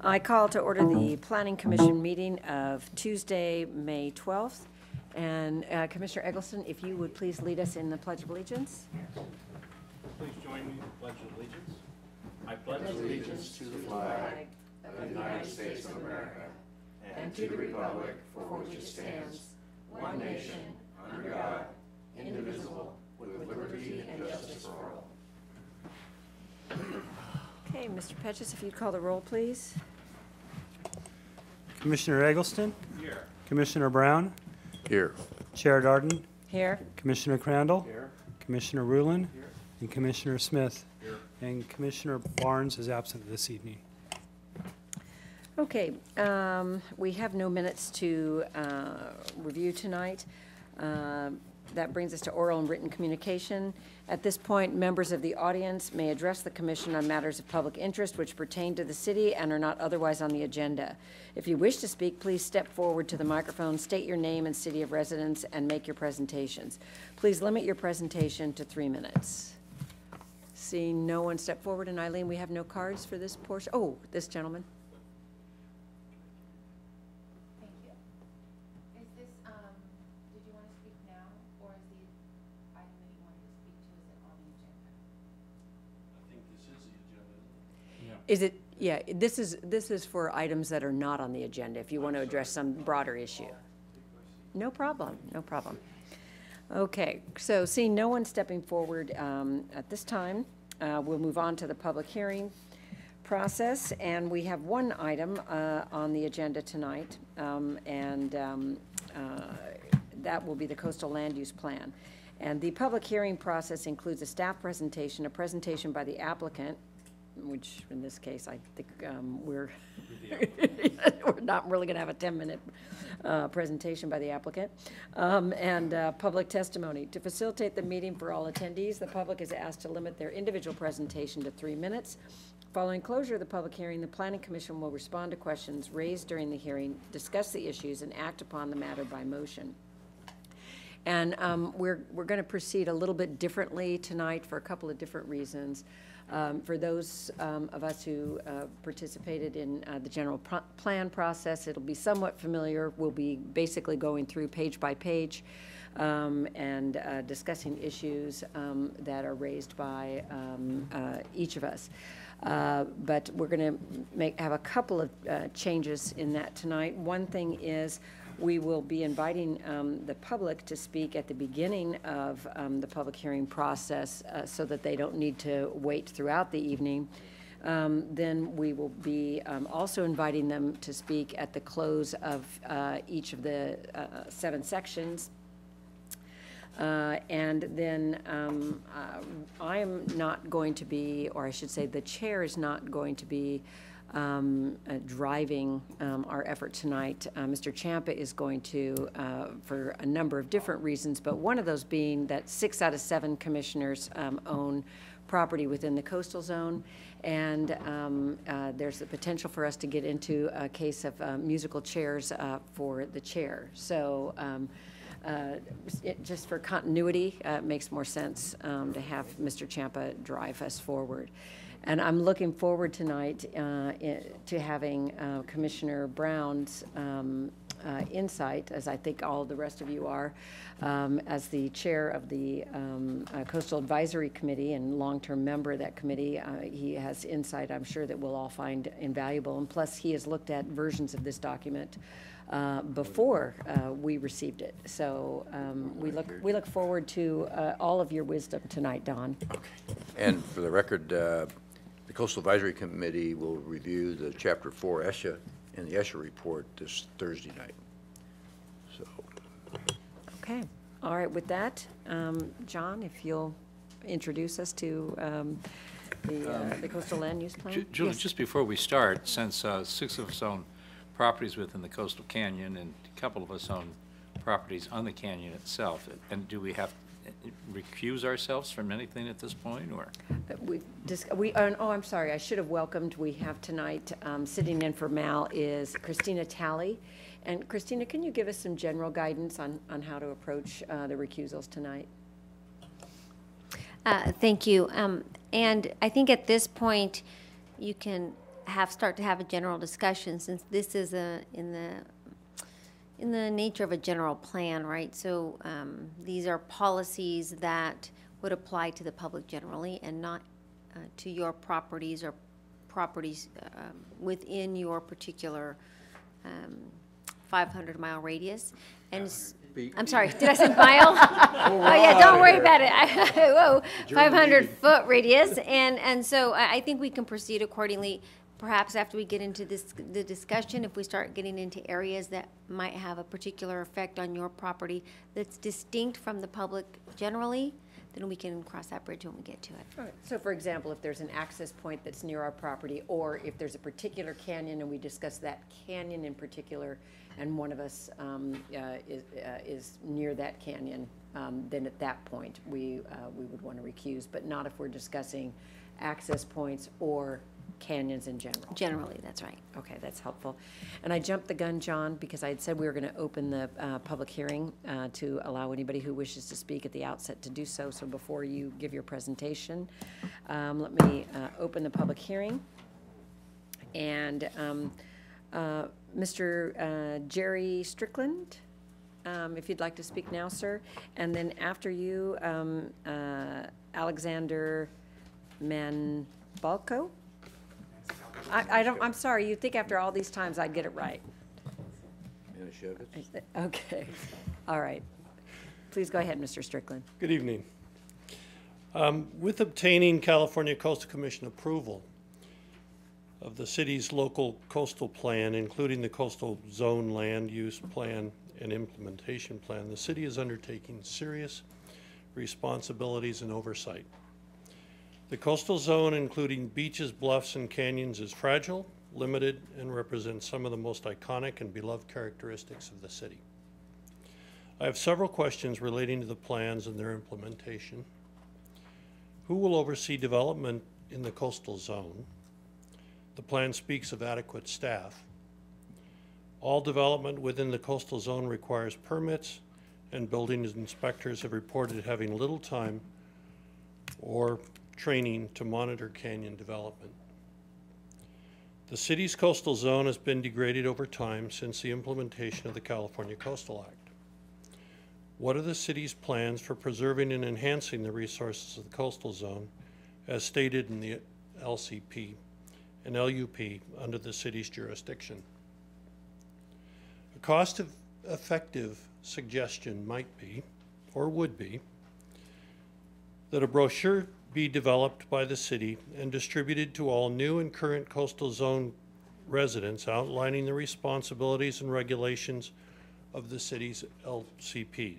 I call to order the Planning Commission meeting of Tuesday, May 12th. And Commissioner Eggleston, if you would please lead us in the Pledge of Allegiance. Please join me in the Pledge of Allegiance. I pledge allegiance to the flag of the United States of America and to the republic for which it stands, one nation, under God, indivisible, with liberty and justice for all. Okay, Mr. Petches, if you'd call the roll, please. Commissioner Eggleston? Here. Commissioner Brown? Here. Chair Darden? Here. Commissioner Crandall? Here. Commissioner Rulin? Here. And Commissioner Smith? Here. And Commissioner Barnes is absent this evening. Okay, we have no minutes to review tonight. That brings us to oral and written communication. At this point, members of the audience may address the commission on matters of public interest which pertain to the city and are not otherwise on the agenda. If you wish to speak, please step forward to the microphone, state your name and city of residence, and make your presentations. Please limit your presentation to 3 minutes. Seeing no one step forward, and Eileen, we have no cards for this portion. Oh, this gentleman. Thank you. Is this, did you want to speak now, or is the item that you wanted to speak to, is it on the agenda? I think this is the agenda, isn't it? Is it, yeah, this is for items that are not on the agenda, if you want to address some broader issue. No problem, no problem. Okay, so seeing no one stepping forward at this time, we'll move on to the public hearing process, and we have one item on the agenda tonight, that will be the coastal land use plan. And the public hearing process includes a staff presentation, a presentation by the applicant, which in this case I think we're not really going to have a 10-minute presentation by the applicant, and public testimony. To facilitate the meeting for all attendees, the public is asked to limit their individual presentation to 3 minutes. Following closure of the public hearing, the Planning Commission will respond to questions raised during the hearing, discuss the issues, and act upon the matter by motion. And we're going to proceed a little bit differently tonight for a couple of different reasons. For those of us who participated in the general plan process, it'll be somewhat familiar. We'll be basically going through page by page and discussing issues that are raised by each of us. But we're going to have a couple of changes in that tonight. One thing is we will be inviting the public to speak at the beginning of the public hearing process so that they don't need to wait throughout the evening. Then we will be also inviting them to speak at the close of each of the 7 sections. And then I am not going to be, or I should say the chair is not going to be driving our effort tonight. Mr. Champa is going to, for a number of different reasons, but one of those being that 6 out of 7 commissioners own property within the coastal zone, and there's the potential for us to get into a case of musical chairs for the chair. So just for continuity, it makes more sense to have Mr. Champa drive us forward. And I'm looking forward tonight to having Commissioner Brown's insight, as I think all the rest of you are, as the chair of the Coastal Advisory Committee and long-term member of that committee. He has insight I'm sure that we'll all find invaluable. And plus, he has looked at versions of this document before we received it. So we look forward to all of your wisdom tonight, Don. Okay. And for the record, the Coastal Advisory Committee will review the Chapter 4 ESHA and the ESHA report this Thursday night. So. Okay. All right. With that, John, if you'll introduce us to the coastal land use plan. Julie, Yes. just before we start, since 6 of us own properties within the coastal canyon and a couple of us own properties on the canyon itself, and do we have recuse ourselves from anything at this point, or? Oh, I'm sorry, I should have welcomed. We have tonight, sitting in for Mal is Christina Talley. And Christina, can you give us some general guidance on how to approach the recusals tonight? Thank you. And I think at this point, you can start to have a general discussion, since this is in the nature of a general plan, right? So these are policies that would apply to the public generally and not to your properties or properties within your particular 500-mile radius. And I'm sorry, did I say mile? Oh, yeah, don't worry about it. Whoa, 500-foot radius. And so I think we can proceed accordingly. Perhaps after we get into the discussion, if we start getting into areas that might have a particular effect on your property that's distinct from the public generally, then we can cross that bridge when we get to it. All right. So for example, if there's an access point that's near our property, or if there's a particular canyon and we discuss that canyon in particular, and one of us is near that canyon, then at that point, we would want to recuse, but not if we're discussing access points or canyons in general. Generally, that's right. Okay, that's helpful. And I jumped the gun, John, because I had said we were going to open the public hearing to allow anybody who wishes to speak at the outset to do so. So before you give your presentation, let me open the public hearing. And Mr. Jerry Strickland, if you'd like to speak now, sir. And then after you, Alexander Manbalco. I'm sorry, you'd think after all these times I'd get it right. Manischewitz? Okay, all right. Please go ahead, Mr. Strickland. Good evening. With obtaining California Coastal Commission approval of the city's local coastal plan, including the coastal zone land use plan and implementation plan, the city is undertaking serious responsibilities and oversight. The coastal zone, including beaches, bluffs, and canyons, is fragile, limited, and represents some of the most iconic and beloved characteristics of the city. I have several questions relating to the plans and their implementation. Who will oversee development in the coastal zone? The plan speaks of adequate staff. All development within the coastal zone requires permits, and building inspectors have reported having little time or training to monitor canyon development. The city's coastal zone has been degraded over time since the implementation of the California Coastal Act. What are the city's plans for preserving and enhancing the resources of the coastal zone as stated in the LCP and LUP under the city's jurisdiction? A cost-effective suggestion might be, or would be, that a brochure be developed by the city and distributed to all new and current coastal zone residents outlining the responsibilities and regulations of the city's LCP.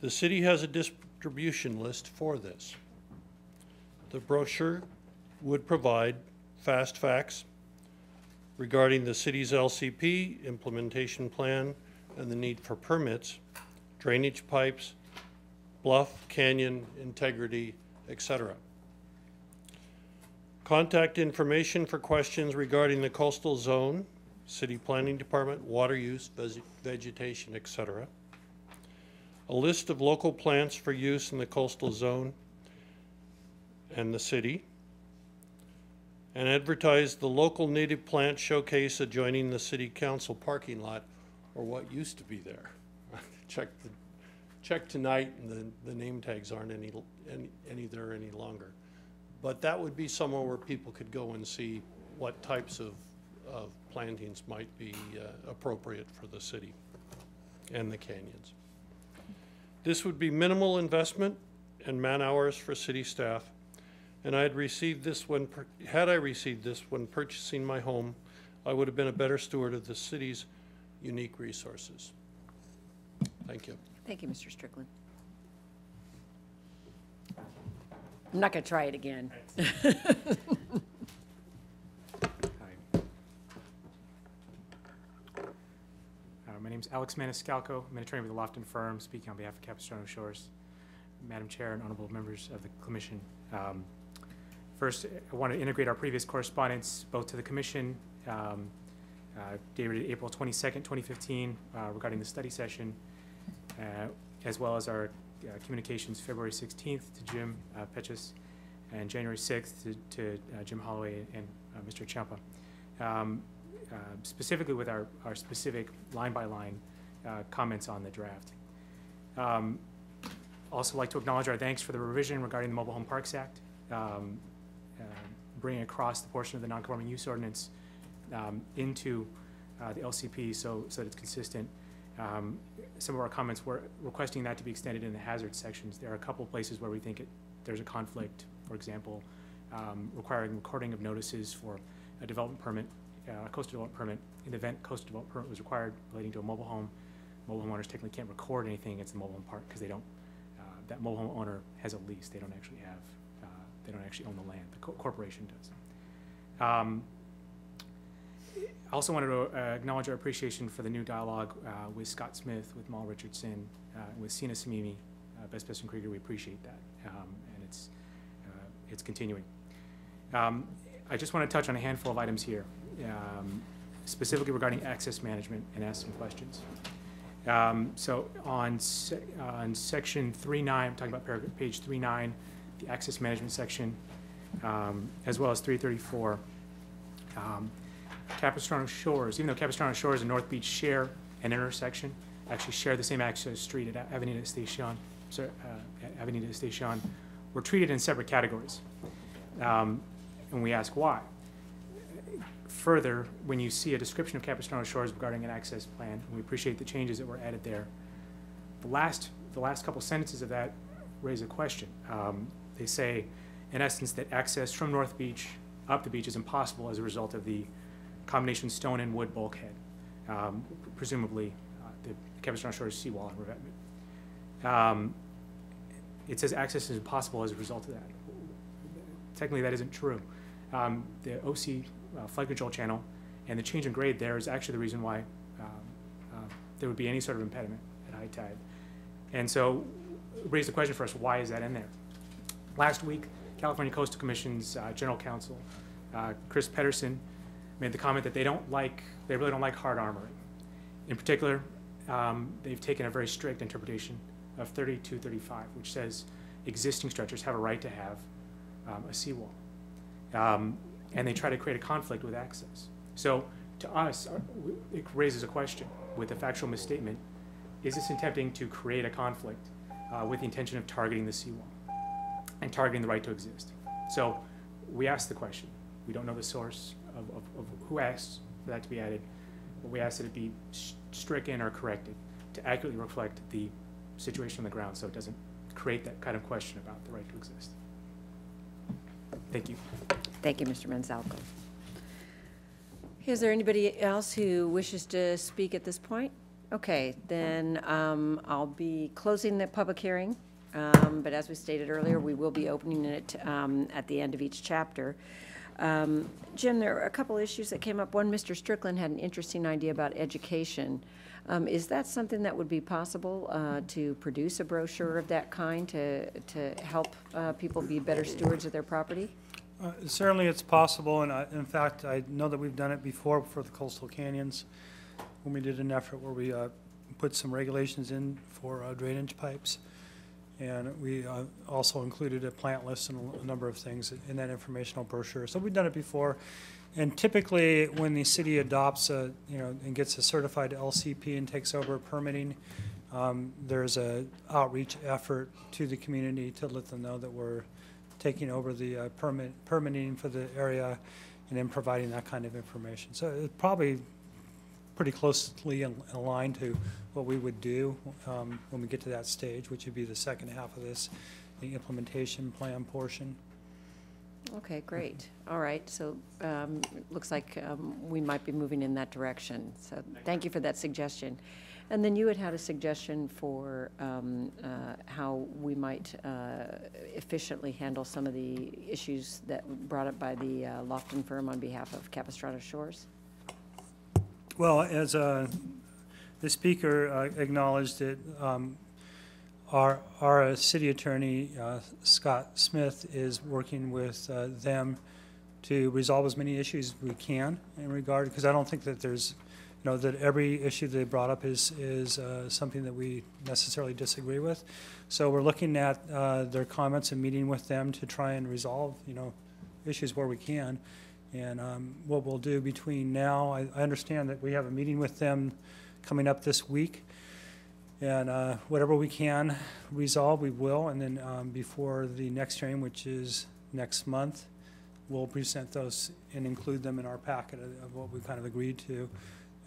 The city has a distribution list for this. The brochure would provide fast facts regarding the city's LCP, implementation plan, and the need for permits, drainage pipes, bluff, canyon, integrity, etc. Contact information for questions regarding the coastal zone, city planning department, water use, vegetation, etc. A list of local plants for use in the coastal zone and the city, and advertise the local native plant showcase adjoining the city council parking lot, or what used to be there. Check tonight, and the name tags aren't any there any longer. But that would be somewhere where people could go and see what types of plantings might be appropriate for the city and the canyons. This would be minimal investment and man hours for city staff, and had I received this when purchasing my home, I would have been a better steward of the city's unique resources. Thank you. Thank you, Mr. Strickland. I'm not going to try it again. My name is Alex Maniscalco. I'm an attorney with the Lofton firm, speaking on behalf of Capistrano Shores. Madam Chair and honorable members of the Commission. First, I want to integrate our previous correspondence both to the Commission, dated April 22nd, 2015, regarding the study session, as well as our communications February 16th to Jim Petchus, and January 6th to Jim Holloway and Mr. Ciampa, specifically with our specific line-by-line comments on the draft. Also like to acknowledge our thanks for the revision regarding the Mobile Home Parks Act, bringing across the portion of the non-conforming use ordinance into the LCP so that it's consistent. Some of our comments were requesting that to be extended in the hazard sections. There are a couple places where we think there's a conflict, for example, requiring recording of notices for a development permit, coastal development permit. In the event coastal development permit was required relating to a mobile home owners technically can't record anything against the mobile home park because they don't, that mobile home owner has a lease. They don't actually have, they don't actually own the land. The corporation does. I also wanted to acknowledge our appreciation for the new dialogue with Scott Smith, with Mal Richardson, with Sina Samimi, Best Best and Krieger. We appreciate that, and it's continuing. I just want to touch on a handful of items here, specifically regarding access management, and ask some questions. So on section 3.9, I'm talking about page 3.9, the access management section, as well as 334. Capistrano Shores, even though Capistrano Shores and North Beach share an intersection, actually share the same access street at Avenida Estacion, we're treated in separate categories. And we ask why. Further, when you see a description of Capistrano Shores regarding an access plan, and we appreciate the changes that were added there, the last couple sentences of that raise a question. They say, in essence, that access from North Beach up the beach is impossible as a result of the combination stone and wood bulkhead, presumably the Capistrano Shores seawall and revetment. It says access is impossible as a result of that. Technically, that isn't true. The OC flood control channel and the change in grade there is actually the reason why there would be any sort of impediment at high tide. And so it raised the question for us, why is that in there? Last week, California Coastal Commission's General Counsel, Chris Pedersen, made the comment that they really don't like hard armoring. In particular, they've taken a very strict interpretation of 3235, which says existing structures have a right to have a seawall. And they try to create a conflict with access. So to us, it raises a question with the factual misstatement. Is this attempting to create a conflict with the intention of targeting the seawall and targeting the right to exist? So we asked the question. We don't know the source of who asked for that to be added, but we asked that it be stricken or corrected to accurately reflect the situation on the ground so it doesn't create that kind of question about the right to exist. Thank you. Thank you, Mr. Manzalco. Is there anybody else who wishes to speak at this point? Okay, then I'll be closing the public hearing, but as we stated earlier, we will be opening it at the end of each chapter. Jim, there are a couple issues that came up. One, Mr. Strickland had an interesting idea about education. Is that something that would be possible to produce a brochure of that kind to help people be better stewards of their property? Certainly it's possible, and in fact, I know that we've done it before for the coastal canyons when we did an effort where we put some regulations in for drainage pipes. And we also included a plant list and a number of things in that informational brochure. So we've done it before. And typically, when the city adopts and gets a certified LCP and takes over permitting, there's a outreach effort to the community to let them know that we're taking over the permitting for the area and then providing that kind of information. So it's probably pretty closely aligned to what we would do when we get to that stage, which would be the second half of this, the implementation plan portion. Okay, great. All right, so it looks like we might be moving in that direction. So thank you for that suggestion. And then you had a suggestion for how we might efficiently handle some of the issues that were brought up by the Lofton firm on behalf of Capistrano Shores. Well, as the speaker acknowledged it, our city attorney, Scott Smith, is working with them to resolve as many issues as we can in regard, because I don't think that there's know, that every issue they brought up is something that we necessarily disagree with. So we're looking at their comments and meeting with them to try and resolve, you know, issues where we can. And what we'll do between now, I understand that we have a meeting with them coming up this week. And whatever we can resolve, we will. And then before the next hearing, which is next month, we'll present those and include them in our packet of what we kind of agreed to.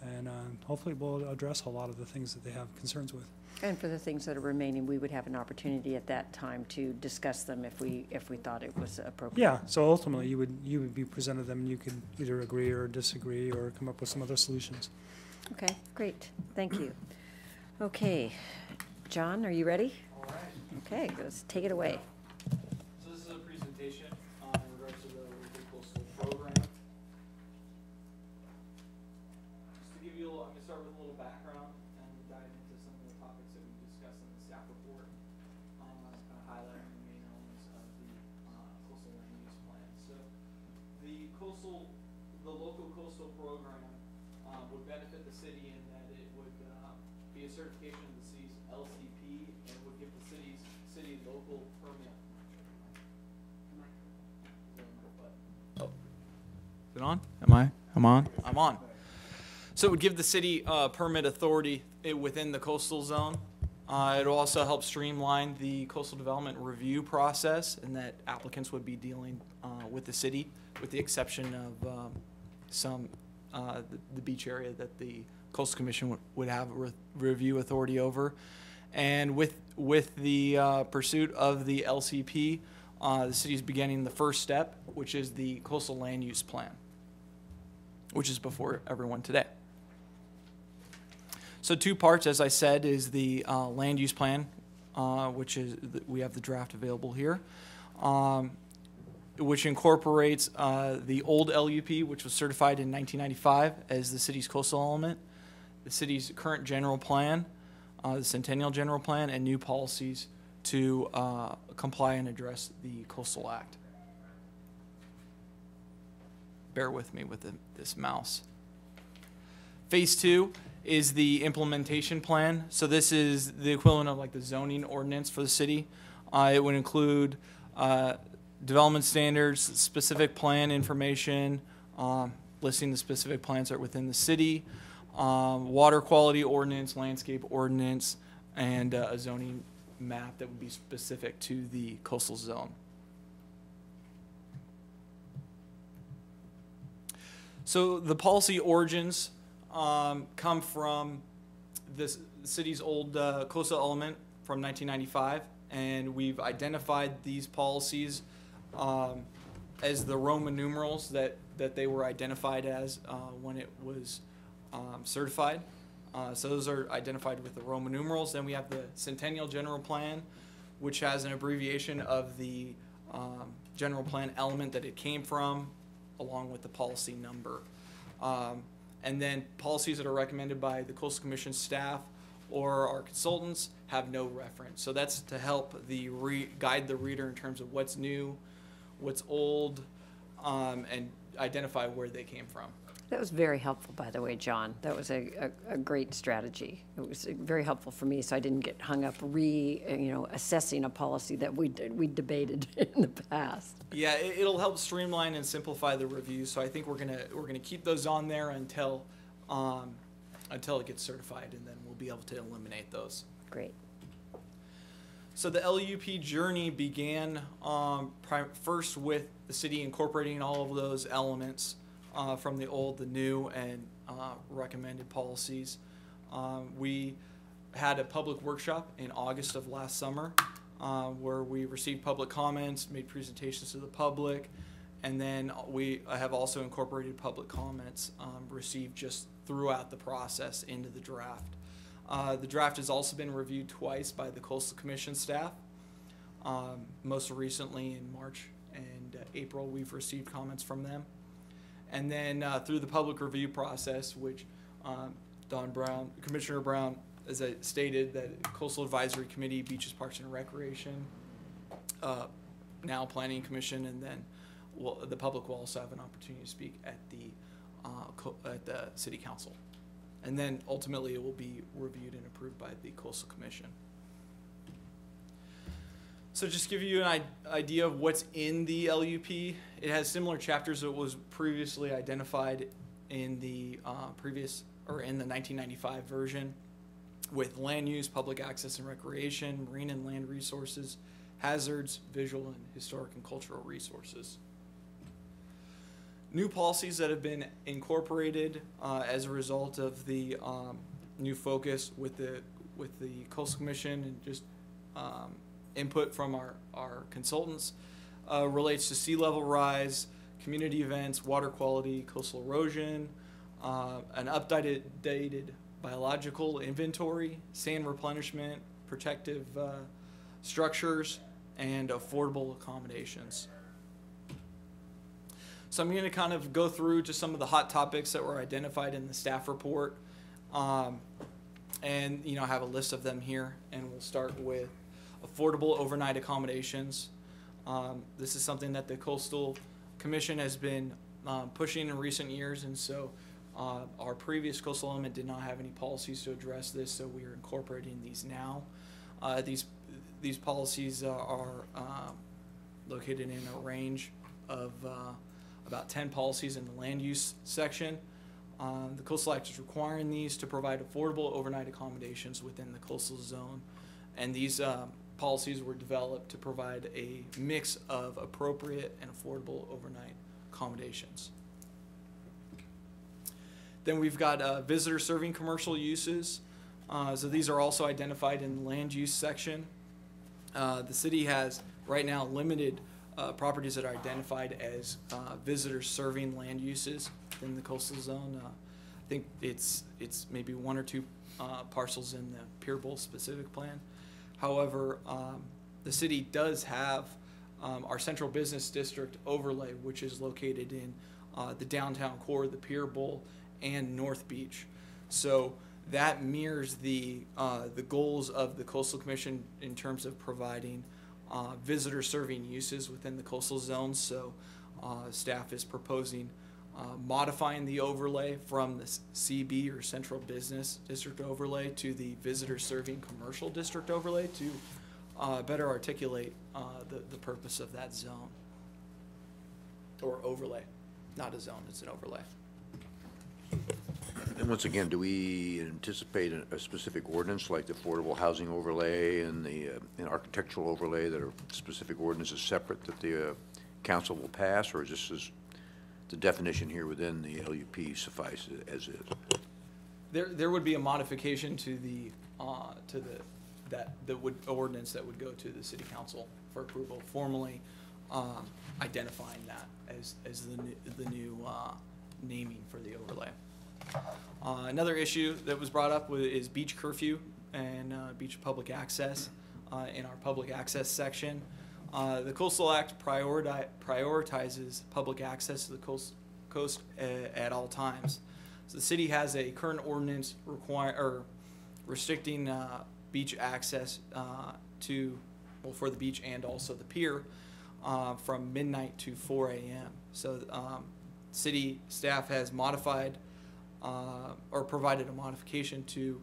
And hopefully we'll address a lot of the things that they have concerns with. And for the things that are remaining, we would have an opportunity at that time to discuss them if we thought it was appropriate. Yeah, so ultimately you would be presented them and you could either agree or disagree or come up with some other solutions. Okay, great, thank you. Okay, John, are you ready? All right. Okay, let's take it away. So this is a presentation in regards to the local coastal program. Just to give you a little, I'm going to start with a little background and dive into some of the topics that we discussed in the staff report, kind of highlighting the main elements of the coastal land use plan. So the local coastal program would benefit the city in that it would be a certification of the city's LCP and would give the city local permit. Is it on? I'm on? I'm on. So it would give the city permit authority within the coastal zone. It will also help streamline the coastal development review process, and that applicants would be dealing with the city, with the exception of the beach area that the Coastal Commission would have review authority over. And with the pursuit of the LCP, the city is beginning the first step, which is the coastal land use plan, which is before everyone today. So two parts, as I said, is the land use plan, which is, we have the draft available here, which incorporates the old LUP, which was certified in 1995 as the city's coastal element, the city's current general plan, the Centennial General Plan, and new policies to comply and address the Coastal Act. Bear with me with this mouse. Phase 2 is the implementation plan. So this is the equivalent of like the zoning ordinance for the city. It would include development standards, specific plan information, listing the specific plans that are within the city, water quality ordinance, landscape ordinance, and a zoning map that would be specific to the coastal zone. So the policy origins come from this city's old coastal element from 1995, and we've identified these policies as the Roman numerals that they were identified as when it was certified. So those are identified with the Roman numerals. Then we have the Centennial General Plan, which has an abbreviation of the general plan element that it came from, along with the policy number. And then policies that are recommended by the Coastal Commission staff or our consultants have no reference. So that's to help guide the reader in terms of what's new, what's old, and identify where they came from. That was very helpful, by the way, John. That was a great strategy. It was very helpful for me, so I didn't get hung up assessing a policy that we debated in the past. Yeah, it'll help streamline and simplify the review. So I think we're gonna keep those on there until it gets certified, and then we'll be able to eliminate those. Great. So the LUP journey began first with the city incorporating all of those elements from the old, the new, and recommended policies. We had a public workshop in August of last summer where we received public comments, made presentations to the public, and then we have also incorporated public comments received just throughout the process into the draft. The draft has also been reviewed twice by the Coastal Commission staff. Most recently in March and April, we've received comments from them. And then through the public review process, which Commissioner Brown, as I stated, that Coastal Advisory Committee, Beaches, Parks and Recreation, now Planning Commission, and then the public will also have an opportunity to speak at the City Council. and then ultimately it will be reviewed and approved by the Coastal Commission. So just to give you an idea of what's in the LUP, it has similar chapters that was previously identified in the in the 1995 version, with land use, public access and recreation, marine and land resources, hazards, visual and historic and cultural resources. New policies that have been incorporated as a result of the new focus with the Coastal Commission and just input from our consultants relates to sea level rise, community events, water quality, coastal erosion, an updated biological inventory, sand replenishment, protective structures, and affordable accommodations. So I'm going to kind of go through just some of the hot topics that were identified in the staff report, and have a list of them here. And we'll start with affordable overnight accommodations. This is something that the Coastal Commission has been pushing in recent years, and so our previous coastal element did not have any policies to address this, so we are incorporating these now. These policies are located in a range of about 10 policies in the land use section. The Coastal Act is requiring these to provide affordable overnight accommodations within the coastal zone, and these policies were developed to provide a mix of appropriate and affordable overnight accommodations. Then we've got visitor serving commercial uses. So these are also identified in the land use section. The city has right now limited properties that are identified as visitor serving land uses in the coastal zone. I think it's maybe 1 or 2 parcels in the Pier Bowl specific plan. However, the city does have our central business district overlay, which is located in the downtown core, the Pier Bowl, and North Beach. So that mirrors the goals of the Coastal Commission in terms of providing visitor serving uses within the coastal zones. So staff is proposing modifying the overlay from the CB or Central Business District overlay to the visitor serving commercial district overlay to better articulate the purpose of that zone or overlay. Not a zone, it's an overlay. And once again, do we anticipate a specific ordinance like the affordable housing overlay and the architectural overlay that are specific ordinances separate that the council will pass, or is this the definition here within the LUP suffice as is? There would be a modification to the ordinance that would go to the city council for approval, formally identifying that as the new naming for the overlay. Another issue that was brought up is beach curfew and beach public access in our public access section. The Coastal Act prioritizes public access to the coast at all times. So the city has a current ordinance restricting beach access for the beach and also the pier from midnight to 4 a.m. So city staff has modified or provided a modification to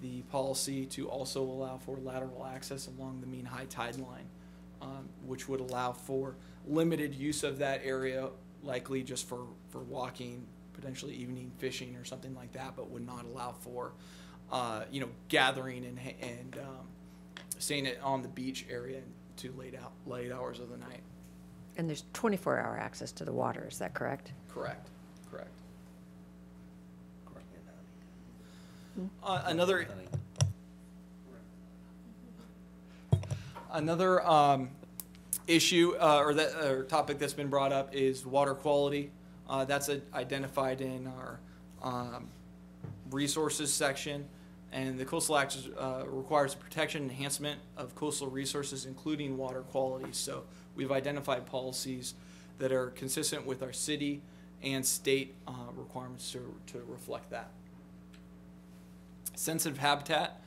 the policy to also allow for lateral access along the mean high tide line, which would allow for limited use of that area, likely just for walking, potentially evening fishing or something like that, but would not allow for gathering and staying on the beach area to late hours of the night. And there's 24-hour access to the water, is that correct? Correct. Another issue or topic that's been brought up is water quality. That's identified in our resources section, and the Coastal Act requires protection and enhancement of coastal resources, including water quality. So we've identified policies that are consistent with our city and state requirements to reflect that. Sensitive habitat.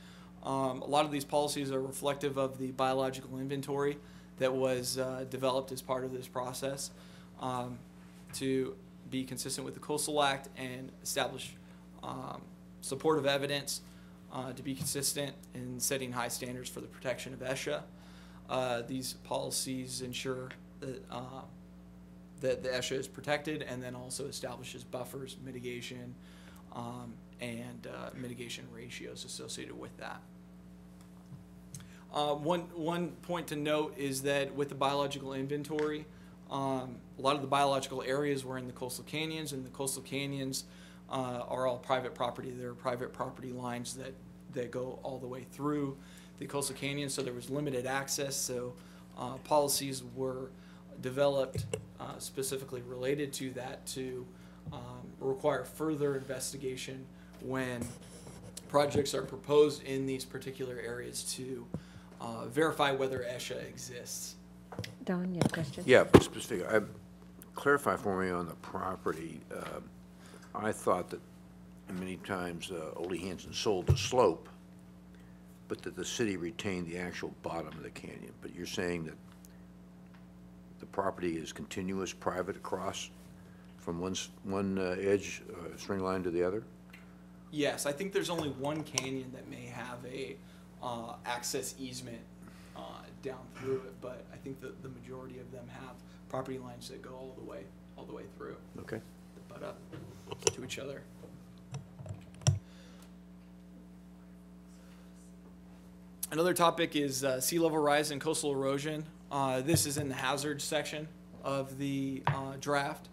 A lot of these policies are reflective of the biological inventory that was developed as part of this process to be consistent with the Coastal Act and establish supportive evidence to be consistent in setting high standards for the protection of ESHA. These policies ensure that the ESHA is protected, and then also establishes buffers, mitigation, and mitigation ratios associated with that. One point to note is that with the biological inventory, a lot of the biological areas were in the coastal canyons, and the coastal canyons are all private property. There are private property lines that go all the way through the coastal canyon, so there was limited access. So policies were developed specifically related to that to require further investigation when projects are proposed in these particular areas to verify whether ESHA exists. Don, you have a question? Yeah, but specific, clarify for me on the property. I thought that many times Ole Hansen sold the slope, but that the city retained the actual bottom of the canyon. But you're saying that the property is continuous, private across from one edge, string line to the other? Yes, I think there's only one canyon that may have a access easement down through it, but I think that the majority of them have property lines that go all the way through. Okay. That butt up to each other. Another topic is sea level rise and coastal erosion. This is in the hazards section of the draft,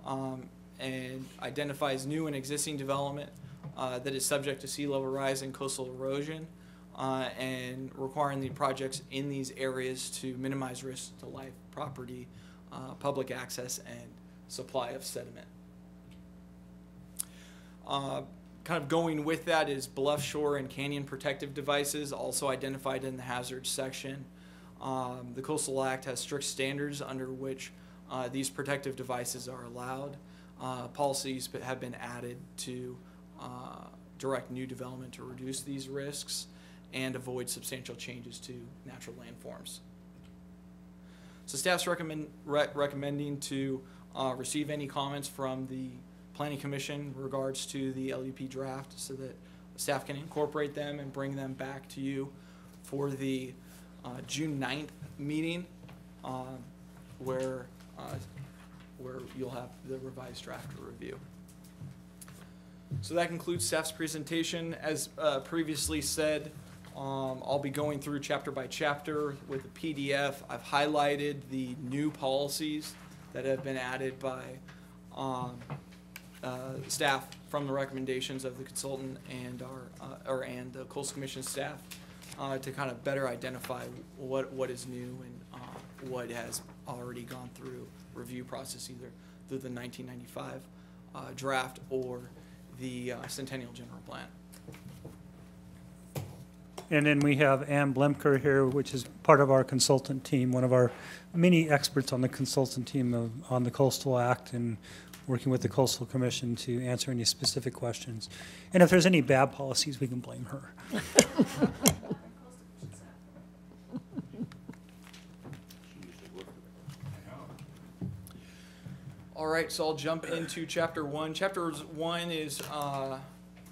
and identifies new and existing development that is subject to sea level rise and coastal erosion, and requiring the projects in these areas to minimize risk to life, property, public access, and supply of sediment. Kind of going with that is bluff, shore, and canyon protective devices, also identified in the hazards section. The Coastal Act has strict standards under which these protective devices are allowed. Policies have been added to direct new development to reduce these risks and avoid substantial changes to natural landforms. So staff's recommending to receive any comments from the Planning Commission in regards to the LUP draft so that staff can incorporate them and bring them back to you for the June 9th meeting, where you'll have the revised draft to review. So that concludes staff's presentation. As previously said, I'll be going through chapter by chapter with a PDF. I've highlighted the new policies that have been added by staff from the recommendations of the consultant and and the Coastal Commission staff to kind of better identify what is new and what has already gone through review process, either through the 1995 draft or the Centennial General Plan. And then we have Ann Blemker here, which is part of our consultant team, one of our many experts on the consultant team on the Coastal Act and working with the Coastal Commission to answer any specific questions. And if there's any bad policies, we can blame her. All right, so I'll jump into chapter 1. Chapter 1 is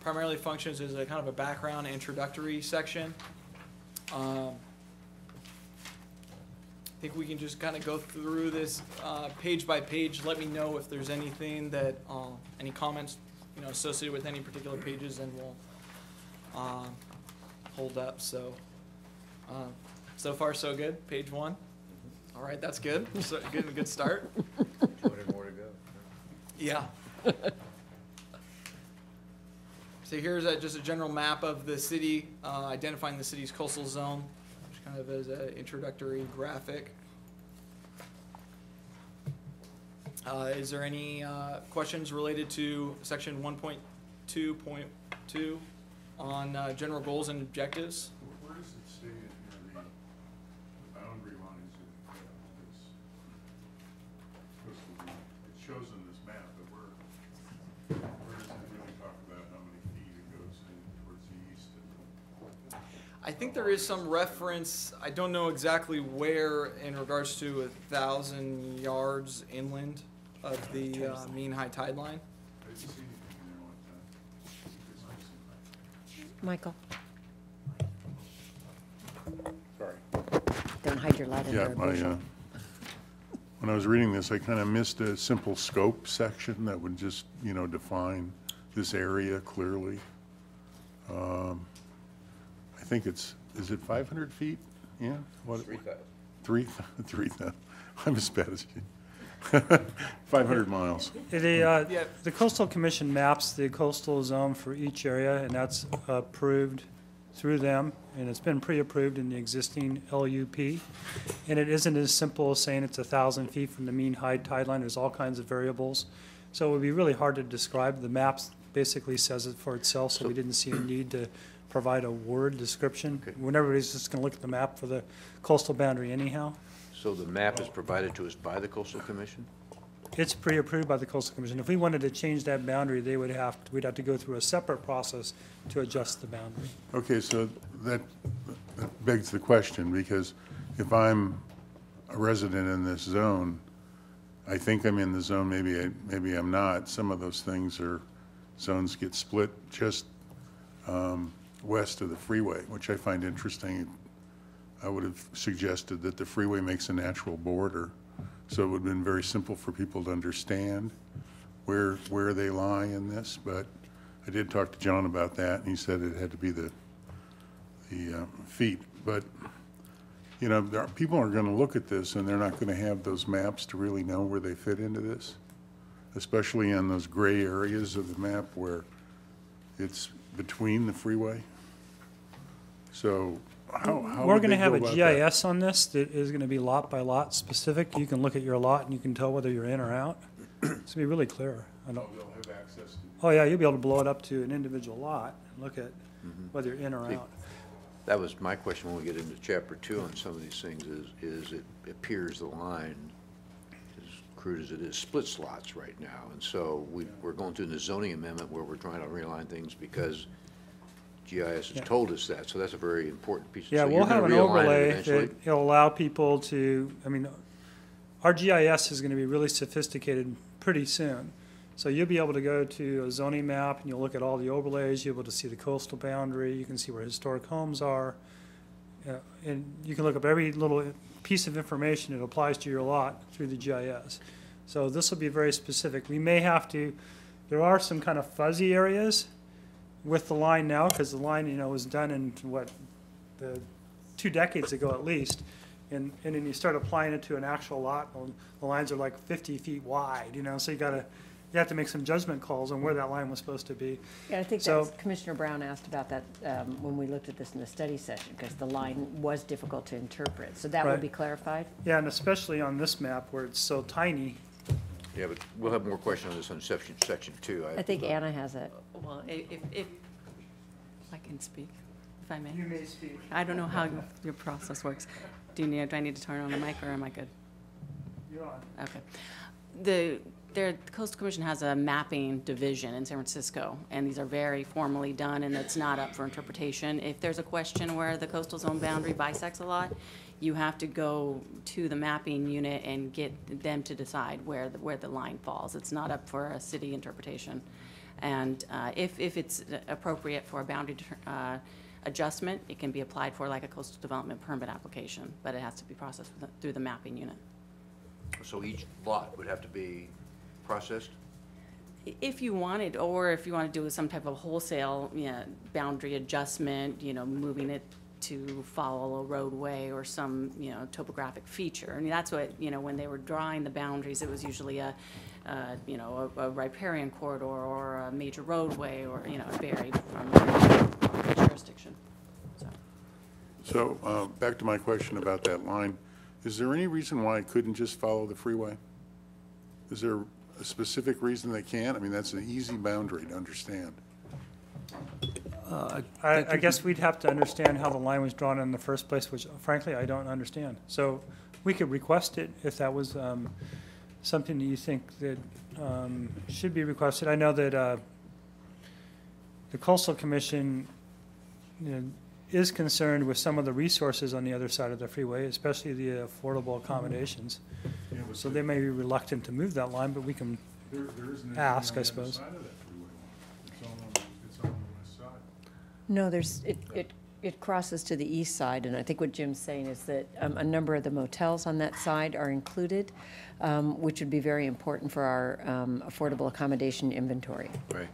primarily functions as a kind of a background introductory section. I think we can just kind of go through this page by page. Let me know if there's anything that, any comments, associated with any particular pages, and we'll hold up. So, so far so good. Page 1. All right, that's good. So, good start. 200 more to go. Yeah. So here's just a general map of the city, identifying the city's coastal zone, which kind of is an introductory graphic. Is there any questions related to section 1.2.2 on general goals and objectives? Where does it say in here the boundary lines of this coastal zone? It shows in this map, but where does it really talk about how many feet it goes in towards the east? I think there is some reference, I don't know exactly where, in regards to 1,000 yards inland of the mean high tide line. I didn't see anything in there like that. Because I Michael, Sorry. don't hide your light under Yeah, a bushel. when I was reading this, I kind of missed a simple scope section that would just, you know, define this area clearly. I think is it 500 feet? Yeah? What? 3,000. I'm as bad as you. 500 miles. The Coastal Commission maps the coastal zone for each area, and that's approved through them, and it's been pre-approved in the existing LUP. And it isn't as simple as saying it's 1,000 feet from the mean high tide line. There's all kinds of variables. So it would be really hard to describe. The maps basically says it for itself, so we didn't see a need to provide a word description. When everybody's just gonna look at the map for the coastal boundary anyhow. So the map is provided to us by the Coastal Commission? It's pre-approved by the Coastal Commission. If we wanted to change that boundary, we'd have to go through a separate process to adjust the boundary. Okay, so that begs the question, because if I'm a resident in this zone, I think I'm in the zone, maybe I'm not. Some of those things zones get split just west of the freeway, which I find interesting. I would have suggested that the freeway makes a natural border, so it would have been very simple for people to understand where they lie in this. But I did talk to John about that, and he said it had to be the feet. But you know, people are going to look at this, and they're not going to have those maps to really know where they fit into this, especially in those gray areas of the map where it's between the freeway. So how We're would gonna they have go a about that? GIS on this that is gonna be lot by lot specific. You can look at your lot and you can tell whether you're in or out. It's gonna be really clear. Oh, they'll have access to. Oh, yeah, you'll be able to blow it up to an individual lot and look at whether you're in or See, out. That was my question when we get into chapter 2 on some of these things is it appears the line, as crude as it is, split slots right now. And so we're going through the zoning amendment where we're trying to realign things because GIS has told us that. So that's a very important piece. Yeah, So we'll you're have gonna an realign it overlay eventually? that it'll allow people to, I mean, our GIS is gonna be really sophisticated pretty soon. So you'll be able to go to a zoning map and you'll look at all the overlays, you'll be able to see the coastal boundary, you can see where historic homes are. And you can look up every little piece of information that applies to your lot through the GIS. So this will be very specific. We may have to, there are some kind of fuzzy areas with the line now, because the line, you know, was done in what, 2 decades ago at least. And then you start applying it to an actual lot, well, the lines are like 50 feet wide, you know, so you have to make some judgment calls on where that line was supposed to be. Yeah, I think So- that's, Commissioner Brown asked about that when we looked at this in the study session, because the line was difficult to interpret. So that will Right. be clarified? Yeah, and especially on this map where it's so tiny. Yeah, but we'll have more questions on this on section 2. I think Anna has it. Well, if I can speak, if I may. You may speak. I don't know how your process works. Do I need to turn on the mic, or am I good? You're on. Okay. The Coastal Commission has a mapping division in San Francisco, and these are very formally done, and it's not up for interpretation. If there's a question where the coastal zone boundary bisects a lot, you have to go to the mapping unit and get them to decide where the line falls. It's not up for a city interpretation. And if it's appropriate for a boundary adjustment, it can be applied for like a coastal development permit application, but it has to be processed through the mapping unit. So each lot would have to be processed? If you wanted, or if you want to do some type of wholesale, boundary adjustment, moving it to follow a roadway or some, topographic feature. I mean, that's what, when they were drawing the boundaries, it was usually a riparian corridor or a major roadway, or, it varied from jurisdiction, so. So, back to my question about that line. Is there any reason why it couldn't just follow the freeway? Is there a specific reason they can't? I mean, that's an easy boundary to understand. I guess we'd have to understand how the line was drawn in the first place, which frankly, I don't understand. So we could request it if that was something that you think that should be requested. I know that the Coastal Commission, is concerned with some of the resources on the other side of the freeway, especially the affordable accommodations. Yeah, but So they may be reluctant to move that line, but we can there isn't anything ask, on I the other suppose. side of that freeway line. It's all on the west side. No, it crosses to the east side, and I think what Jim's saying is that a number of the motels on that side are included, which would be very important for our affordable accommodation inventory. Right.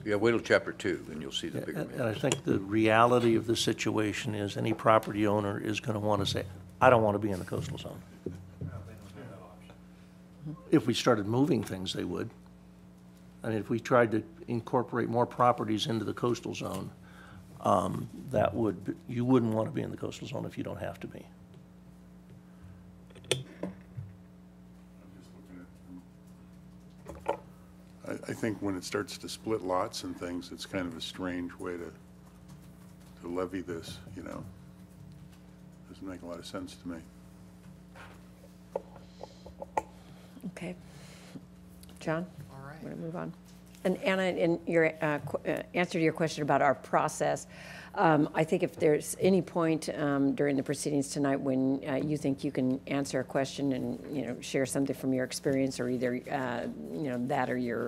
Yeah, wait till chapter 2, and you'll see the bigger And I map. think the reality of the situation is any property owner is going to want to say, I don't want to be in the coastal zone. If we started moving things, they would. I mean, if we tried to incorporate more properties into the coastal zone, you wouldn't want to be in the coastal zone if you don't have to be. I think when it starts to split lots and things, it's kind of a strange way to levy this, you know? Doesn't make a lot of sense to me. Okay. John? All right. Want to move on? And Anna, in your answer to your question about our process, I think if there's any point during the proceedings tonight when you think you can answer a question and, share something from your experience, or either, that or your,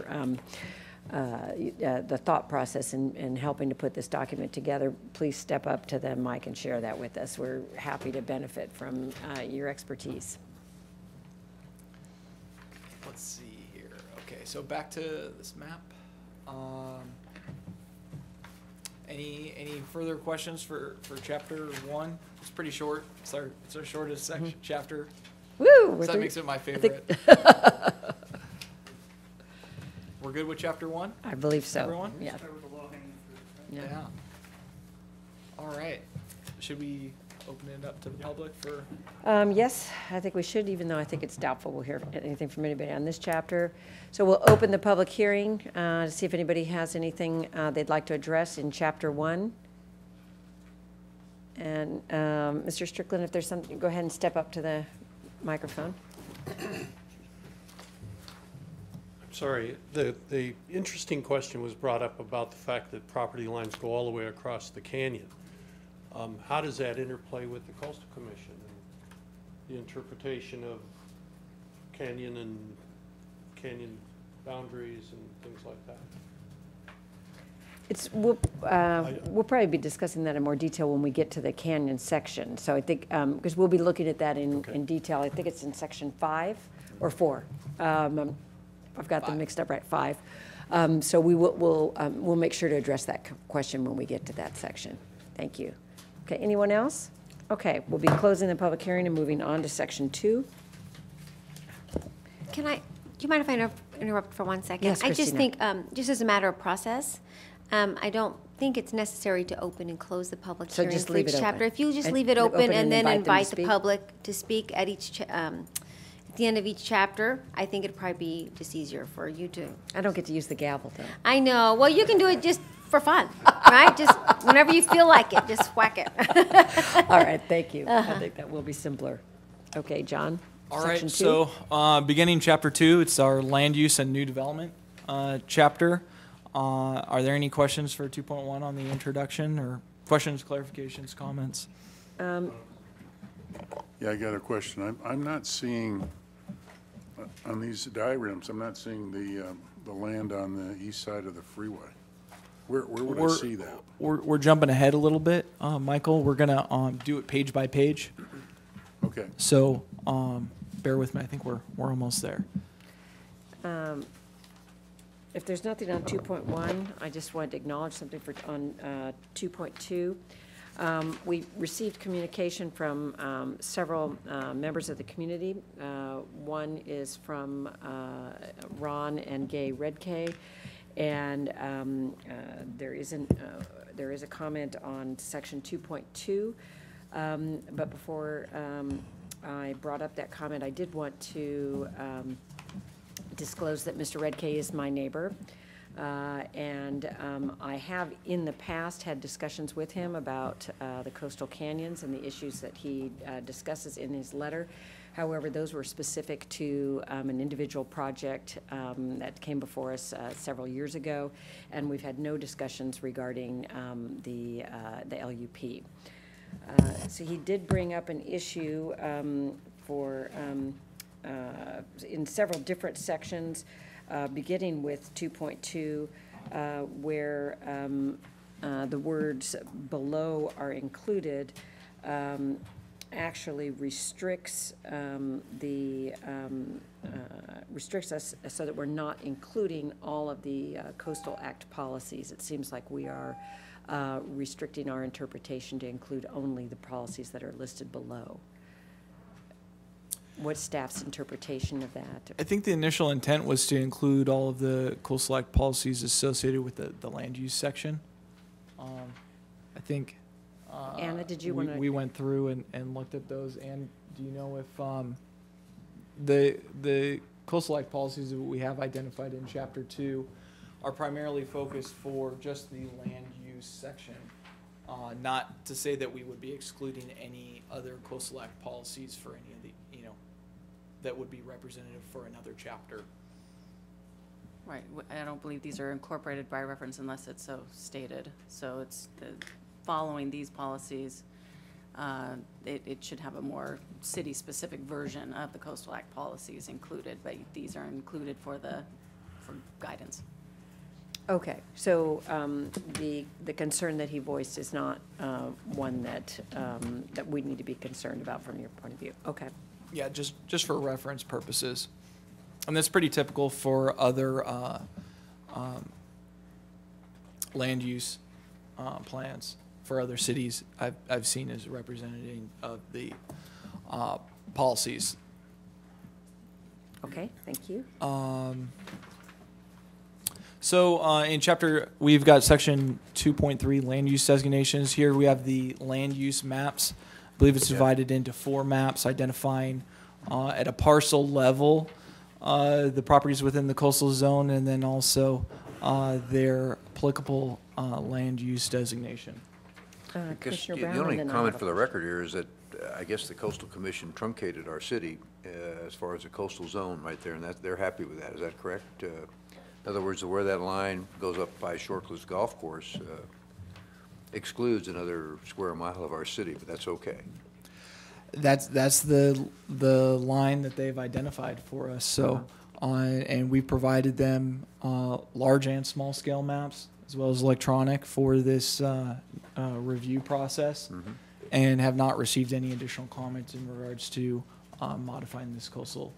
the thought process in helping to put this document together, please step up to the mic and share that with us. We're happy to benefit from your expertise. Let's see here. Okay, so back to this map. Any further questions for chapter 1? It's pretty short. It's our shortest section chapter. Woo! So that makes it my favorite. We're good with chapter 1? I believe so. Everyone? Yeah. Yeah. All right. Should we open it up to the public for? Yes, I think we should, even though I think it's doubtful we'll hear anything from anybody on this chapter. So we'll open the public hearing to see if anybody has anything they'd like to address in chapter 1. And Mr. Strickland, if there's something, go ahead and step up to the microphone. Sorry, the interesting question was brought up about the fact that property lines go all the way across the canyon. How does that interplay with the Coastal Commission and the interpretation of canyon boundaries and things like that? We'll probably be discussing that in more detail when we get to the canyon section. So I think, because we'll be looking at that in detail. I think it's in section 5 or 4. I've got them mixed up right, 5. So we'll make sure to address that question when we get to that section. Thank you. Okay, anyone else? Okay, we'll be closing the public hearing and moving on to section 2. Do you mind if I interrupt for 1 second? Yes, I just Christina. think, just as a matter of process, I don't think it's necessary to open and close the public So hearing just for leave each it open. chapter. If you just And leave it open open and and then invite them to invite the speak? public to speak at each, at the end of each chapter, I think it'd probably be just easier for you to. I don't get to use the gavel, though. I know. Well, you can do it just for fun, right? Just whenever you feel like it, just whack it. All right, thank you. I think that will be simpler. Okay, John? All section right, 2? so beginning chapter 2, it's our land use and new development chapter. Are there any questions for 2.1 on the introduction, or questions, clarifications, comments? Yeah, I got a question. I'm not seeing, on these diagrams, I'm not seeing the land on the east side of the freeway. Where would I see that? We're jumping ahead a little bit, Michael. We're gonna do it page by page. Okay. So bear with me. I think we're almost there. If there's nothing on 2.1, I just wanted to acknowledge something on 2.2. We received communication from several members of the community. One is from Ron and Gay Redkay, and there is a comment on section 2.2. But before I brought up that comment, I did want to disclose that Mr. Redkay is my neighbor. And I have in the past had discussions with him about the coastal canyons and the issues that he discusses in his letter. However, those were specific to an individual project that came before us several years ago, and we've had no discussions regarding the LUP. So he did bring up an issue in several different sections, beginning with 2.2, where the words below are included, actually restricts restricts us so that we're not including all of the Coastal Act policies. It seems like we are restricting our interpretation to include only the policies that are listed below. What's staff's interpretation of that? I think the initial intent was to include all of the Coastal Act policies associated with the land use section. I think. Anna, did you want to? We went through and looked at those. And do you know if the Coastal Act policies that we have identified in Chapter 2 are primarily focused for just the land use section? Not to say that we would be excluding any other Coastal Act policies for any of the, that would be representative for another chapter. Right, I don't believe these are incorporated by reference unless it's so stated. So it's following these policies, it should have a more city-specific version of the Coastal Act policies included, but these are included for guidance. Okay, so the concern that he voiced is not one that we need to be concerned about from your point of view. Okay. Yeah, just for reference purposes. And that's pretty typical for other land use plans for other cities I've seen as representative of the policies. Okay, thank you. So in chapter, we've got section 2.3 land use designations. Here we have the land use maps. I believe it's divided into 4 maps identifying at a parcel level the properties within the coastal zone, and then also their applicable land use designation. Commissioner The Brown, only and then I comment have for the record here is that I guess the Coastal Commission truncated our city as far as the coastal zone right there, and they're happy with that. Is that correct? In other words, where that line goes up by Shortcliffs Golf Course excludes another square mile of our city, but that's okay. That's the line that they've identified for us. So, and we provided them large and small scale maps as well as electronic for this review process, and have not received any additional comments in regards to modifying this coastal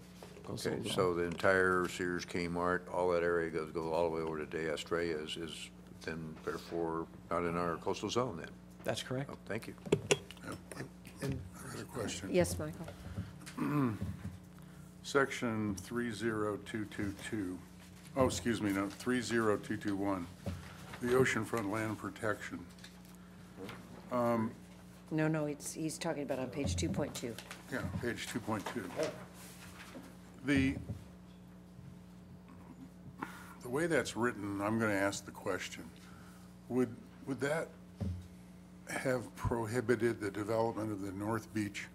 Okay, zone. so the entire Sears, Kmart, all that area goes all the way over to De Estrella is then therefore not in our coastal zone then? That's correct. Oh, thank you. I got a question. Yes, Michael. Section 30222, oh, excuse me, no, 30221, the oceanfront land protection. No, he's talking about on page 2.2. Yeah, page 2.2. The way that's written, I'm going to ask the question, would that have prohibited the development of the North Beach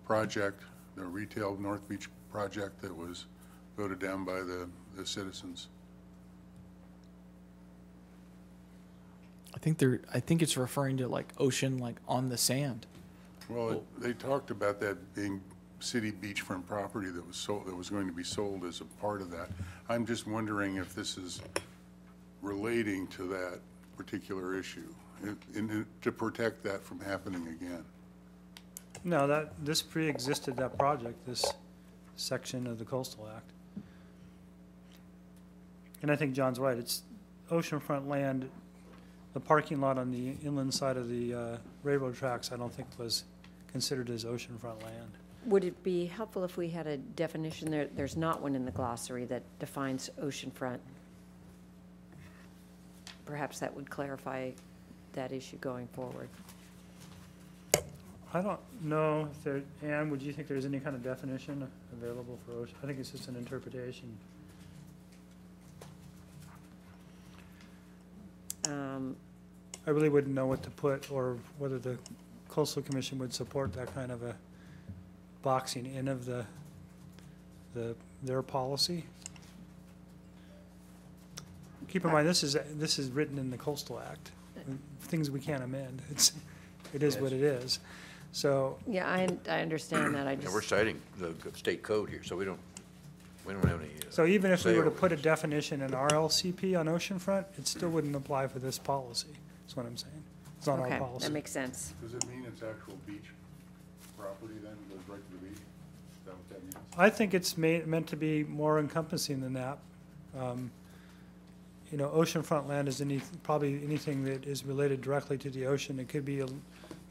project, the retail North Beach project that was voted down by the citizens? I think it's referring to like ocean, like on the sand. Well, they talked about that being city beachfront property that was sold, that was going to be sold as a part of that. I'm just wondering if this is relating to that particular issue, to protect that from happening again. No, this pre-existed that project, this section of the Coastal Act. And I think John's right, it's oceanfront land. The parking lot on the inland side of the railroad tracks, I don't think was considered as oceanfront land. Would it be helpful if we had a definition there? There's not one in the glossary that defines oceanfront. Perhaps that would clarify that issue going forward. I don't know if there, Ann, would you think there's any kind of definition available for ocean? I think it's just an interpretation. I really wouldn't know what to put, or whether the Coastal Commission would support that kind of a boxing in of their policy. Keep in mind, this is written in the Coastal Act, things we can't amend. It is what it is. So Yeah, I understand that. I And we're just, citing the state code here, so we don't, We don't have any. So even if we were to say put a definition in our LCP on oceanfront, it still wouldn't apply for this policy, is what I'm saying. It's not our Okay, policy. that makes sense. Does it mean it's actual beach property then, goes right to the beach? Is that what that means? I think it's meant to be more encompassing than that. You know, oceanfront land is probably anything that is related directly to the ocean. It could be, you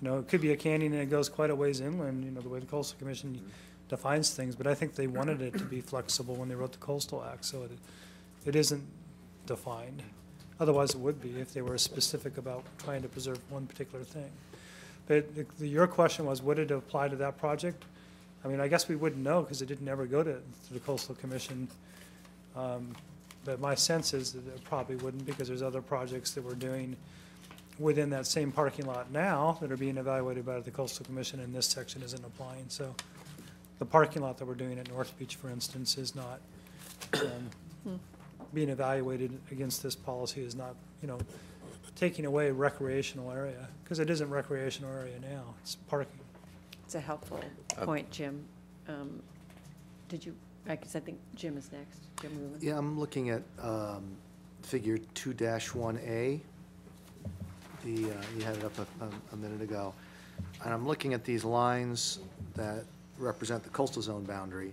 know, it could be a canyon and it goes quite a ways inland, you know, the way the Coastal Commission defines things. But I think they wanted it to be flexible when they wrote the Coastal Act, so it isn't defined. Otherwise, it would be if they were specific about trying to preserve one particular thing. But your question was, would it apply to that project? I mean, I guess we wouldn't know because it didn't ever go to the Coastal Commission. But my sense is that it probably wouldn't because there's other projects that we're doing within that same parking lot now that are being evaluated by the Coastal Commission, and this section isn't applying. So the parking lot that we're doing at North Beach, for instance, is not being evaluated against this policy, is not, you know, taking away recreational area, because it isn't recreational area now, it's parking. It's a helpful point, Jim. Did you, I guess I think Jim is next. Jim Rubin. Yeah, I'm looking at figure 2-1A. You had it up a minute ago. And I'm looking at these lines that represent the coastal zone boundary.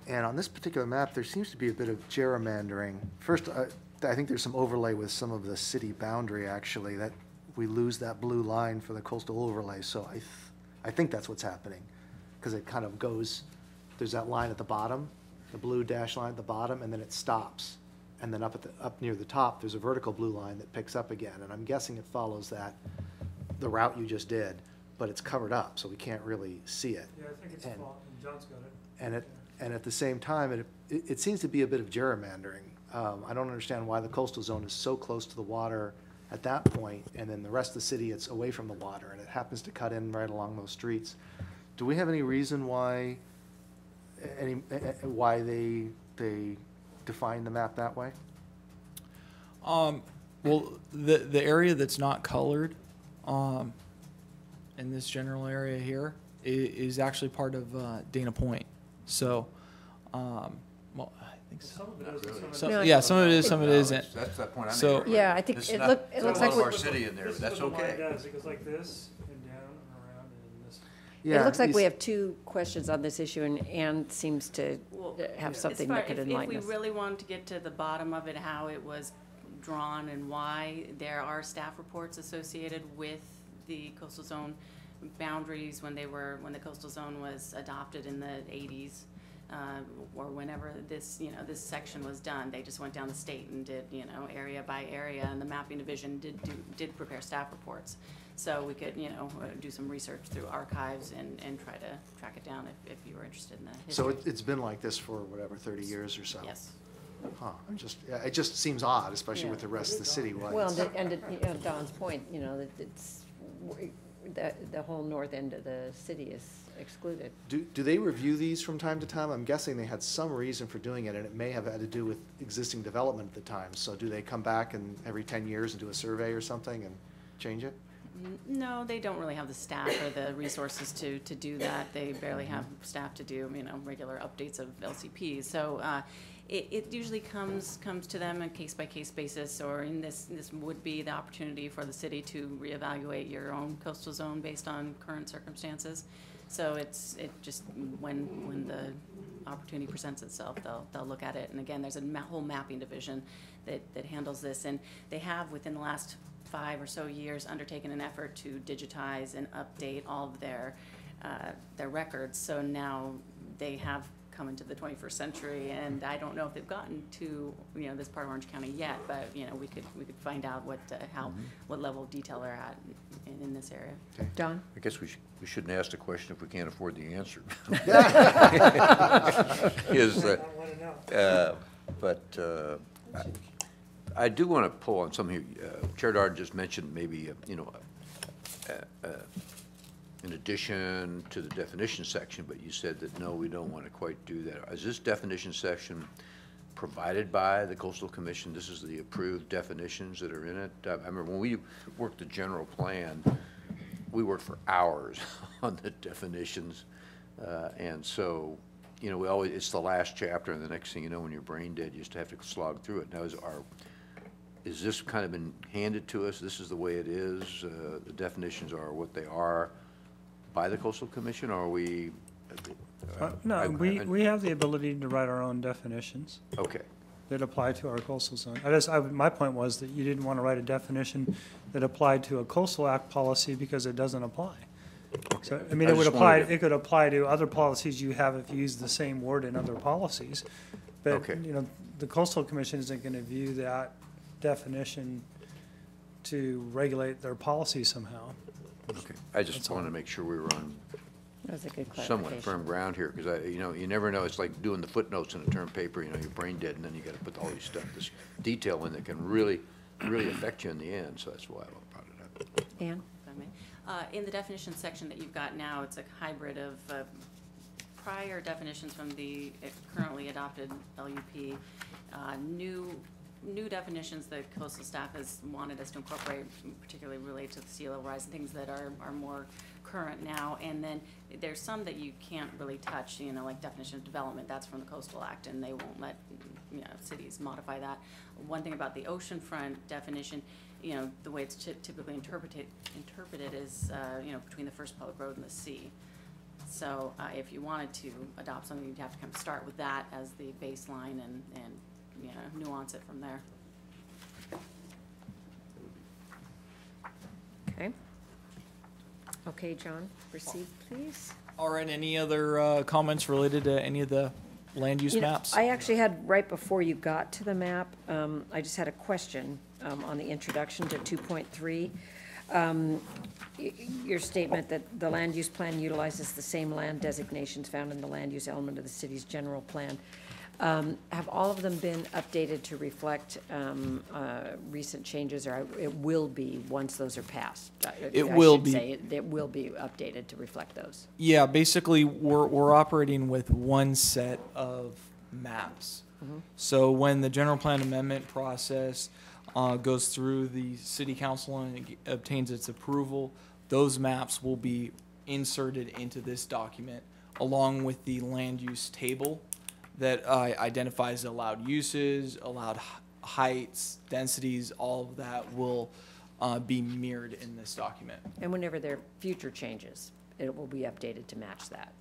And on this particular map, there seems to be a bit of gerrymandering. First, I think there's some overlay with some of the city boundary, actually, that we lose that blue line for the coastal overlay. So I think that's what's happening, because it kind of goes, there's that line at the bottom, the blue dash line at the bottom, and then it stops. And then up near the top, there's a vertical blue line that picks up again. And I'm guessing it follows the route you just did, but it's covered up, so we can't really see it. Yeah, I think it's, John's got it. And at the same time, it seems to be a bit of gerrymandering. I don't understand why the coastal zone is so close to the water at that point, and then the rest of the city, it's away from the water, and it happens to cut in right along those streets. Do we have any reason why they define the map that way? Well, the area that's not colored, in this general area here, is actually part of Dana Point. So, well, I think so. Yeah, some of it is, some of it isn't. That's that point I'm So- making. Yeah, I think This it is not- looks there's like a lot of we're- our city in there, but that's This is what mine okay. does. It goes like this and down and around and this. It looks like we have two questions on this issue, and Ann seems to have something that could enlighten us. If we really wanted to get to the bottom of it, how it was drawn and why, there are staff reports associated with the coastal zone boundaries when the coastal zone was adopted in the 80s. Or whenever this section was done, they just went down the state and did, area by area, and the mapping division did prepare staff reports. So we could, do some research through archives and try to track it down if you were interested in the history. So it's been like this for, whatever, 30 years or so? Yes. Huh, it just seems odd, especially Yeah. with the rest of the city. Why Well, it's- and to Don's point, that it's, the whole north end of the city is excluded. Do they review these from time to time? I'm guessing they had some reason for doing it, and it may have had to do with existing development at the time. So do they come back and every 10 years and do a survey or something and change it? No, they don't really have the staff or the resources to do that. They barely have staff to do, regular updates of LCPs. So it usually comes to them on a case-by-case basis, or in this would be the opportunity for the city to reevaluate your own coastal zone based on current circumstances. So it just, when the opportunity presents itself, they'll look at it. And again, there's a whole mapping division that handles this. And they have, within the last 5 or so years, undertaken an effort to digitize and update all of their records. So now they have come into the 21st century, and I don't know if they've gotten to this part of Orange County yet, but we could find out what level of detail they're at in this area. Don? I guess we shouldn't ask the question if we can't afford the answer. I do want to pull on something. Chair Dard just mentioned maybe, in addition to the definition section, but you said that, no, we don't want to quite do that. Is this definition section provided by the Coastal Commission? This is the approved definitions that are in it? I remember when we worked the general plan, we worked for hours on the definitions. And so you know, we always, it's the last chapter, and the next thing you know, when you're brain dead, you just have to slog through it. Now, is this kind of been handed to us? This is the way it is? The definitions are what they are by the Coastal Commission, or are we? No, we have the ability to write our own definitions Okay. that apply to our coastal zone. My point was that you didn't want to write a definition that applied to a coastal act policy because it doesn't apply. So, I mean, I it would just apply, wanted to- it could apply to other policies you have if you use the same word in other policies. But, Okay. you know, the Coastal Commission isn't going to view that definition to regulate their policy somehow. Okay. I just That's wanted to all. make sure we were on That was a good somewhat clarification. firm ground here, because you know, you never know. It's like doing the footnotes in a term paper, you know, you're brain dead, and then you got to put all these stuff, this detail in that can really affect you in the end, so that's why I brought it up. Ann? If I may. In the definition section that you've got now, it's a hybrid of prior definitions from the currently adopted LUP, new definitions that coastal staff has wanted us to incorporate, particularly related to the sea level rise and things that are more current now. And then there's some that you can't really touch, you know, like definition of development, that's from the Coastal Act, and they won't let, you know, cities modify that. One thing about the oceanfront definition, you know, the way it's typically interpreted is, you know, between the first public road and the sea. So if you wanted to adopt something, you'd have to kind of start with that as the baseline and you know, nuance it from there. Okay. Okay, John, proceed, please. All right, any other comments related to any of the land use You know, maps? I actually had, right before you got to the map, I just had a question on the introduction to 2.3. Your statement that the land use plan utilizes the same land designations found in the land use element of the city's general plan. Have all of them been updated to reflect recent changes, or it will be once those are passed? It will be. It will be updated to reflect those. Yeah, basically, we're operating with one set of maps. So when the general plan amendment process goes through the city council and it obtains its approval, those maps will be inserted into this document along with the land use table that identifies allowed uses, allowed heights, densities, all of that will be mirrored in this document. And whenever there are future changes, it will be updated to match that.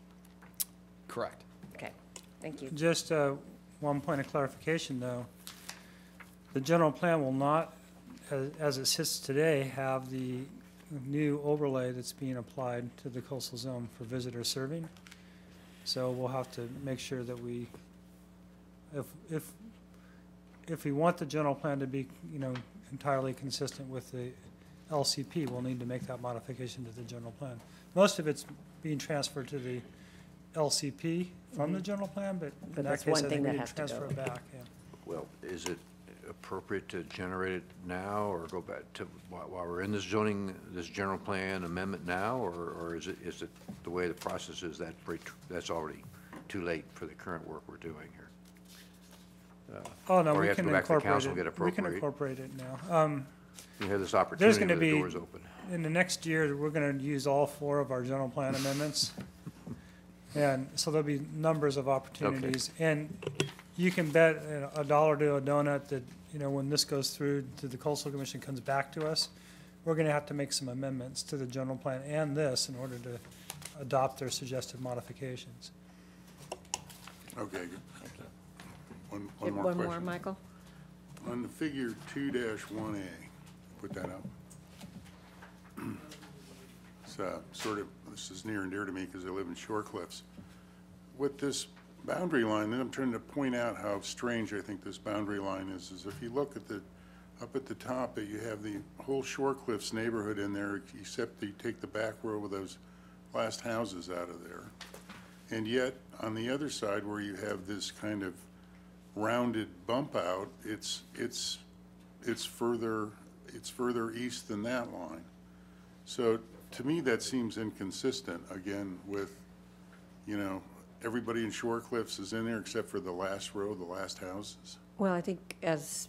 Correct. Okay, thank you. Just one point of clarification, though. The general plan will not, as it sits today, have the new overlay that's being applied to the coastal zone for visitor serving. So we'll have to make sure that we, if we want the general plan to be, you know, entirely consistent with the LCP, we'll need to make that modification to the general plan. Most of it's being transferred to the LCP from the general plan, but in that that's case, one I thing think we that need has to to transfer go. it back, yeah. Well, is it appropriate to generate it now, or go back to, while we're in this zoning, this general plan amendment now, or is it the way the process is, that's already too late for the current work we're doing here? Oh, no, Or you we have to can go back to the incorporate council and it. get We can appropriate. incorporate it now. You have this There's opportunity gonna where the be, door's open. in the next year, we're gonna use all 4 of our general plan amendments. And so there'll be numbers of opportunities. And you can bet $1 to a donut that, you know, when this goes through to the Coastal Commission, comes back to us, we're gonna have to make some amendments to the general plan and this in order to adopt their suggested modifications. Okay, good. One Get more one question. more, Michael? On the figure 2-1A, put that up. It's sort of, this is near and dear to me because I live in Shore Cliffs. With this boundary line, and I'm trying to point out how strange I think this boundary line is if you look at up at the top, you have the whole Shore Cliffs neighborhood in there, except you take the back row of those last houses out of there. And yet, on the other side, where you have this kind of rounded bump out, it's further east than that line. So to me, that seems inconsistent, again, with, you know, everybody in Shore Cliffs is in there except for the last row, the last houses. Well, I think as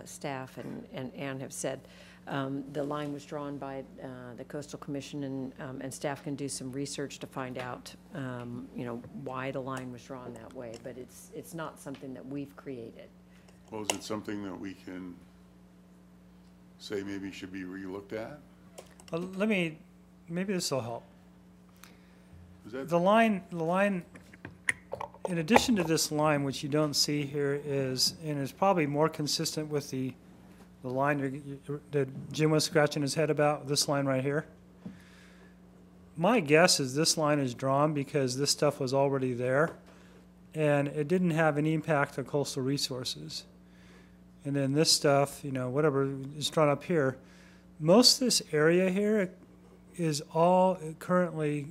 staff and Ann have said, The line was drawn by the Coastal Commission, and staff can do some research to find out, why the line was drawn that way, but it's not something that we've created. Well, is it something that we can say maybe should be relooked at? Maybe this will help. Is that, The line, in addition to this line, which you don't see here, is probably more consistent with the line that Jim was scratching his head about, this line right here. My guess is this line is drawn because this stuff was already there, and it didn't have any impact on coastal resources. And then this stuff, whatever is drawn up here, most of this area here is all currently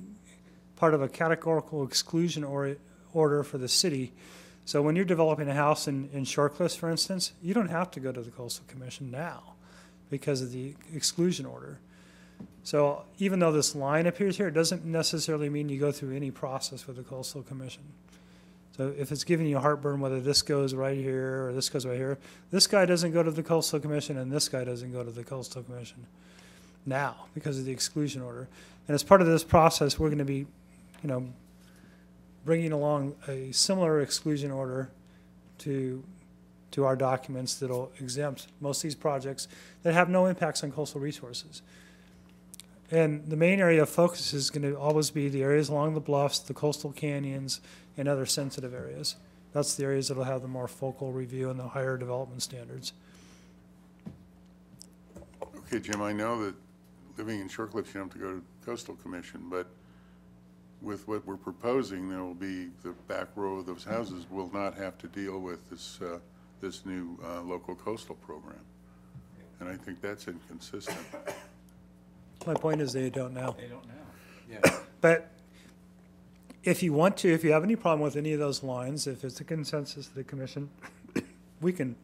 part of a categorical exclusion order for the city. So when you're developing a house in Shorecliffs, for instance, you don't have to go to the Coastal Commission now because of the exclusion order. So even though this line appears here, it doesn't necessarily mean you go through any process with the Coastal Commission. So if it's giving you heartburn whether this goes right here or this goes right here, this guy doesn't go to the Coastal Commission and this guy doesn't go to the Coastal Commission now because of the exclusion order. And as part of this process, we're going to be, bringing along a similar exclusion order to our documents that'll exempt most of these projects that have no impacts on coastal resources. And the main area of focus is going to always be the areas along the bluffs, the coastal canyons, and other sensitive areas. That's the areas that will have the more focal review and the higher development standards. okay, Jim, I know that living in Shorecliffs, you don't have to go to Coastal Commission, but with what we're proposing, there will be the back row of those houses will not have to deal with this new local coastal program. And I think that's inconsistent. My point is they don't now. They don't know. Yeah. But if you want to, if you have any problem with any of those lines, if it's a consensus of the commission, we can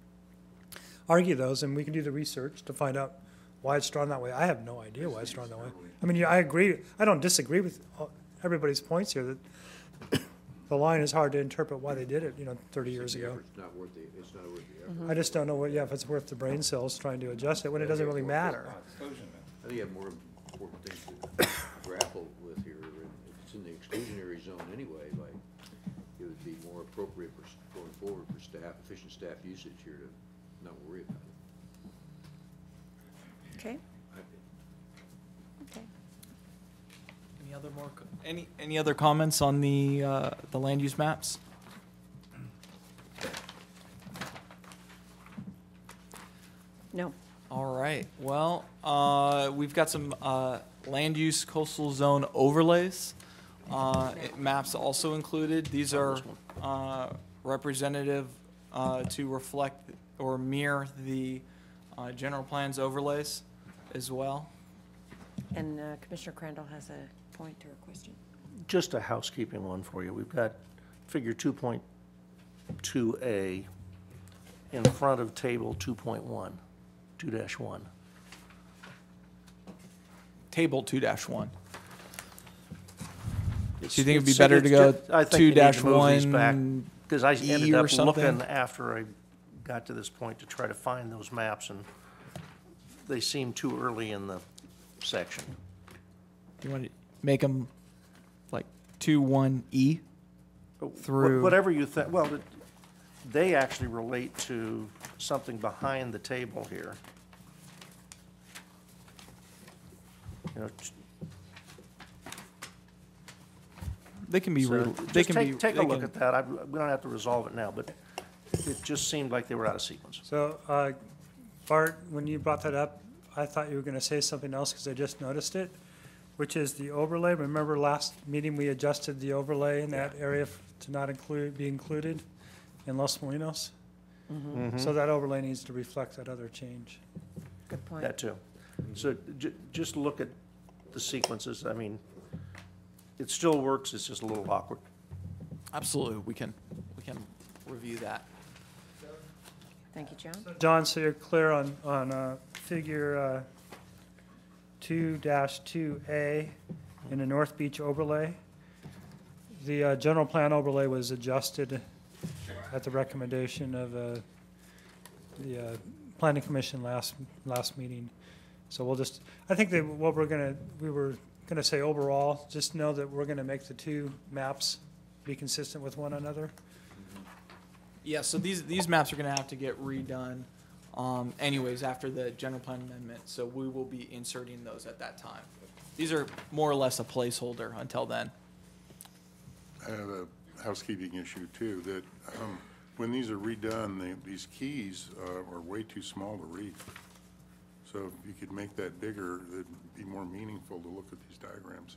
argue those and we can do the research to find out why it's drawn that way. I have no idea why it's drawn that way. I mean, I agree. I don't disagree with everybody's points here that the line is hard to interpret why they did it, 30 years ago. It's not worth the effort. I just don't know if it's worth the brain cells trying to adjust it when it doesn't really matter. I think you have more important things to grapple with here. If it's in the exclusionary zone anyway, it would be more appropriate for going forward for efficient staff usage here to not worry about it. Okay? Okay. Any other comments on the land use maps? No. All right. Well, we've got some land use coastal zone overlays. Maps also included. These are representative to reflect or mirror the general plans overlays as well. And Commissioner Crandall has a point or a question. Just a housekeeping one for you. We've got figure 2.2A in front of table 2.1, 2-1. Table 2-1. Do you think it'd be It's- better to go I think you need to move these back, 2-1 because I E ended or up something? looking after I got to this point to try to find those maps, and they seem too early in the section. Do you want to make them like 2-1E? Through- Whatever you think, well, they actually relate to something behind the table here. They can be. So They just can be. take a they look can- at that. We don't have to resolve it now, but it just seemed like they were out of sequence. So, Bart, when you brought that up, I thought you were going to say something else because I just noticed it, which is the overlay. Remember last meeting, we adjusted the overlay in that area to not be included in Los Molinos? So that overlay needs to reflect that other change. Good point. That too. So just look at the sequences. I mean, it still works, it's just a little awkward. Absolutely, we can review that. Thank you, John. John, so you're clear on figure 2-2A in the North Beach overlay? The general plan overlay was adjusted at the recommendation of the planning commission last meeting. So we'll just, I think that what we were gonna say overall, just know that we're gonna make the two maps be consistent with one another. Yeah, so these maps are gonna have to get redone, anyways, after the general plan amendment, so we will be inserting those at that time. These are more or less a placeholder until then. I have a housekeeping issue too, that when these are redone, these keys are way too small to read. So if you could make that bigger, it'd be more meaningful to look at these diagrams.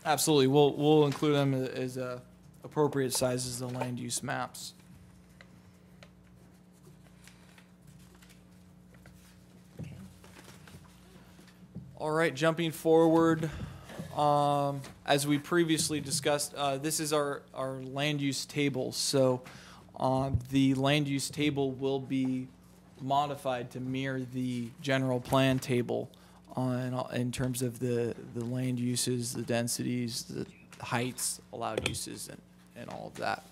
Absolutely, we'll include them as appropriate sizes of the land use maps. All right, jumping forward, as we previously discussed, this is our land use table. So the land use table will be modified to mirror the general plan table in terms of the land uses, the densities, the heights, allowed uses, and all of that.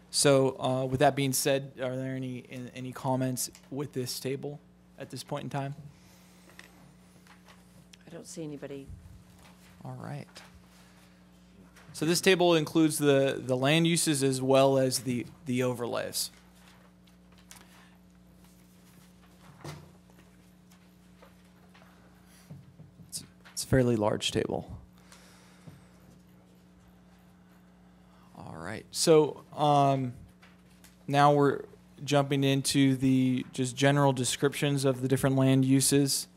So with that being said, are there any comments with this table at this point in time? I don't see anybody. All right. So this table includes the land uses as well as the overlays. It's a fairly large table. All right. So now we're jumping into the just general descriptions of the different land uses.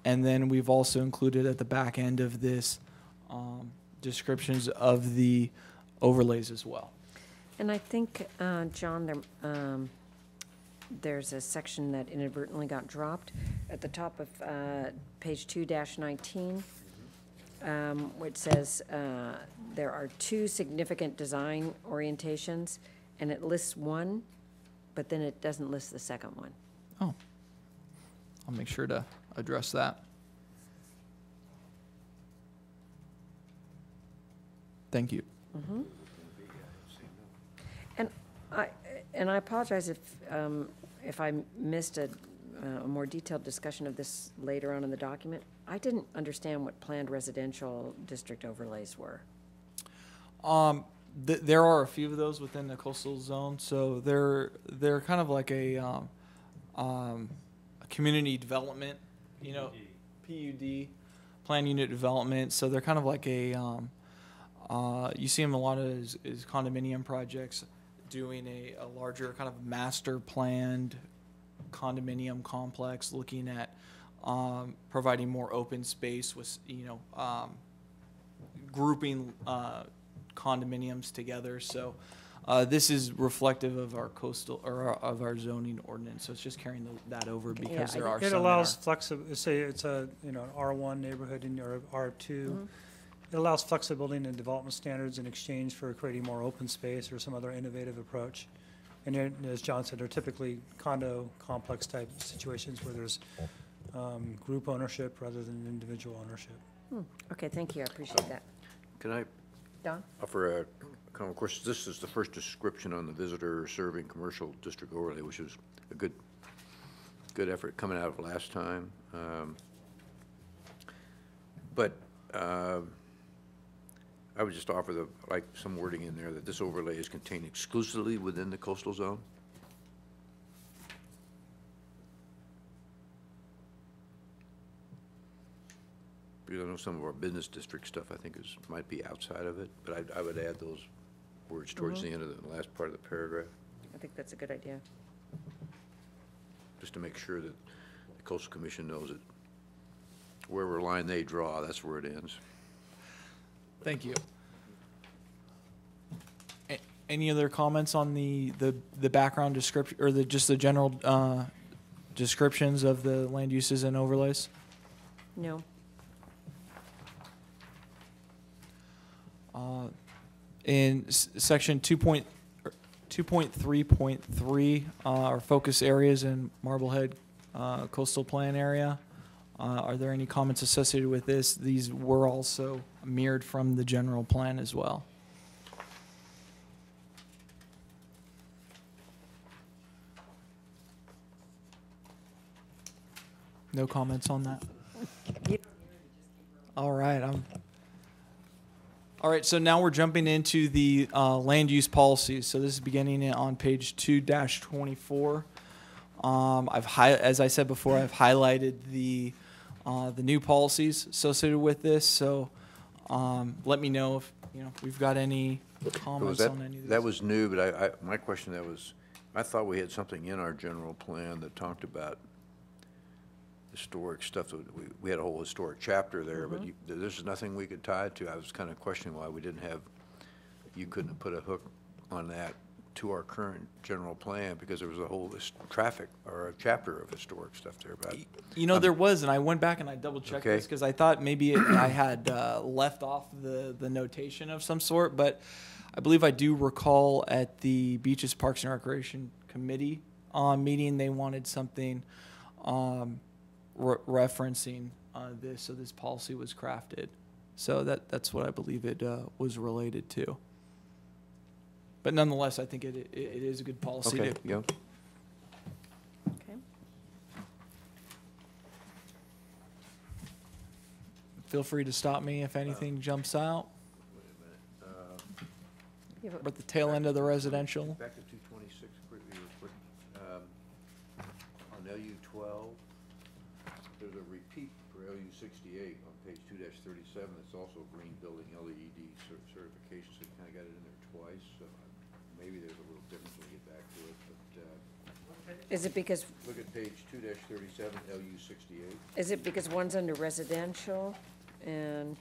And then we've also included at the back end of this descriptions of the overlays as well. And I think, John, there's a section that inadvertently got dropped at the top of page 2-19, which says there are 2 significant design orientations, and it lists one, but then it doesn't list the second one. Oh, I'll make sure to address that. Thank you. Mm-hmm. And I apologize if I missed a more detailed discussion of this later on in the document. I didn't understand what planned residential district overlays were. There are a few of those within the coastal zone, so they're kind of like a community development, PUD, plan unit development. So they're kind of like a you see them a lot as condominium projects, doing a larger kind of master planned condominium complex, looking at providing more open space with grouping condominiums together. So this is reflective of our coastal or of our zoning ordinance. So it's just carrying that over because there are some. It allows flexibility. Say it's a an R1 neighborhood or R2. Mm-hmm. It allows flexibility in development standards in exchange for creating more open space or some other innovative approach. And as John said, they're typically condo complex type situations where there's group ownership rather than individual ownership. Okay, thank you. I appreciate that. Can I Don? offer a comment? Of course, this is the first description on the visitor serving commercial district overlay, which is a good effort coming out of last time. But I would just offer some wording in there that this overlay is contained exclusively within the coastal zone. Because I know some of our business district stuff I think might be outside of it, but I would add those words towards the end of the last part of the paragraph, I think that's a good idea. just to make sure that the Coastal Commission knows that wherever line they draw, that's where it ends. Thank you. Any other comments on the background description or just the general descriptions of the land uses and overlays? No. In section 2.3.3, our focus areas in Marblehead coastal plan area. Are there any comments associated with this? These were also mirrored from the general plan as well. No comments on that. All right. All right. So now we're jumping into the land use policies. So this is beginning on page 2-24. As I said before, I've highlighted the new policies associated with this. So let me know if we've got any comments on any of these. That was new, but my question I thought we had something in our general plan that talked about historic stuff. That we had a whole historic chapter there, but this is nothing we could tie it to. I was kind of questioning why we didn't have, you couldn't have put a hook on that to our current general plan, because there was a whole traffic or a chapter of historic stuff there. But there was, and I went back and I double checked this because I thought maybe I had left off the notation of some sort, but I believe I do recall at the Beaches, Parks, and Recreation Committee meeting, they wanted something referencing this, so this policy was crafted. So that's what I believe it was related to. But nonetheless, I think it is a good policy. Okay, yeah. Okay. Feel free to stop me if anything jumps out. Yeah, We're at the tail end of the residential. Back to 226, quickly, real quick. On LU 12, there's a repeat for LU 68 on page 2-37. It's also green building LED certification, so you kind of got it in there twice. So maybe there's a little difference when we get back to it, but Is it because, look at page 2-37, LU 68. is it because one's under residential and,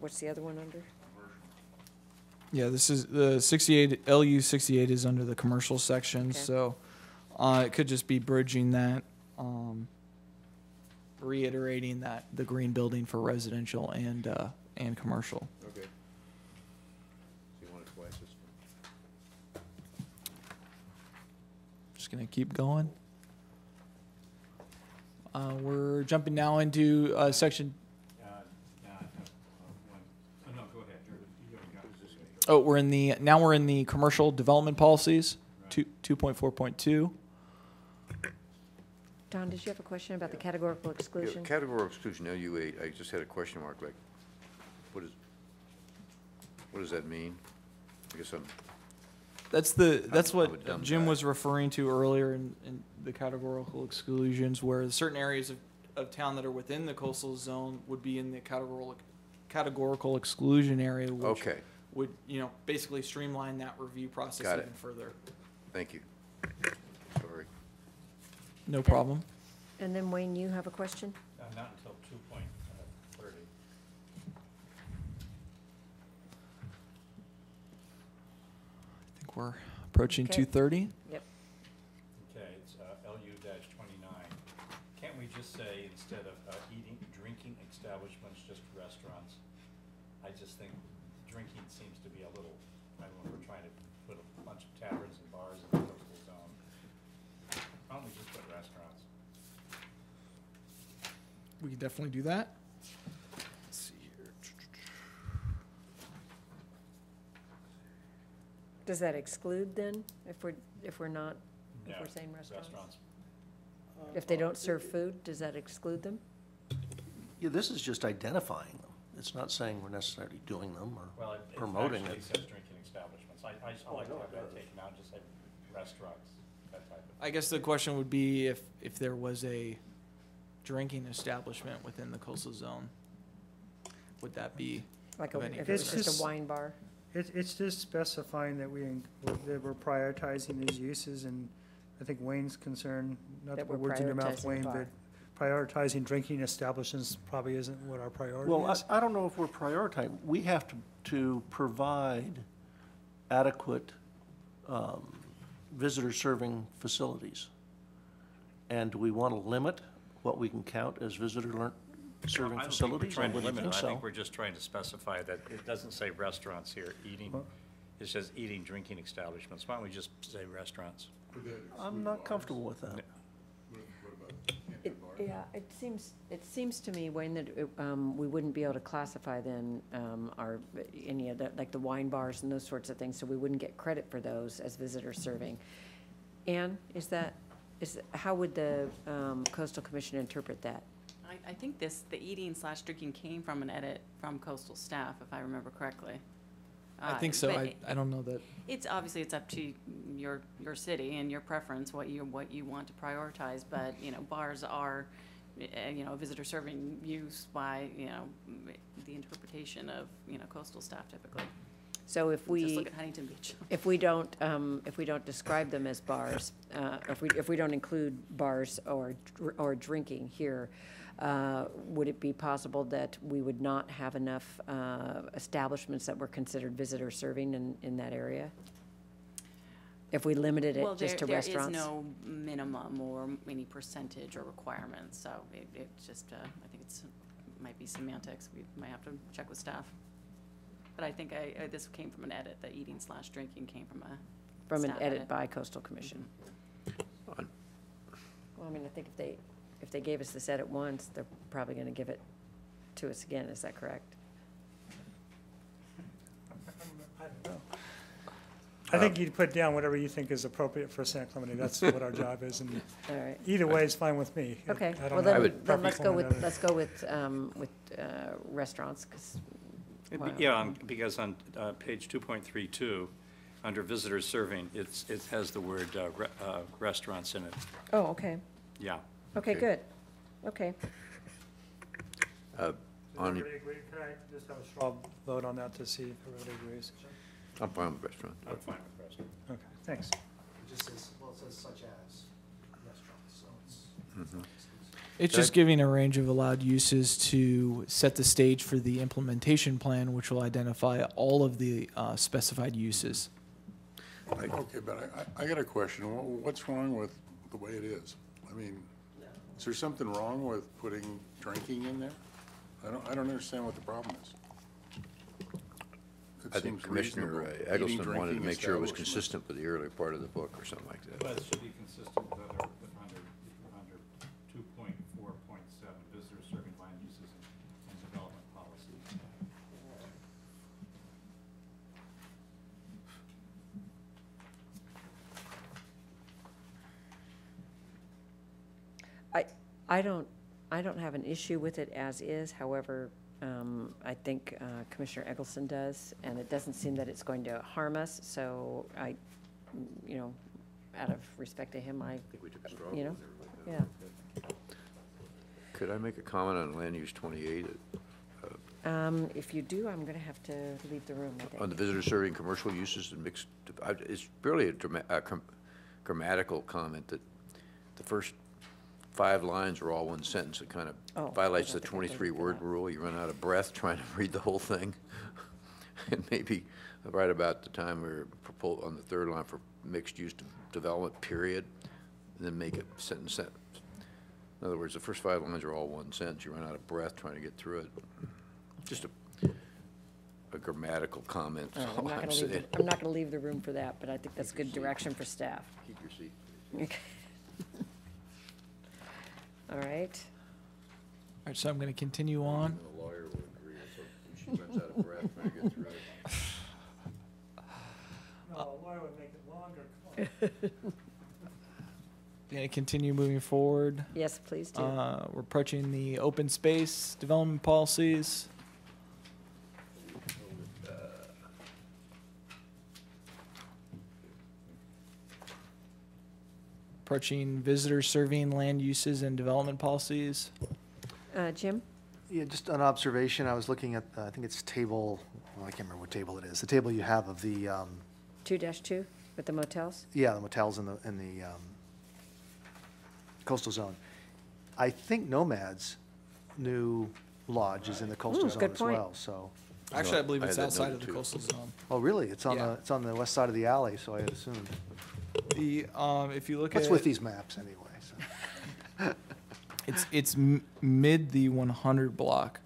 what's the other one under? Yeah, this is the 68, LU 68 is under the commercial section, Okay. so it could just be bridging that, reiterating that the green building for residential and commercial. Okay. So you want it twice this time? Just gonna keep going. We're jumping now into section. No, go ahead. You already got this. Oh, we're in the commercial development policies, 2.4.2. Don, did you have a question about the categorical Yeah, exclusion? categorical exclusion, LU 8, I just had a question mark, like, what does that mean? I guess That's I'm a what dumb Jim guy. was referring to earlier in the categorical exclusions, where certain areas of town that are within the coastal zone would be in the categorical exclusion area, which Okay, would, basically streamline that review process Got it. even further. thank you. Sorry. No problem. And then Wayne, you have a question? Not until 2.30. I think we're approaching Okay. 2:30. Yep. Okay, it's LU-29. Can't we just say, instead of drinking establishments, just restaurants? I just think drinking seems to be a little, I don't know if we're trying to put a bunch of taverns and bars in the coastal zone. Why don't we just put restaurants? We can definitely do that. Let's see here. Does that exclude then, if we're not, if No, we're saying restaurants? Restaurants. If they don't serve food, does that exclude them? Yeah, this is just identifying them. It's not saying we're necessarily doing them or Well, it promoting actually it. says drinking establishments. I like to have that taken out, just say restaurants, that type of. I guess the question would be if there was a drinking establishment within the coastal zone, would that be? Like Of any if it's concern. just a wine bar? It's just specifying that that we're prioritizing these uses, and I think Wayne's concern, not to That put we're words in your mouth, prioritizing Wayne, bar. but prioritizing drinking establishments probably isn't what our priority Well, is. I don't know if we're prioritizing. We have to provide adequate visitor-serving facilities. And do we want to limit what we can count as visitor-serving facilities? I I don't think we're trying to wouldn't limit it. think I so. think we're just trying to specify that it doesn't say restaurants here, eating. It says eating, drinking establishments. Why don't we just say restaurants? I'm not comfortable with that. Yeah, it seems to me, Wayne, that we wouldn't be able to classify then any of that, like the wine bars and those sorts of things, so we wouldn't get credit for those as visitor serving. Ann, is that how would the coastal commission interpret that? I think the eating/drinking came from an edit from coastal staff, if I remember correctly. I think so. But I don't know that. It's obviously, it's up to your city and your preference, what you want to prioritize, but, bars are, a visitor serving use by, the interpretation of, coastal staff typically. So if Just we, look at Huntington Beach. if we don't describe them as bars, if we don't include bars or drinking here, would it be possible that we would not have enough establishments that were considered visitor serving in that area? If we limited it just to restaurants? There is no minimum or any percentage or requirements, so it just, I think might be semantics. We might have to check with staff. But I think this came from an edit. The eating/drinking came from From an staff edit by coastal commission. On- Well, I mean, I think if they gave us this edit once, they're probably gonna give it to us again, is that correct? I don't know. I think you'd put down whatever you think is appropriate for San Clemente. That's what our job is, and All right, either way is fine with me. okay, I well don't have a then let's preference go one or the other. with restaurants, 'cause wow. Yeah, because on page 2.32, under visitor serving, it has the word restaurants in it. Oh, okay, Yeah. okay, Okay. good, okay. Does On, everybody agree? Can I just have a straw vote on that to see if everybody agrees? I'm fine with restaurant. I'm fine with restaurant. Okay, thanks. It just says, well, it says such as restaurants, so it's. It's Good. just giving a range of allowed uses to set the stage for the implementation plan, which will identify all of the specified uses. Okay, but I got a question. What's wrong with the way it is? I mean, is there something wrong with putting drinking in there? I don't understand what the problem is. It I think seems Commissioner reasonable. Eating, Eggleston wanted to drinking make sure it was establishments. consistent with the earlier part of the book or something like that. Well, it should be consistent with under 2.4.7, visitor serving land uses and development policies. I don't have an issue with it as is, however, I think Commissioner Eggleston does, and it doesn't seem that it's going to harm us, so out of respect to him, I think we took a straw vote yeah. and everything like that. Could I make a comment on land use 28? If you do, I'm gonna have to leave the room, I think. On the visitor serving commercial uses and mixed, it's really a grammatical comment that the first 5 lines are all one sentence. It kind Oh, of violates I the don't think I can 23-word do that. rule. You run out of breath trying to read the whole thing. And maybe right about the time we're on the 3rd line for mixed-use development, period, and then make it sentence. In other words, the first 5 lines are all one sentence. You run out of breath trying to get through it. Just a grammatical comment, All that's right, all I'm I'm saying. not gonna leave the room for that, but I think that's good direction for staff. Keep your seat. Okay. All right, All right, so I'm going to continue on. A lawyer would agree, so she runs out of breath trying to get through it. No, why would make it longer? Come on. Going to continue moving forward. yes, please do. We're approaching the open space development policies. Approaching visitor serving land uses and development policies. Jim? Yeah, just an observation, I was looking at, I think it's table, well, I can't remember what table it is, the table you have of the, 2-2 with the motels? yeah, the motels in the coastal zone. I think Nomad's new lodge is in the coastal zone good as point. well, so. Actually, I believe I it's had that outside noted of the too. coastal zone. Oh, really? It's on Yeah. the west side of the alley, so I had assumed. The, if you look at. What's with these maps anyway? So. It's mid the 100 block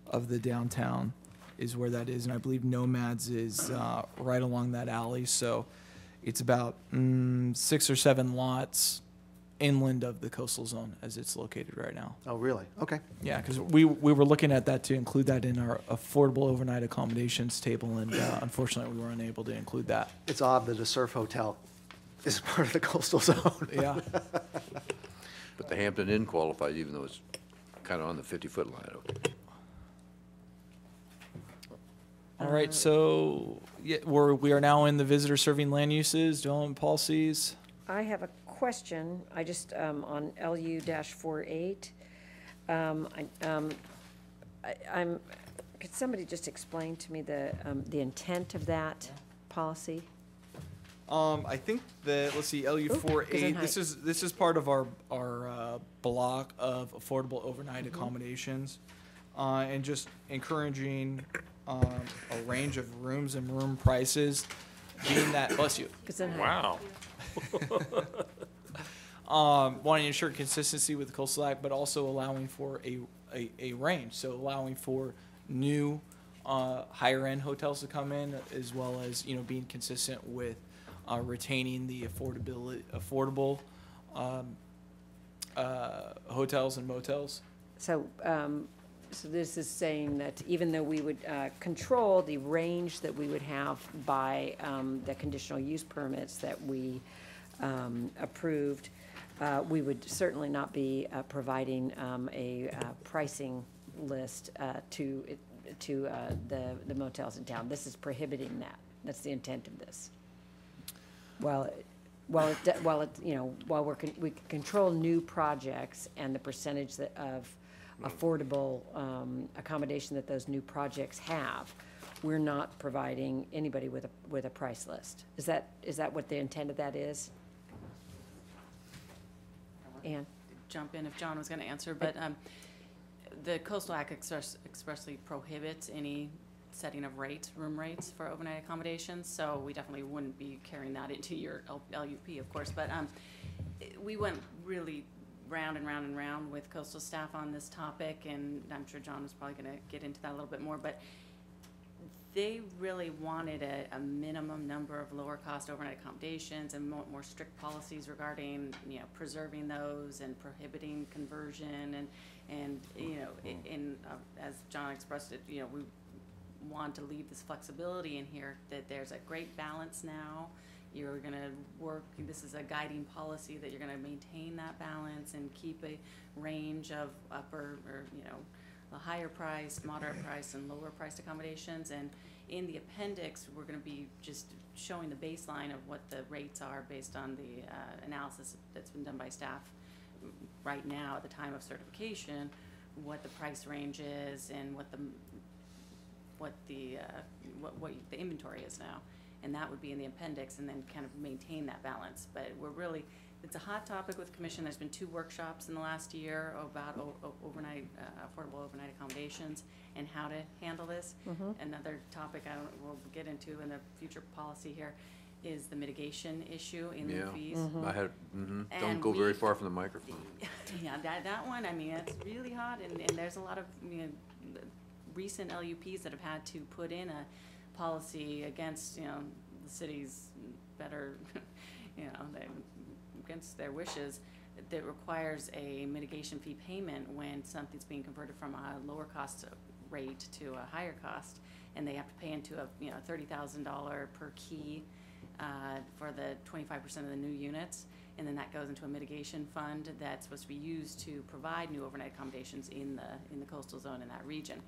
of the downtown is where that is, and I believe Nomads is right along that alley. So it's about 6 or 7 lots inland of the coastal zone as it's located right now. Oh, really? Okay. Yeah, because we were looking at that to include that in our affordable overnight accommodations table, and unfortunately we were unable to include that. It's odd that a surf hotel is part of the coastal zone. Yeah. But the Hampton Inn qualifies even though it's kind of on the 50-foot line, okay. All right, so yeah, we are now in the visitor serving land uses, development policies. I have a question, I just, on LU-48. Could somebody just explain to me the intent of that policy? I think that, let's see, LU-48, this is part of our block of affordable overnight accommodations, and just encouraging a range of rooms and room prices, being that, bless you. Wow. Wanting to ensure consistency with the coastal act, but also allowing for a range, so allowing for new higher end hotels to come in, as well as, you know, being consistent with retaining the affordable hotels and motels. So, so this is saying that even though we would control the range that we would have by the conditional use permits that we approved, we would certainly not be providing a pricing list to the motels in town. This is prohibiting that. That's the intent of this. While we can control new projects and the percentage of affordable accommodation that those new projects have, we're not providing anybody with a price list. Is that what the intent of that is? Ann? Jump in if John was going to answer, but the Coastal Act expressly prohibits any setting of rates, room rates for overnight accommodations, so we definitely wouldn't be carrying that into your LUP, of course, but we went really round and round and round with coastal staff on this topic, and I'm sure John was probably going to get into that a little bit more, but they really wanted a minimum number of lower cost overnight accommodations and more strict policies regarding, you know, preserving those and prohibiting conversion, and you know, as John expressed it, you know, we want to leave this flexibility in here, that there's a great balance now. You're going to work, this is a guiding policy that you're going to maintain that balance and keep a range of upper, or, you know, a higher price, moderate price, and lower priced accommodations. And in the appendix, we're going to be just showing the baseline of what the rates are based on the analysis that's been done by staff right now at the time of certification, what the price range is and what the inventory is now. And that would be in the appendix, and then kind of maintain that balance. But we're really, it's a hot topic with Commission. There's been 2 workshops in the last year about overnight, affordable overnight accommodations and how to handle this. Another topic we'll get into in the future policy here is the mitigation issue in the fees. I had, don't go very far from the microphone. Yeah, that one, I mean, it's really hot, and there's a lot of, you know, recent LUPs that have had to put in a policy against, you know, the city's better, you know, against their wishes, that requires a mitigation fee payment when something's being converted from a lower cost rate to a higher cost, and they have to pay into a, you know, $30,000 per key for the 25% of the new units, and then that goes into a mitigation fund that's supposed to be used to provide new overnight accommodations in the coastal zone in that region.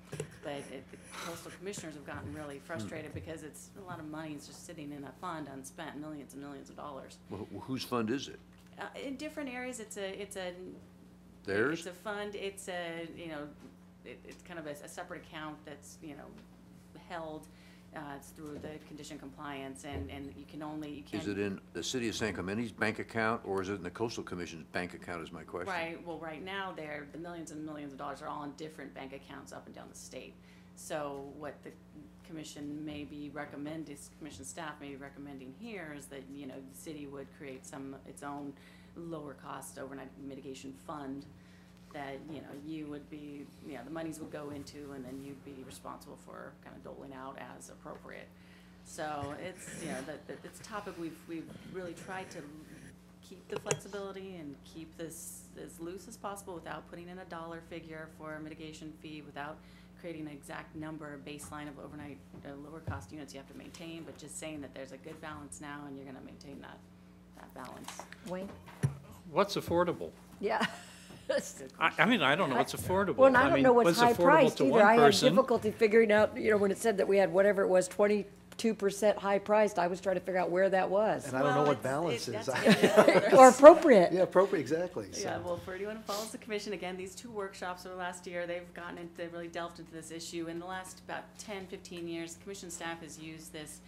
But the coastal commissioners have gotten really frustrated because it's a lot of money is just sitting in a fund unspent, millions and millions of dollars. Well, whose fund is it? In different areas, it's a Theirs? It's a fund. It's a, you know, it's kind of a separate account that's, you know, held. It's through the condition compliance, and you can't. Is it in the city of San Clemente's bank account, or is it in the Coastal Commission's bank account is my question? Right, well, right now, the millions and millions of dollars are all in different bank accounts up and down the state. So what the commission may be recommending, commission staff may be recommending here is that, you know, the city would create its own lower cost overnight mitigation fund that, you know, you would be, you know, the monies would go into, and then you'd be responsible for kind of doling out as appropriate. So it's, you know, it's a topic we've really tried to keep the flexibility and keep this as loose as possible without putting in a dollar figure for a mitigation fee, without creating an exact number, baseline of overnight lower cost units you have to maintain, but just saying that there's a good balance now and you're going to maintain that balance. Wayne? What's affordable? Yeah. I mean, I don't know what's affordable. Well, and I don't mean, know what's high affordable priced to either. one I had person. difficulty figuring out, when it said that we had whatever it was, 22% high priced, I was trying to figure out where that was. And I don't know Well, what it's- balance it- is. that's- Or appropriate. Yeah, appropriate, exactly. Yeah, So, well, for anyone who follows the commission, again, these two workshops over the last year, they've really delved into this issue. In the last about 10, 15 years, the commission staff has used this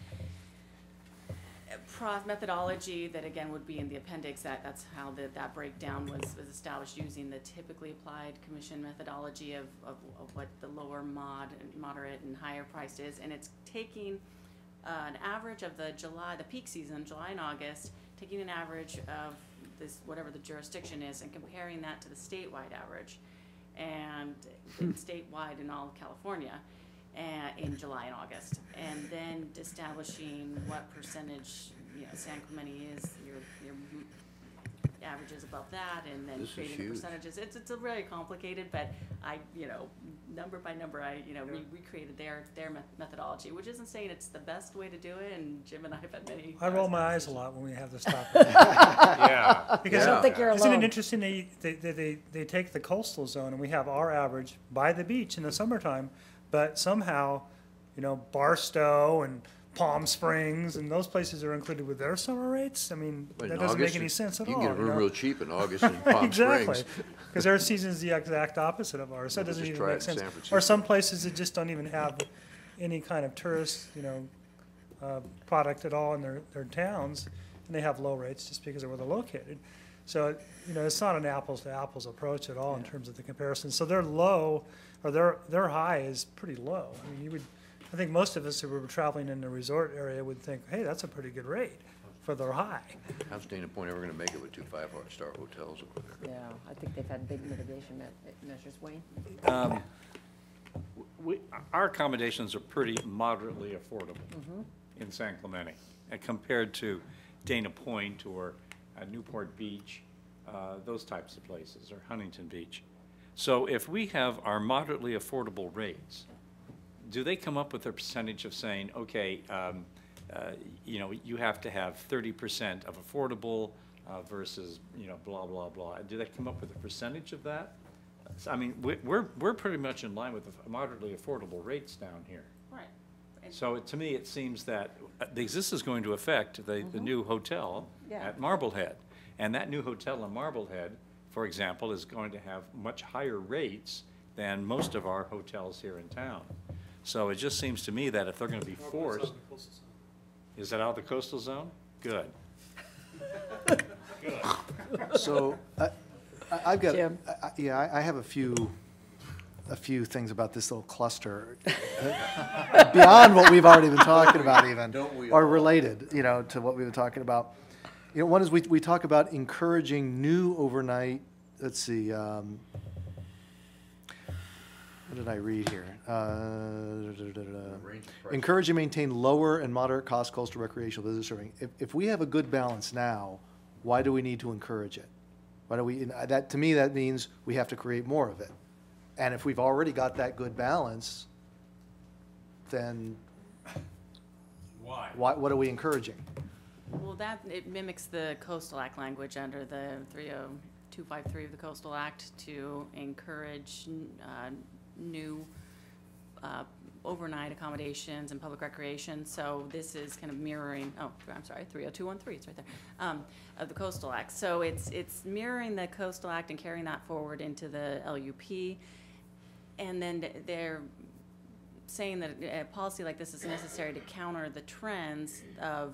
methodology that again would be in the appendix. That's how that breakdown was established using the typically applied commission methodology of what the lower moderate and higher priced is. And it's taking an average of the peak season, July and August, taking an average of this, whatever the jurisdiction is, and comparing that to the statewide average. And statewide in all of California in July and August. And then establishing what percentage, San Clemente is, your averages above that, and then This is creating the huge. percentages. It's a very complicated, but number by number, recreated their methodology, which isn't saying it's the best way to do it, and Jim and I have had many. I roll my eyes a lot when we have this topic. Yeah. Because I don't think you're isn't alone. it interesting, they take the coastal zone and we have our average by the beach in the summertime, but somehow, Barstow and Palm Springs and those places are included with their summer rates? I mean, But that in doesn't August, make any sense at all. You can get a room know? real cheap in August in Palm Exactly, Springs. because their season is the exact opposite of ours, so it We'll doesn't just even try it make in sense. San Or Francisco. some places that just don't even have any kind of tourist, product at all in their towns, and they have low rates just because of where they're located. So, it's not an apples to apples approach at all in terms of the comparison. So their low, or their high is pretty low. I mean, I think most of us who were traveling in the resort area would think, hey, that's a pretty good rate for their high. How's Dana Point ever going to make it with 2 5-star hotels over there? Yeah, I think they've had big mitigation measures. Wayne? Our accommodations are pretty moderately affordable in San Clemente, and compared to Dana Point or Newport Beach, those types of places, or Huntington Beach. So if we have our moderately affordable rates, do they come up with a percentage of saying, okay, you have to have 30% of affordable versus, blah, blah, blah? Do they come up with a percentage of that? I mean, we're pretty much in line with the moderately affordable rates down here. Right. So to me, it seems that this is going to affect the new hotel Yeah. at Marblehead. And that new hotel in Marblehead, for example, is going to have much higher rates than most of our hotels here in town. So it just seems to me that if they're going to be forced, is that out of the coastal zone? Good. so I've got, Jim? I have a few things about this little cluster beyond what we've already been talking about even, Don't we or all? related, to what we've been talking about. One is we talk about encouraging new overnight, let's see, what did I read here? Encourage and maintain lower and moderate cost coastal recreational business serving. If we have a good balance now, why do we need to encourage it? Why do we, to me, that means we have to create more of it. And if we've already got that good balance, then what are we encouraging? Well, it mimics the Coastal Act language under the 30253 of the Coastal Act to encourage new overnight accommodations and public recreation. So this is kind of mirroring, 30213, it's right there, of the Coastal Act. So it's mirroring the Coastal Act and carrying that forward into the LUP. And then they're saying that a policy like this is necessary to counter the trends of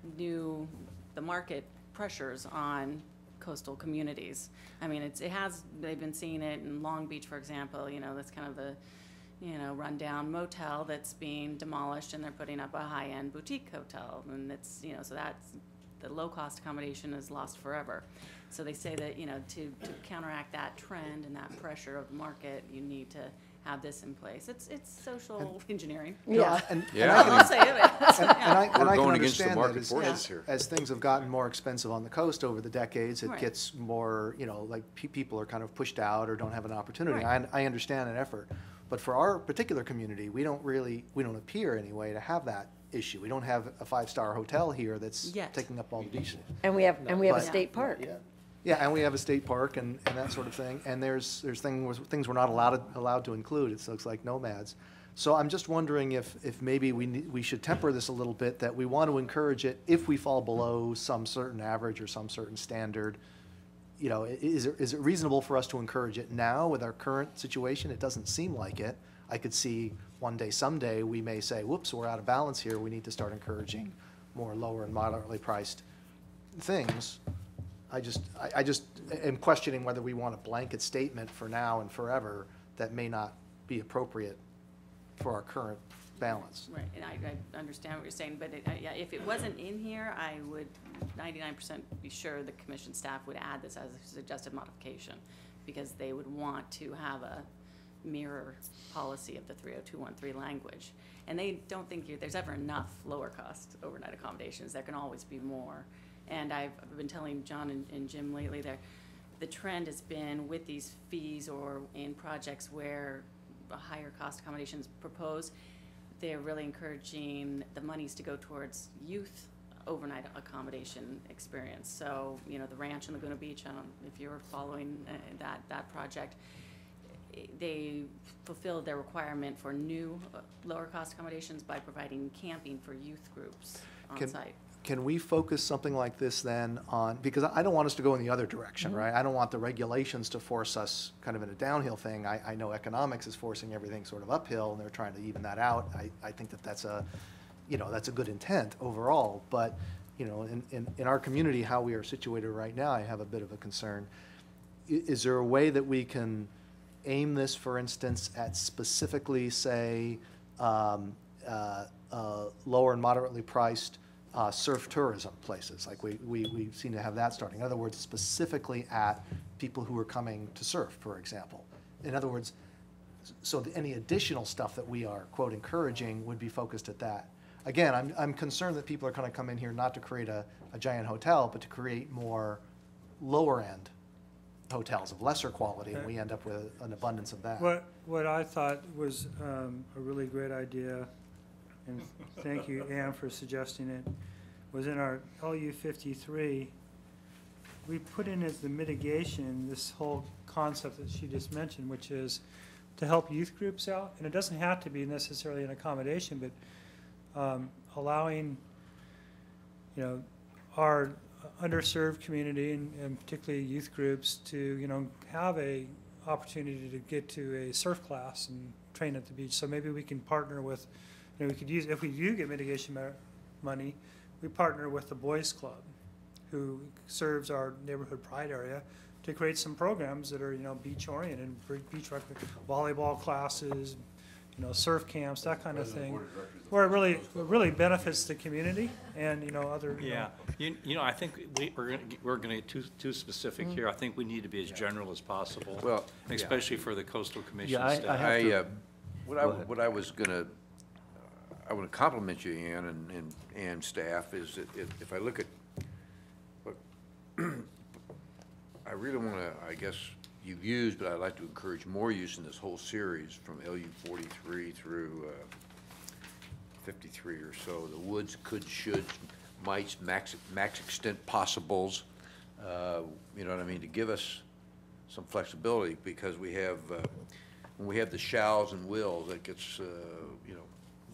the market pressures on coastal communities. I mean, they've been seeing it in Long Beach, for example, that's kind of the, rundown motel that's being demolished, and they're putting up a high-end boutique hotel, and it's, so that's, the low-cost accommodation is lost forever. So they say that, to counteract that trend and that pressure of the market, you need to have this in place. It's social engineering. Yeah. And Yeah, I'll say it. I We're can going against the understand that market as, forces here. as things have gotten more expensive on the coast over the decades, it Right. gets more, like people are kind of pushed out or don't have an opportunity. Right. I understand an effort, but for our particular community, we don't appear anyway to have that issue. We don't have a five-star hotel here that's Yet. taking up all the beach. And we have a But- state park. Yeah, and we have a state park and that sort of thing, and there's things we're not allowed to include. It looks like nomads. So I'm just wondering if maybe we should temper this a little bit, that we want to encourage it if we fall below some certain average or some certain standard. You know, is it reasonable for us to encourage it now with our current situation? It doesn't seem like it. I could see one day, someday, we may say, whoops, we're out of balance here. We need to start encouraging more lower and moderately priced things. I just am questioning whether we want a blanket statement for now and forever that may not be appropriate for our current balance. Right, and I understand what you're saying, but yeah, if it wasn't in here, I would 99% be sure the commission staff would add this as a suggested modification, because they would want to have a mirror policy of the 30213 language. And they don't think there's ever enough lower cost overnight accommodations. There can always be more. And I've been telling John and Jim lately there, the trend has been with these fees or in projects where a higher cost accommodations proposed, they're really encouraging the monies to go towards youth overnight accommodation experience. So, you know, the ranch in Laguna Beach, I don't, if you're following that project, they fulfilled their requirement for new lower cost accommodations by providing camping for youth groups on site. Can we focus something like this then on, because I don't want us to go in the other direction, right? I don't want the regulations to force us kind of in a downhill thing. I know economics is forcing everything sort of uphill, and they're trying to even that out. I think that's a good intent overall, but, you know, in our community, how we are situated right now, I have a bit of a concern. Is there a way that we can aim this, for instance, at specifically, say, lower and moderately priced surf tourism places, like we seem to have that starting. In other words, specifically at people who are coming to surf, for example. In other words, so any additional stuff that we are, quote, encouraging would be focused at that. Again, I'm concerned that people are going to come in here not to create a giant hotel, but to create more lower-end hotels of lesser quality, and we end up with an abundance of that. What I thought was a really great idea, and thank you, Ann, for suggesting it, was in our LU 53, we put in as the mitigation this whole concept that she just mentioned, which is to help youth groups out. And it doesn't have to be necessarily an accommodation, but allowing, you know, our underserved community and particularly youth groups to, you know, have a opportunity to get to a surf class and train at the beach. So maybe we can partner with, you know, we could use, if we do get mitigation money, we partner with the Boys Club, who serves our neighborhood pride area, to create some programs that are, you know, beach oriented, beach volleyball classes, you know, surf camps, that kind of thing, where it really benefits the community and, you know, other. Yeah, you know, I think we're going to get too specific here. I think we need to be as general as possible. Well, especially for the coastal commission Yeah, staff. What I was gonna, I want to compliment you, Ann, and staff, is that if I look at, look, I really want to, I guess, you've used, but I'd like to encourage more use in this whole series from LU 43 through 53 or so. The woulds, could, shoulds, mights, max extent possibles, you know what I mean, to give us some flexibility, because we have, when we have the shalls and wills, that gets, you know,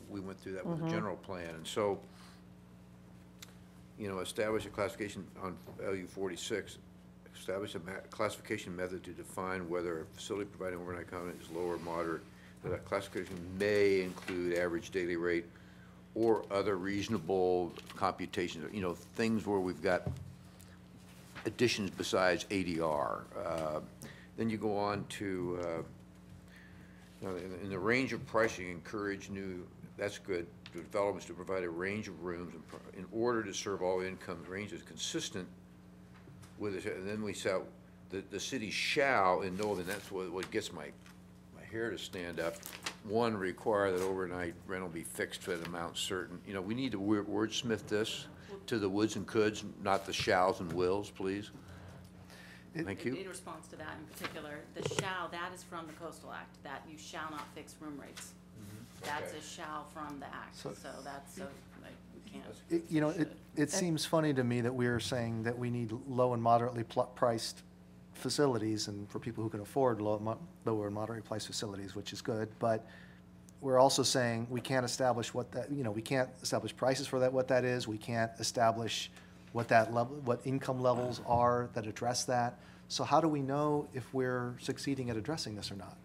we went through that with the general plan. And so, you know, establish a classification on LU 46, establish a classification method to define whether a facility providing overnight accommodation is low or moderate. That classification may include average daily rate or other reasonable computations, you know, things where we've got additions besides ADR. Then you go on to, you know, in the range of pricing, encourage new, that's good, developments to provide a range of rooms in order to serve all incomes ranges consistent with it. And then we say the city shall, and no, then that's what gets my hair to stand up. One, require that overnight rental be fixed at an amount certain. You know, we need to wordsmith this to the woulds and coulds, not the shalls and wills, please. Thank you. In response to that in particular, the shall, that is from the Coastal Act, that you shall not fix room rates. That's a shall from the act, so So- that's, so, like, we can't. You know, it seems funny to me that we're saying that we need low and moderately priced facilities, and for people who can afford lower and moderately priced facilities, which is good, but we're also saying we can't establish what that, we can't establish prices for that, what that is, we can't establish what that level, what income levels are that address that. So how do we know if we're succeeding at addressing this or not?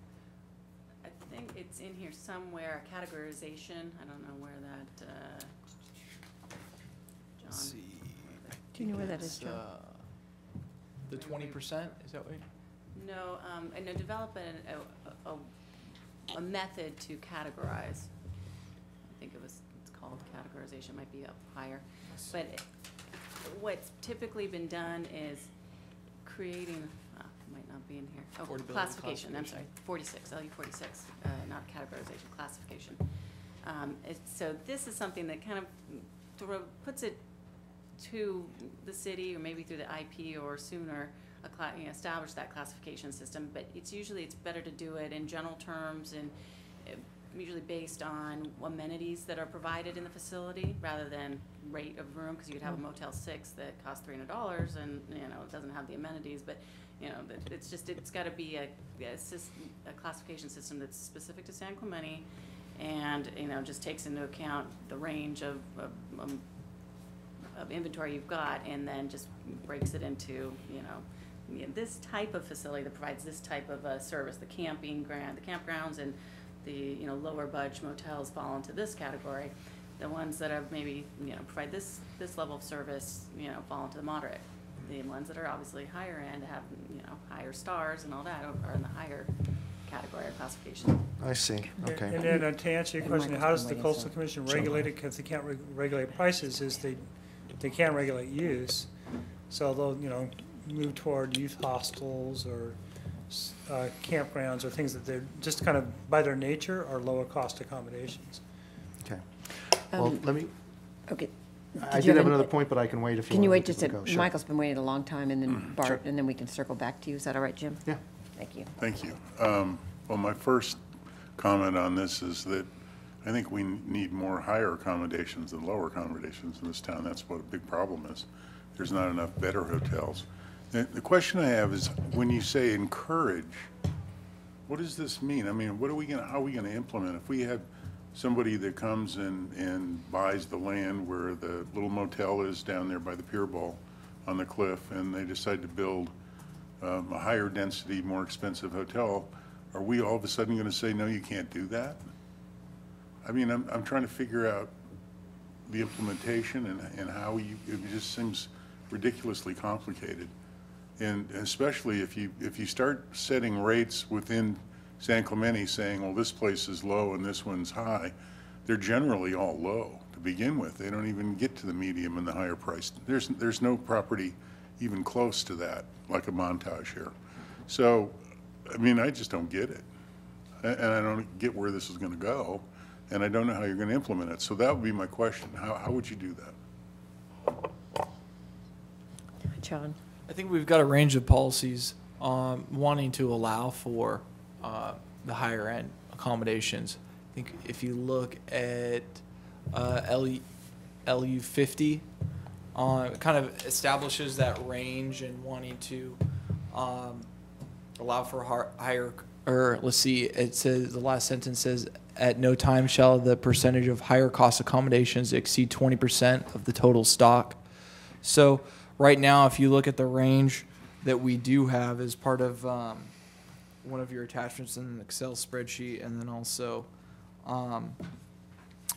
I think it's in here somewhere, categorization, I don't know where that, John. Let's see. Do you know where that is, John? The 20%, is that what? No, and to develop a method to categorize. I think it's called categorization, might be up higher. But what's typically been done is creating, might not be in here. Oh, Affordability classification, I'm sorry, 46, LU 46, not categorization, classification. So this is something that kind of puts it to the city, or maybe through the IP or sooner, establish that classification system. But it's better to do it in general terms and usually based on amenities that are provided in the facility rather than rate of room, because you could have a Motel 6 that costs $300 and, it doesn't have the amenities, but, it's got to be a classification system that's specific to San Clemente and, just takes into account the range of inventory you've got, and then just breaks it into, this type of facility that provides this type of service. The campgrounds and the, lower budget motels fall into this category. The ones that are maybe, provide this level of service, fall into the moderate. The ones that are obviously higher end have, higher stars and all that are in the higher category or classification. I see, okay. And then to answer your And question, Michael's how does been the waiting, coastal so- commission regulate it? Because they can't regulate prices, is they can regulate use. So they'll, move toward youth hostels or campgrounds or things that they're just kind of by their nature are lower cost accommodations. Okay. Well, let me, Okay. I you did have an- another point, but I can wait if you Can you want wait just a, go. Sure. Michael's been waiting a long time, and then Bart, Sure. and then we can circle back to you. Is that all right, Jim? Yeah. Thank you. Thank you. Well, my first comment on this is that I think we need more higher accommodations than lower accommodations in this town. That's what a big problem is. There's not enough better hotels. The question I have is, when you say encourage, what does this mean? I mean, how are we gonna implement? If we have somebody that comes and buys the land where the little motel is down there by the pier ball on the cliff, and they decide to build a higher density, more expensive hotel, are we all of a sudden gonna say, no, you can't do that? I mean, I'm trying to figure out the implementation and how it just seems ridiculously complicated. And especially if you start setting rates within San Clemente saying, well, this place is low and this one's high, they're generally all low to begin with. They don't even get to the medium and the higher price. There's no property even close to that, like a Montage here. So, I mean, I just don't get it. And I don't get where this is gonna go, and I don't know how you're gonna implement it. So that would be my question. How would you do that? John? I think we've got a range of policies wanting to allow for the higher end accommodations. I think if you look at LU 50, it kind of establishes that range and wanting to allow for higher, or let's see, it says, the last sentence says, at no time shall the percentage of higher cost accommodations exceed 20% of the total stock. So right now, if you look at the range that we do have as part of one of your attachments in an Excel spreadsheet, and then also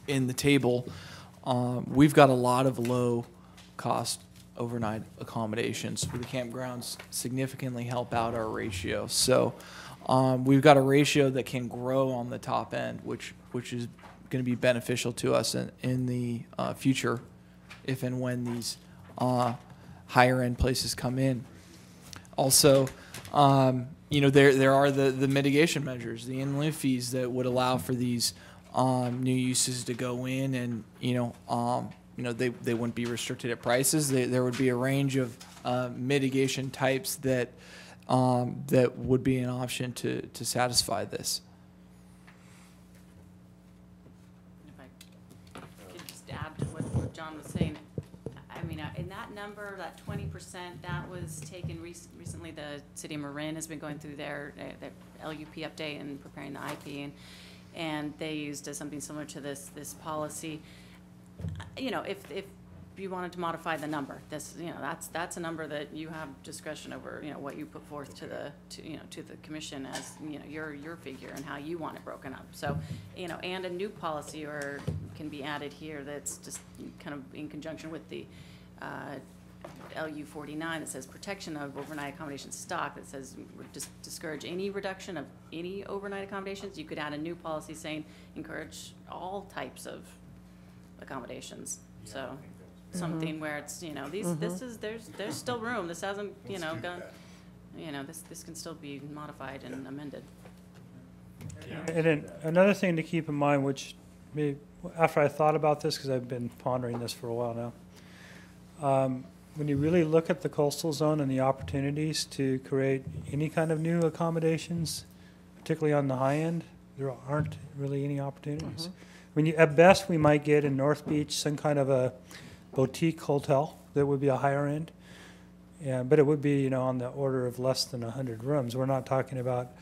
in the table, we've got a lot of low cost overnight accommodations. The campgrounds significantly help out our ratio. So we've got a ratio that can grow on the top end, which is going to be beneficial to us in the future, if and when these higher end places come in. Also, there are the mitigation measures, the in-lieu fees that would allow for these new uses to go in, and they wouldn't be restricted at prices. There would be a range of mitigation types that would be an option to satisfy this. and that number, that 20%, that was taken recently. The city of Marin has been going through their LUP update and preparing the IP, and they used something similar to this policy. You know, if you wanted to modify the number, that's a number that you have discretion over, what you put forth to the commission as, your figure and how you want it broken up. So, and a new policy can be added here that's just kind of in conjunction with the LU 49 that says protection of overnight accommodation stock, that says discourage any reduction of any overnight accommodations. You could add a new policy saying encourage all types of accommodations. So something where it's, there's still room. This hasn't, gone, this can still be modified and amended. And then another thing to keep in mind, which after I thought about this, because I've been pondering this for a while now, when you really look at the coastal zone and the opportunities to create any kind of new accommodations, particularly on the high end, there aren't really any opportunities. I mean, at best, we might get in North Beach some kind of a boutique hotel that would be a higher end, but it would be, on the order of less than 100 rooms. We're not talking about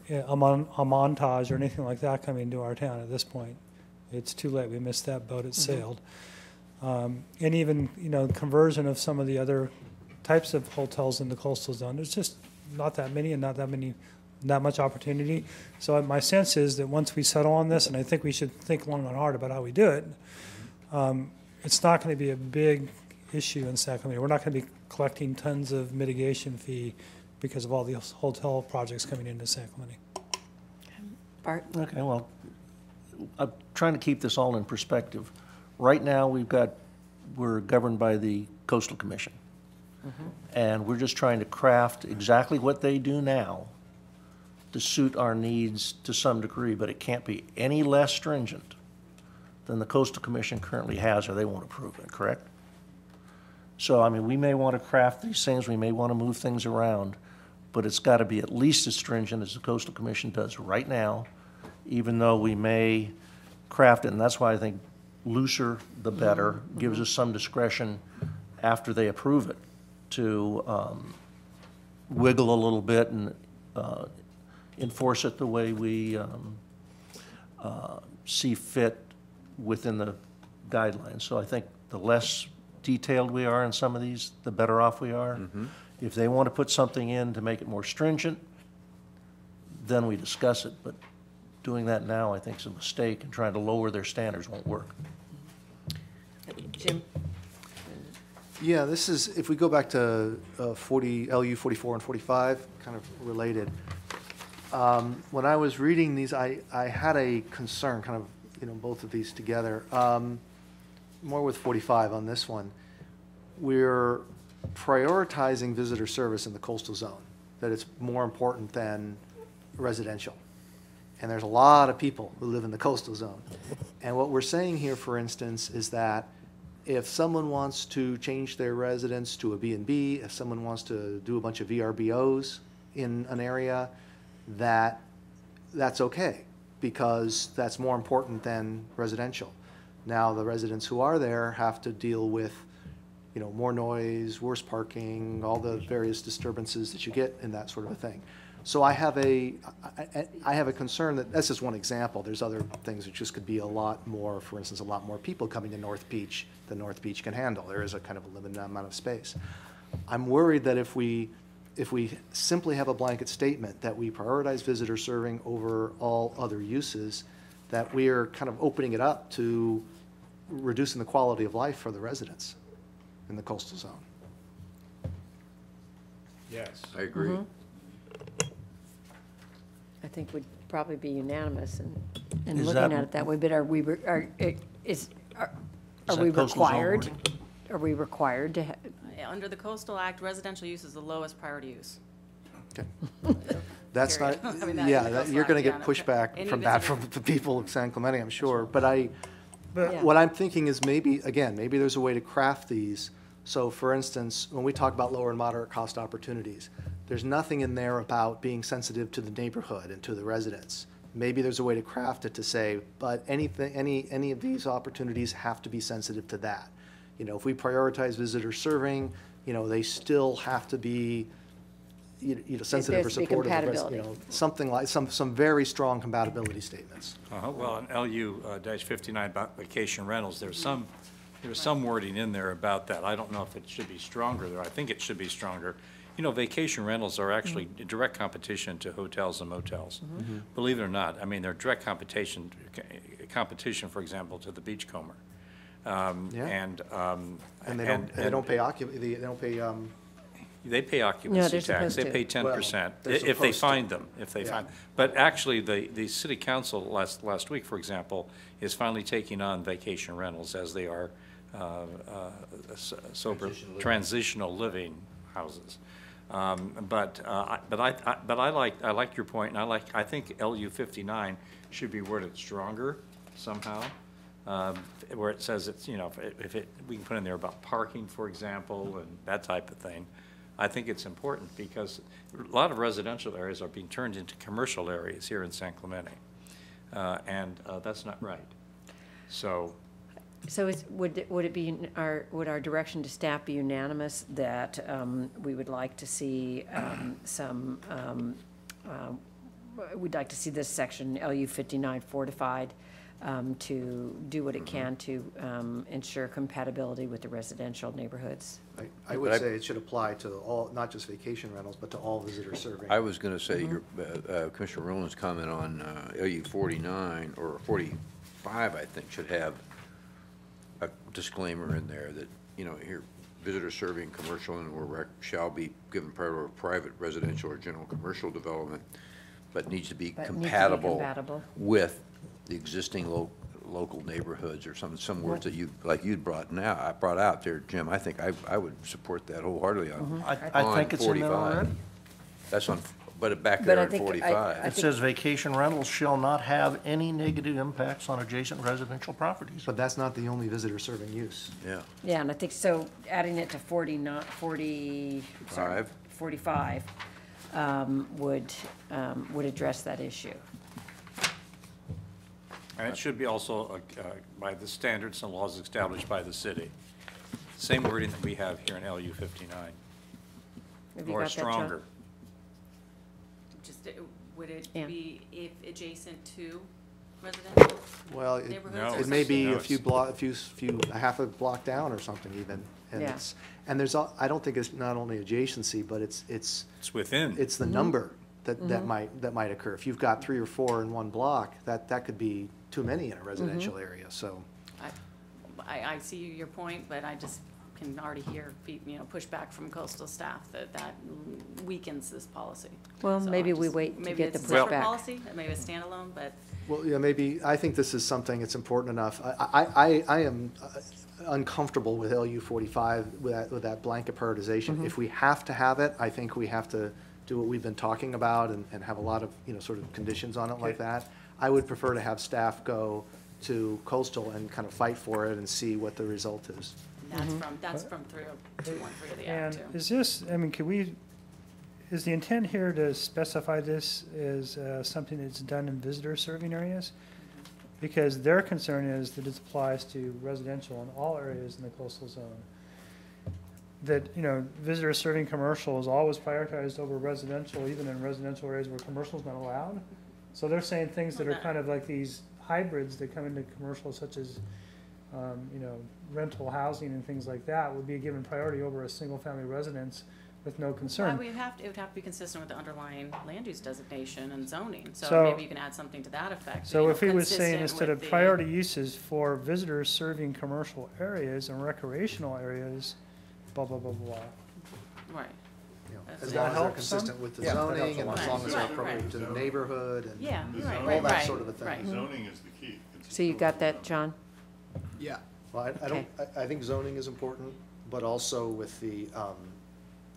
a montage or anything like that coming to our town at this point. It's too late. We missed that boat. It sailed. And even, conversion of some of the other types of hotels in the coastal zone. There's just not that many and not that much opportunity. So my sense is that once we settle on this, and I think we should think long and hard about how we do it, it's not going to be a big issue in San Clemente. We're not going to be collecting tons of mitigation fee because of all the hotel projects coming into San Clemente. Bart? Okay, well, I'm trying to keep this all in perspective. Right now, we're governed by the Coastal Commission. And we're just trying to craft exactly what they do now to suit our needs to some degree, but it can't be any less stringent than the Coastal Commission currently has, or they won't approve it, correct? So, I mean, we may want to craft these things, we may want to move things around, but it's got to be at least as stringent as the Coastal Commission does right now, even though we may craft it, and that's why I think looser the better, gives us some discretion after they approve it to wiggle a little bit and enforce it the way we see fit within the guidelines. So I think the less detailed we are in some of these, the better off we are. If they want to put something in to make it more stringent, then we discuss it. But doing that now, I think, is a mistake, and trying to lower their standards won't work. Jim? Yeah, this is, if we go back to LU 44 and 45, kind of related. When I was reading these, I had a concern, kind of, both of these together. More with 45 on this one. We're prioritizing visitor service in the coastal zone, that it's more important than residential. And there's a lot of people who live in the coastal zone. And what we're saying here, for instance, is that if someone wants to change their residence to a B&B, if someone wants to do a bunch of VRBOs in an area, that's okay, because that's more important than residential. Now, the residents who are there have to deal with, more noise, worse parking, all the various disturbances that you get in that sort of a thing. So I have a concern that's just one example. There's other things that just could be a lot more, for instance, a lot more people coming to North Beach than North Beach can handle. There is a kind of a limited amount of space. I'm worried that if we simply have a blanket statement that we prioritize visitor serving over all other uses, that we are kind of opening it up to reducing the quality of life for the residents in the coastal zone. Yes. I agree. I think we'd probably be unanimous in Is looking that- at it that way, but are we that coastal zone required? wording? Are we required to Under the Coastal Act, residential use is the lowest priority use. Okay. That's not, Period. I mean, that- yeah, that's you're going to fine, get yeah. pushback Any from that visitor- from the people of San Clemente, I'm sure. But Yeah. what I'm thinking is maybe there's a way to craft these. So, for instance, when we talk about lower and moderate cost opportunities, there's nothing in there about being sensitive to the neighborhood and to the residents. Maybe there's a way to craft it to say, but any of these opportunities have to be sensitive to that. You know, if we prioritize visitor serving, you know, they still have to be, you know, sensitive or There's to be supportive of, compatibility. you know, something like, some very strong compatibility statements. Well, in LU-59 about vacation rentals, there's some wording in there about that. I don't know if it should be stronger there. I think it should be stronger. You know, vacation rentals are actually direct competition to hotels and motels. Believe it or not, I mean, they're direct competition, for example, to the beachcomber. And they don't pay they pay No, occupancy they're tax. supposed They to. pay 10%, Well, they're if they supposed to. find them, Yeah. But actually, the city council last week, for example, is finally taking on vacation rentals as they are sober, transitional living houses. But I like your point, and I think LU-59 should be worded stronger somehow, where it says it's, you know, we can put in there about parking, for example, and that type of thing. I think it's important because a lot of residential areas are being turned into commercial areas here in San Clemente, and that's not right. So would it be, would our direction to staff be unanimous that we would like to see we'd like to see this section, LU-59, fortified to do what it can to ensure compatibility with the residential neighborhoods? I would say it should apply to all, not just vacation rentals, but to all visitor serving. I was going to say, your Commissioner Rowland's comment on LU-49 or 45, I think, should have a disclaimer in there that, you know, here, visitor serving commercial and or shall be given priority over private residential or general commercial development, but needs to be compatible with the existing local neighborhoods, or some words that you'd brought out there, Jim. I think I would support that wholeheartedly on I think it's in there 45. already. That's on, but back But there I at think- 45. It says vacation rentals shall not have any negative impacts on adjacent residential properties. But that's not the only visitor serving use. Yeah. Yeah, and I think so, adding it to 45 would address that issue. And it should be also by the standards and laws established by the city. Same wording that we have here in LU-59, Have you or got that, John? stronger. Just, would it Yeah. be if adjacent to residential Well, neighborhoods? No. or it may be something? a half a block down or something even. And Yeah. and I don't think it's not only adjacency, but it's It's within. the number that might occur. If you've got 3 or 4 in one block, that could be too many in a residential area, so. I see your point, but I just can already hear, pushback from coastal staff that weakens this policy. Well, So maybe I'm we just- wait to maybe get the it's a separate pushback. policy, maybe a standalone, but Well, yeah, maybe, I think this is something that's important enough. I am uncomfortable with LU 45, with that blanket prioritization. If we have to have it, I think we have to do what we've been talking about and have a lot of, sort of conditions on it like that. I would prefer to have staff go to coastal and kind of fight for it and see what the result is. that's from 30213 of the Act, And too. is this, I mean, is the intent here to specify this as something that's done in visitor serving areas? Because their concern is that it applies to residential in all areas in the coastal zone. That, visitor serving commercial is always prioritized over residential, even in residential areas where commercial is not allowed. So they're saying things that are kind of like these hybrids that come into commercial, such as, rental housing and things like that, would be given priority over a single-family residence with no concern. Well, it would have to be consistent with the underlying land use designation and zoning, so So- maybe you can add something to that effect. So if he was saying consistent instead with of the- priority uses for visitors serving commercial areas and recreational areas, blah, blah, blah, blah. Right. As Does long that as they're help consistent some? with the Yeah, that zoning helps a and lot. as long as they're Right, appropriate right. to the neighborhood and Yeah, The right, zoning- right, all that right, sort of a thing. right. Zoning is the key. So you got that, John? Yeah. Well, I think zoning is important, but also with the,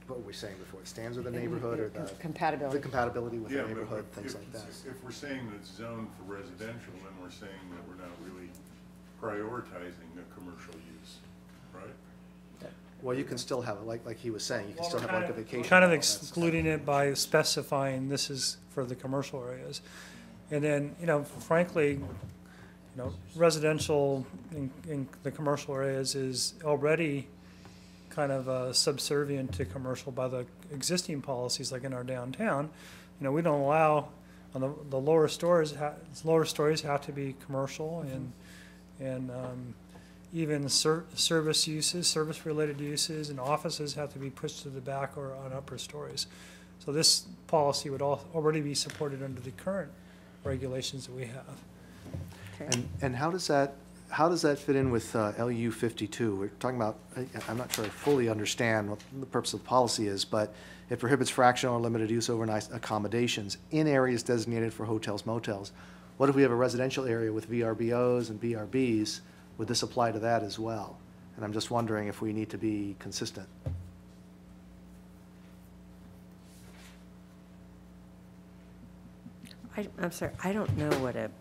what were we saying before? It stands with the neighborhood or the Compatibility. compatibility with the Yeah, but neighborhood, if- things if- like that. If we're saying that it's zoned for residential, then we're saying that we're not really prioritizing the commercial use, right? Well, you can still have it, like he was saying, you can still have like a vacation. Kind of rental, that's- excluding it by specifying this is for the commercial areas. And then, frankly, residential in the commercial areas is already kind of subservient to commercial by the existing policies, like in our downtown. We don't allow, on the lower stories have to be commercial, and even service-related uses and offices have to be pushed to the back or on upper stories. So this policy would already be supported under the current regulations that we have. Okay. And how does that fit in with LU 52? We're talking about, I'm not sure I fully understand what the purpose of the policy is, but it prohibits fractional or limited use overnight accommodations in areas designated for hotels, motels. What if we have a residential area with VRBOs and BRBs? Would this apply to that as well? And I'm just wondering if we need to be consistent. I'm sorry, I don't know what a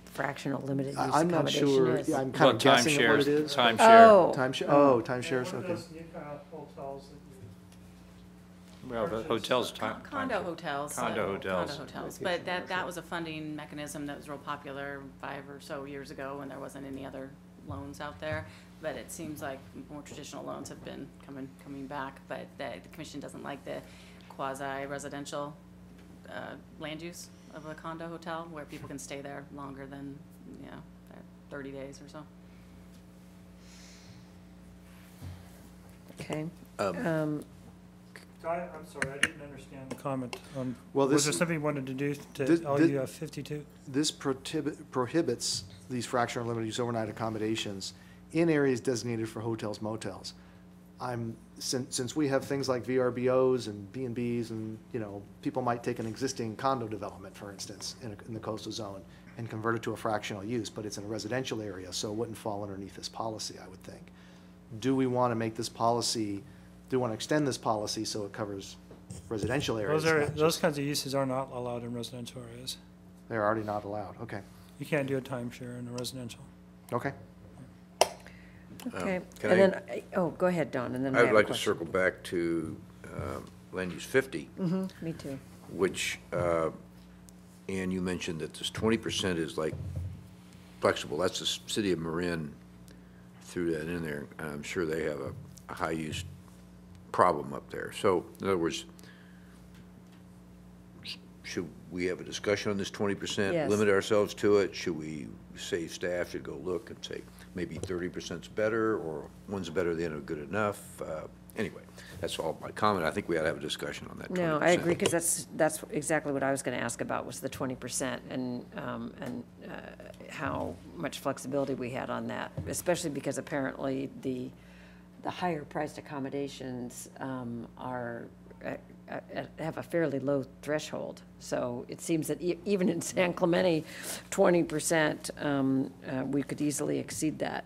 fractional limited use I'm not accommodation sure, is. yeah, I'm kind of guessing at what it is. Timeshare. Oh. Timeshares, okay. Well, the hotels, Condo hotels. Condo hotels. Condo hotels, but that was a funding mechanism that was real popular 5 or so years ago when there wasn't any other loans out there. But it seems like more traditional loans have been coming back, but the commission doesn't like the quasi-residential land use of a condo hotel where people can stay there longer than, 30 days or so. Okay. I'm sorry, I didn't understand the comment. Well, Was this- there something you wanted to do to This- LU 52? This prohibits these fractional or limited use overnight accommodations in areas designated for hotels, motels. Since we have things like VRBOs and B&Bs and, people might take an existing condo development, for instance, in the coastal zone and convert it to a fractional use, but it's in a residential area, so it wouldn't fall underneath this policy, I would think. Do we want to make this policy, do we want to extend this policy so it covers residential areas? Those kinds of uses are not allowed in residential areas. They're already not allowed, okay. You can't do a timeshare in a residential. Okay. Okay, can and I- then, go ahead, Don, and then I I have would a like to question. circle back to land use 50, Me too. which, and you mentioned that this 20% is like flexible. That's the city of Marin threw that in there. I'm sure they have a high-use problem up there. So, in other words, should we have a discussion on this 20%? Yes. Limit ourselves to it? Should we say staff should go look and say maybe 30%'s better, or one's better than good enough? Anyway, that's all my comment. I think we ought to have a discussion on that 20%. No, I agree, because that's exactly what I was going to ask about, was the 20% and how much flexibility we had on that, especially because apparently the higher priced accommodations have a fairly low threshold. So it seems that even in San Clemente, 20%, we could easily exceed that.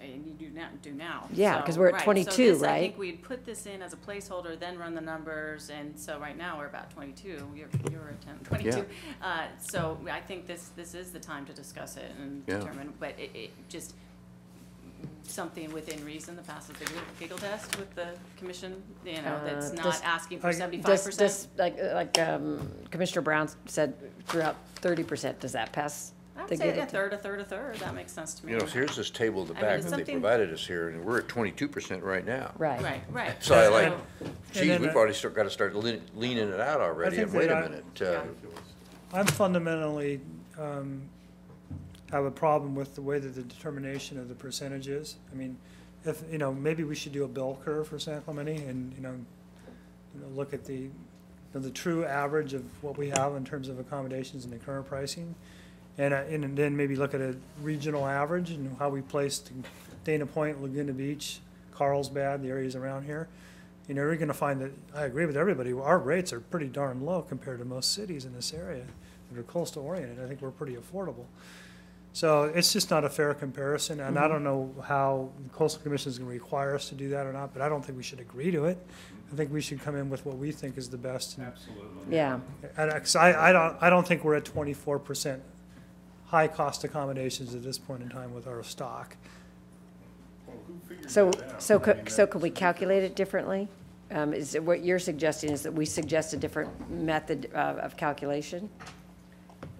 And you do now. Yeah, So, 'cause we're at right. 22, So this, I right? think we'd put this in as a placeholder, then run the numbers, and so right now we're about 22. You're at 22. So I think this is the time to discuss it and Yeah. determine, but it just, something within reason that passes the giggle test with the commission, that's does- not asking for like, 75%. Does, like Commissioner Brown said, throughout 30%, does that pass? I would the say giggle a test? third, a third, a third. That makes sense to me. Here's this table in the I mean, back it's that they something- provided us here, and we're at 22% right now. Right. Right. So I like, And geez, then, we've already got to start leaning it out already, think and wait that a minute. I'm fundamentally have a problem with the way that the determination of the percentage is. I mean, if, maybe we should do a bell curve for San Clemente and, look at the true average of what we have in terms of accommodations and the current pricing. And then maybe look at a regional average and how we placed Dana Point, Laguna Beach, Carlsbad, the areas around here. We're going to find that, I agree with everybody, our rates are pretty darn low compared to most cities in this area that are coastal oriented. I think we're pretty affordable. So it's just not a fair comparison, and I don't know how the Coastal Commission is going to require us to do that or not, but I don't think we should agree to it. I think we should come in with what we think is the best. Absolutely. Yeah. And 'cause I don't think we're at 24% high-cost accommodations at this point in time with our stock. So could we calculate it differently? Is it what you're suggesting is that we suggest a different method of calculation?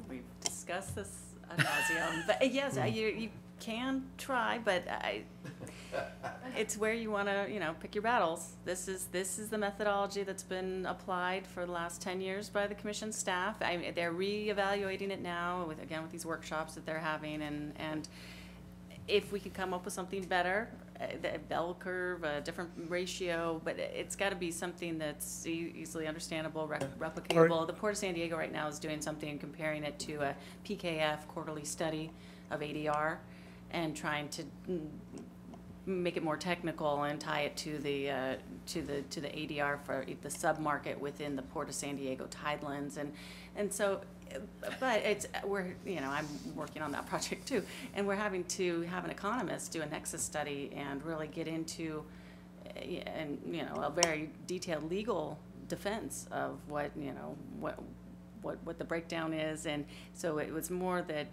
We've discussed this ad nauseum. But yes, you can try, but it's where you want to, pick your battles. This is the methodology that's been applied for the last 10 years by the commission staff. They're reevaluating it now with these workshops that they're having, and if we could come up with something better, a bell curve, a different ratio, but it's got to be something that's easily understandable, replicable. The Port of San Diego right now is doing something, comparing it to a PKF quarterly study of ADR, and trying to make it more technical and tie it to the ADR for the sub-market within the Port of San Diego tidelands, and so. But I'm working on that project too, and we're having to have an economist do a nexus study and really get into, a very detailed legal defense of what the breakdown is, and so it was more that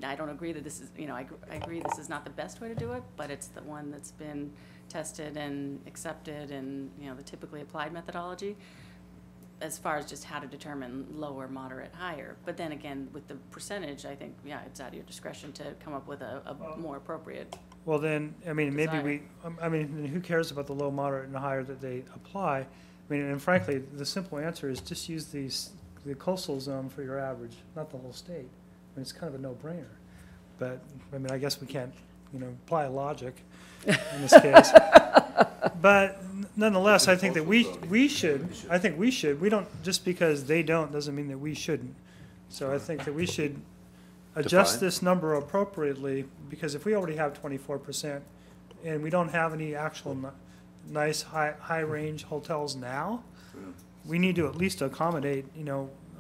I don't agree that this is, I agree this is not the best way to do it, but it's the one that's been tested and accepted, and the typically applied methodology. As far as just how to determine lower, moderate, higher. But then again, with the percentage, I think, it's at your discretion to come up with a more appropriate. Well, then, maybe who cares about the low, moderate, and higher that they apply? And frankly, the simple answer is just use the coastal zone for your average, not the whole state. It's kind of a no-brainer. But, I guess we can't, apply logic in this case. But nonetheless, I think that we should, we don't, just because they don't doesn't mean that we shouldn't. So I think that we should adjust Define. this number appropriately, because if we already have 24% and we don't have any actual nice high-range hotels now, we need to at least accommodate,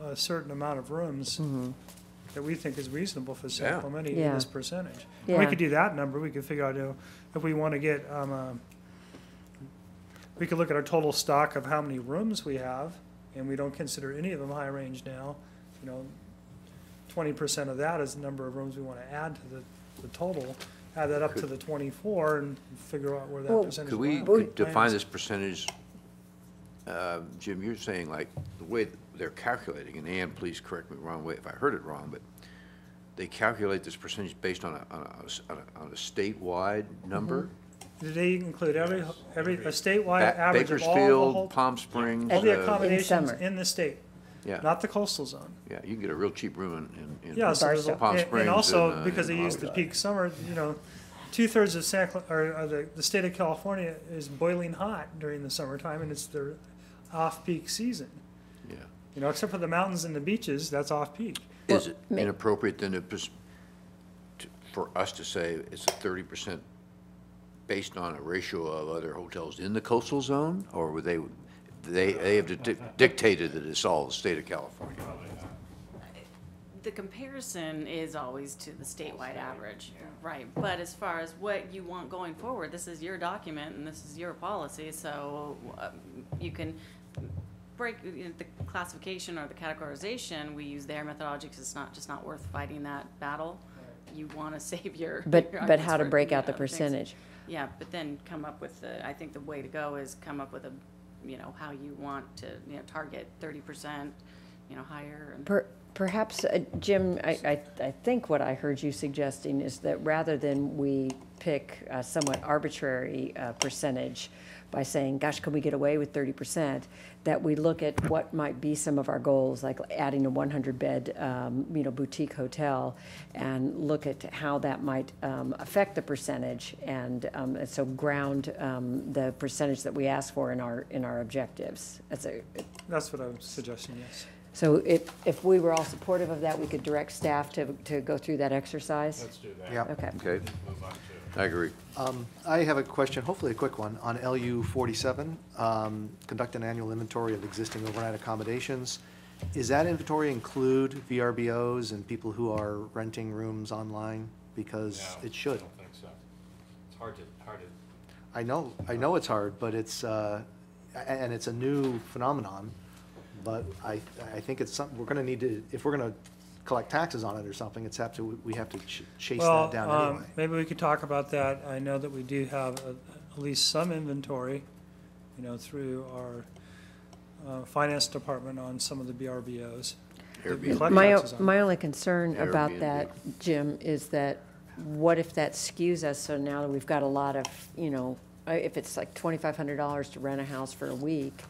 a certain amount of rooms that we think is reasonable for San Clemente in this percentage. Yeah. We could do that number. We could figure out if we want to get, we could look at our total stock of how many rooms we have, and we don't consider any of them high range now. 20% of that is the number of rooms we want to add to the total. Add that up to the 24 and figure out where that percentage Could we lies. define this percentage, Jim, you're saying like the way they're calculating, and Ann, please correct me wrong way if I heard it wrong, but they calculate this percentage based on a statewide number? Do they include a statewide average of all the Bakersfield, whole, Palm Springs? all the In accommodations summer. in the state? Yeah. Not the coastal zone. Yeah, you can get a real cheap room in Yeah, so there's Palm Springs. and also, and, because they and use the Hollywood. peak summer, 2/3 of the state of California is boiling hot during the summertime, and it's their off-peak season. Yeah. Except for the mountains and the beaches, that's off-peak. Is it inappropriate then for us to say it's a 30% based on a ratio of other hotels in the coastal zone? Or would they have dictated that it's all the state of California? The comparison is always to the statewide average, right? But as far as what you want going forward, this is your document and this is your policy, so you can break the classification or the categorization. We use their methodology because it's not worth fighting that battle. You want to save your. But your how to for, break out the things. percentage? Yeah, but then come up with I think the way to go is come up with how you want to, target 30%, higher. And Perhaps, Jim, I think what I heard you suggesting is that rather than we pick a somewhat arbitrary percentage by saying, gosh, could we get away with 30%, that we look at what might be some of our goals, like adding a 100-bed, boutique hotel, and look at how that might affect the percentage, and so ground the percentage that we ask for in our objectives. That's what I'm suggesting, yes. So if we were all supportive of that, we could direct staff to go through that exercise? Let's do that. Yeah. Okay. Okay, Move on to. I agree. I have a question, hopefully a quick one, on LU 47. Conduct an annual inventory of existing overnight accommodations. Is that inventory include VRBOs and people who are renting rooms online? Because No, it should. I don't think so. It's hard to. I know it's hard, but it's, and it's a new phenomenon, but I think it's something, we're gonna need to, if we're gonna collect taxes on it or something, we have to chase that down anyway. Maybe we could talk about that. I know that we do have at least some inventory, through our finance department on some of the BRBOs. collect My, taxes on. my only concern about Airbnb. that, Jim, is that what if that skews us, so now that we've got a lot of, if it's like $2,500 to rent a house for a week,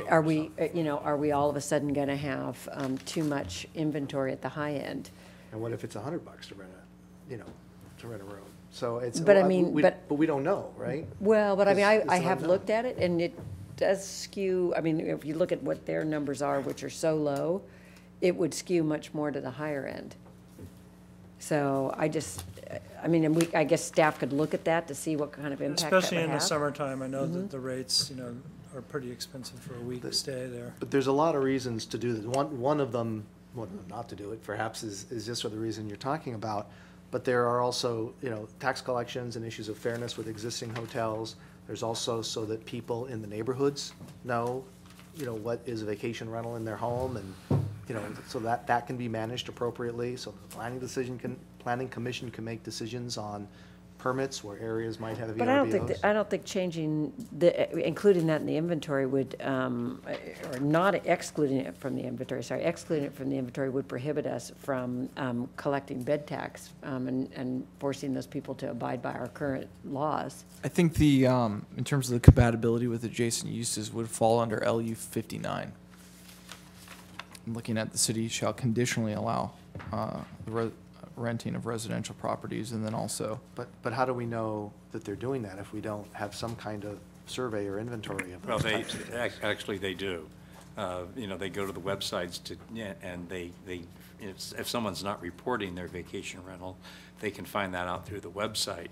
are we, are we all of a sudden gonna have, too much inventory at the high end? And what if it's $100 to rent to rent a room? So it's. But I mean, we- but- But we don't know, right? Well, but I mean, It's I an have unknown. looked at it, and it does skew, I mean, if you look at what their numbers are, which are so low, it would skew much more to the higher end. So and I guess staff could look at that to see what kind of impact that would have. Especially in the summertime, I know that the rates, are pretty expensive for a week stay there. But there's a lot of reasons to do this. One of them, not to do it, perhaps, is just for the reason you're talking about. But there are also, tax collections and issues of fairness with existing hotels. There's also so that people in the neighborhoods know, what is a vacation rental in their home, and, so that can be managed appropriately. So the planning commission can make decisions on permits where areas might have VRBOs. But I don't think changing including that in the inventory would, or not excluding it from the inventory, excluding it from the inventory would prohibit us from collecting bed tax and forcing those people to abide by our current laws. I think in terms of the compatibility with adjacent uses would fall under LU 59. I'm looking at the city shall conditionally allow the renting of residential properties, and then also. But how do we know that they're doing that if we don't have some kind of survey or inventory of Well, those types of things? actually, they do. They go to the websites and if someone's not reporting their vacation rental, they can find that out through the website.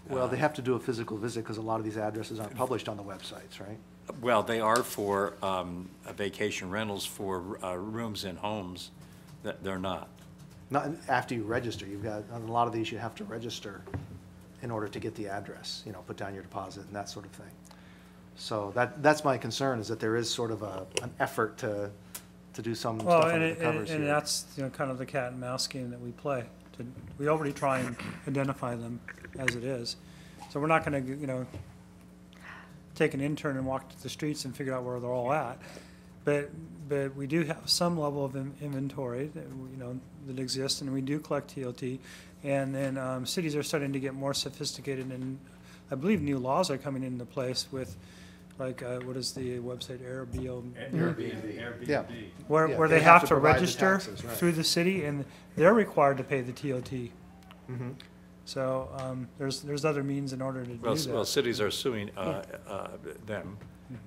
Well, they have to do a physical visit because a lot of these addresses aren't published on the websites, right? Well, they are for vacation rentals for rooms in homes. They're not. Not after you register. You've got, on a lot of these, you have to register in order to get the address, put down your deposit and that sort of thing. So that's my concern, is that there is sort of an effort to do some stuff under the covers here. And that's, kind of the cat and mouse game that we play. We already try and identify them as it is. So we're not gonna, take an intern and walk the streets and figure out where they're all at. But we do have some level of inventory that, that exists, and we do collect TOT. And then cities are starting to get more sophisticated, and I believe new laws are coming into place with, like, what is the website, Airbnb? Yeah. Where they have to provide the register taxes, right. through the city, and they're required to pay the TOT. Mhm. So there's other means in order to do Well, that. cities are suing them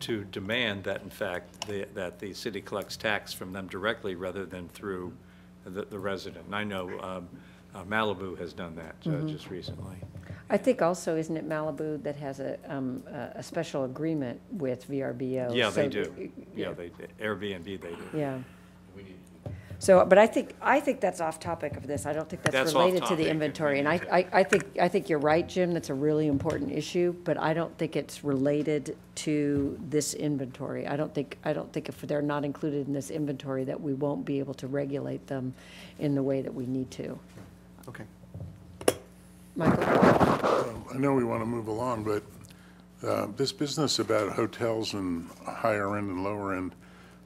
to demand that, in fact, that the city collects tax from them directly rather than through the resident. And I know Malibu has done that just recently. I think also, isn't it Malibu that has a special agreement with VRBO? Yeah, they So- do. Yeah, Airbnb, they do. Yeah. So, but I think that's off topic of this. I don't think that's That's off related to the topic. inventory. And I think you're right, Jim, that's a really important issue, but I don't think it's related to this inventory. I don't think if they're not included in this inventory that we won't be able to regulate them in the way that we need to. Okay. Michael? I know we want to move along, but this business about hotels and higher end and lower end,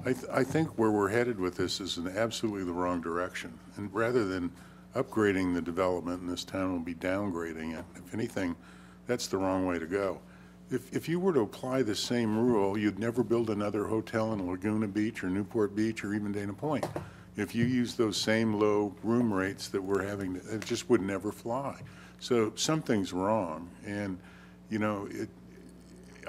I think where we're headed with this is in absolutely the wrong direction. And rather than upgrading the development in this town, we'll be downgrading it. If anything, that's the wrong way to go. If you were to apply the same rule, you'd never build another hotel in Laguna Beach or Newport Beach or even Dana Point. If you use those same low room rates that we're having, it just would never fly. So something's wrong. And,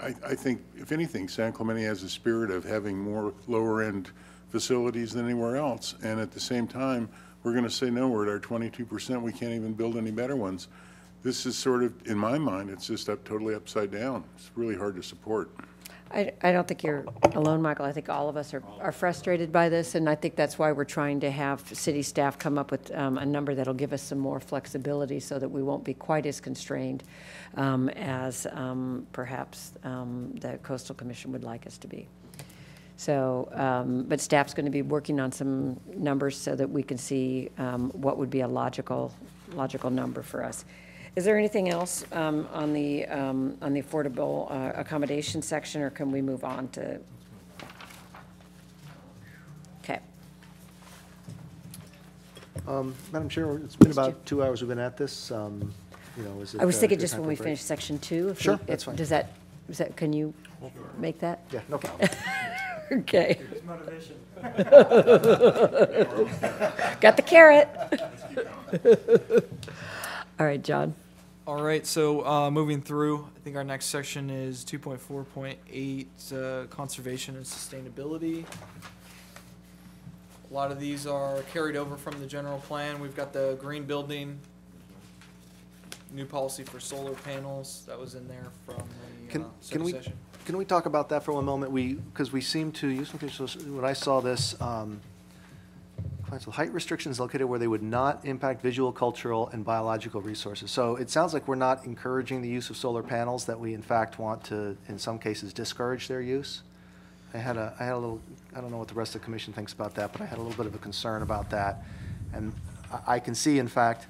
I think, if anything, San Clemente has a spirit of having more lower-end facilities than anywhere else. And at the same time, we're going to say, no, we're at our 22%, we can't even build any better ones. This is sort of, in my mind, it's just totally upside down. It's really hard to support. I don't think you're alone, Michael. I think all of us are frustrated by this, and I think that's why we're trying to have city staff come up with a number that'll give us some more flexibility so that we won't be quite as constrained as perhaps the Coastal Commission would like us to be. So, but staff's going to be working on some numbers so that we can see what would be a logical number for us. Is there anything else on the affordable accommodation section, or can we move on to? Okay. Madam Chair, it's been about 2 hours we've been at this. Is it? I was thinking good just time when for a we break? finish section 2. if Sure, we- that's if- fine. Is that, can you make that? Yeah, no problem. Okay. Motivation. Got the carrot. All right, John. All right, so moving through, I think our next section is 2.4.8, conservation and sustainability. A lot of these are carried over from the general plan. We've got the green building, new policy for solar panels, that was in there from the Can study we, session. can we talk about that for one moment? Because we seem to, when I saw this, height restrictions located where they would not impact visual, cultural, and biological resources. So it sounds like we're not encouraging the use of solar panels, that we in fact want to, in some cases, discourage their use. I had a little, I don't know what the rest of the commission thinks about that, but I had a little bit of a concern about that. And I can see, in fact,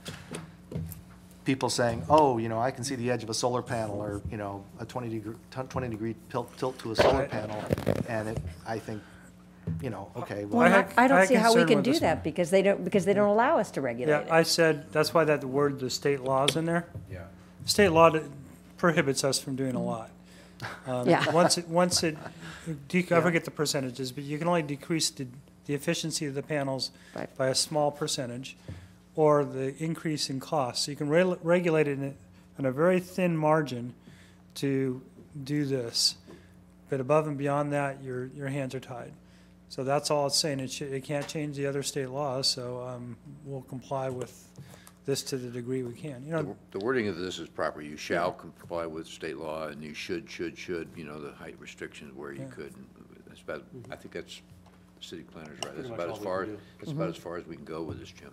people saying, oh, I can see the edge of a solar panel, or, a 20-degree tilt to a solar panel, and I think, okay, well. Well, I don't had see how we concern can with do this that because they don't allow us to regulate Yeah, it. I said, that's why that word, the state law's in there. Yeah. State law prohibits us from doing a lot. Yeah. Once it, I forget the percentages, but you can only decrease the efficiency of the panels Right. by a small percentage, or the increase in cost. So you can regulate it in a very thin margin to do this. But above and beyond that, your hands are tied. So that's all it's saying. It can't change the other state laws, so we'll comply with this to the degree we can. The wording of this is proper. You shall comply with state law, and you should, the height restrictions where you could. That's about, I think that's, the city planner's right. That's about as far, that's about as far as we can go with this, Jim.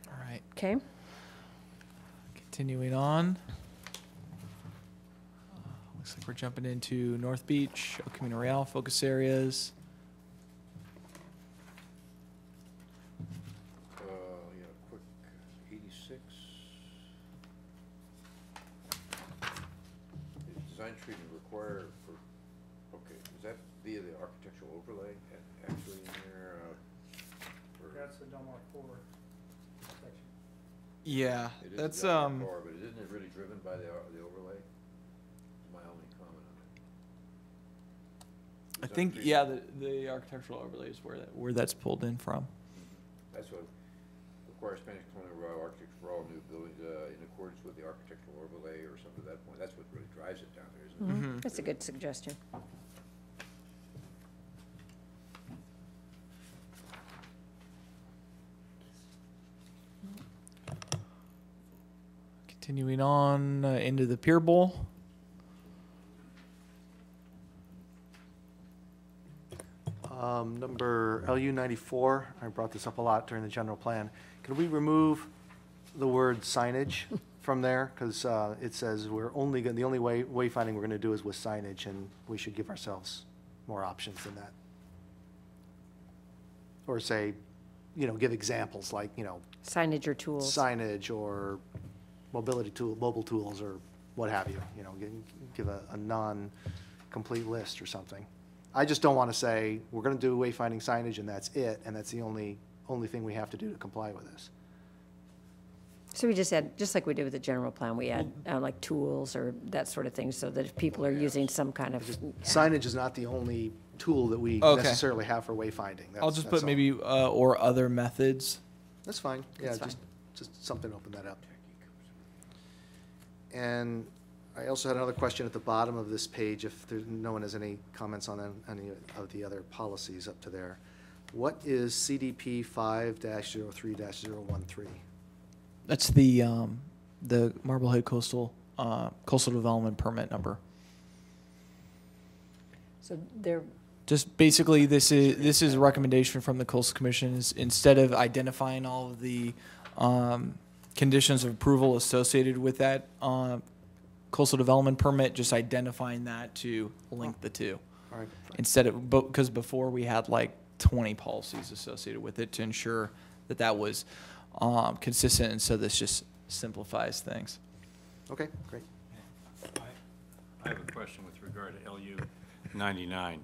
All right, Okay. continuing on. Looks like we're jumping into North Beach, El Camino Real focus areas. Quick 86. Is design treatment required for, okay, is that via the architectural overlay actually in there? That's the Delmar 4 section. Yeah, It is that's, the core, but isn't it really driven by the overlay? My only comment on it. I think, yeah, the architectural overlay is where that's pulled in from. That's what requires Spanish colonial architecture for all new buildings in accordance with the architectural overlay or something to that point. That's what really drives it down there, isn't it? Mm-hmm. That's a good suggestion. Continuing on into the Pier Bowl. Number LU 94, I brought this up a lot during the general plan. Can we remove the word signage from there? Because it says the only wayfinding we're going to do is with signage, and we should give ourselves more options than that. Or say, give examples like, Signage or tools. signage or mobile tools or what have you, give a non-complete list or something. I just don't want to say, we're going to do wayfinding signage and that's it, and that's the only thing we have to do to comply with this. So we just add, just like we did with the general plan, we add like tools or that sort of thing, so that if people are using some kind of. Signage is not the only tool that we Okay. necessarily have for wayfinding. I'll just put all. maybe or other methods. That's fine, yeah, That's fine. just something to open that up. And I also had another question at the bottom of this page, if no one has any comments on any of the other policies up to there. What is CDP 5-03-013? That's the Marblehead Coastal Development Permit number. So they're, Just basically, this is a recommendation from the Coastal Commission. Is instead of identifying all of the conditions of approval associated with that coastal development permit, just identifying that to link the two. All right, Instead of, because before we had like 20 policies associated with it to ensure that was consistent, and so this just simplifies things. okay, great. I have a question with regard to LU 99.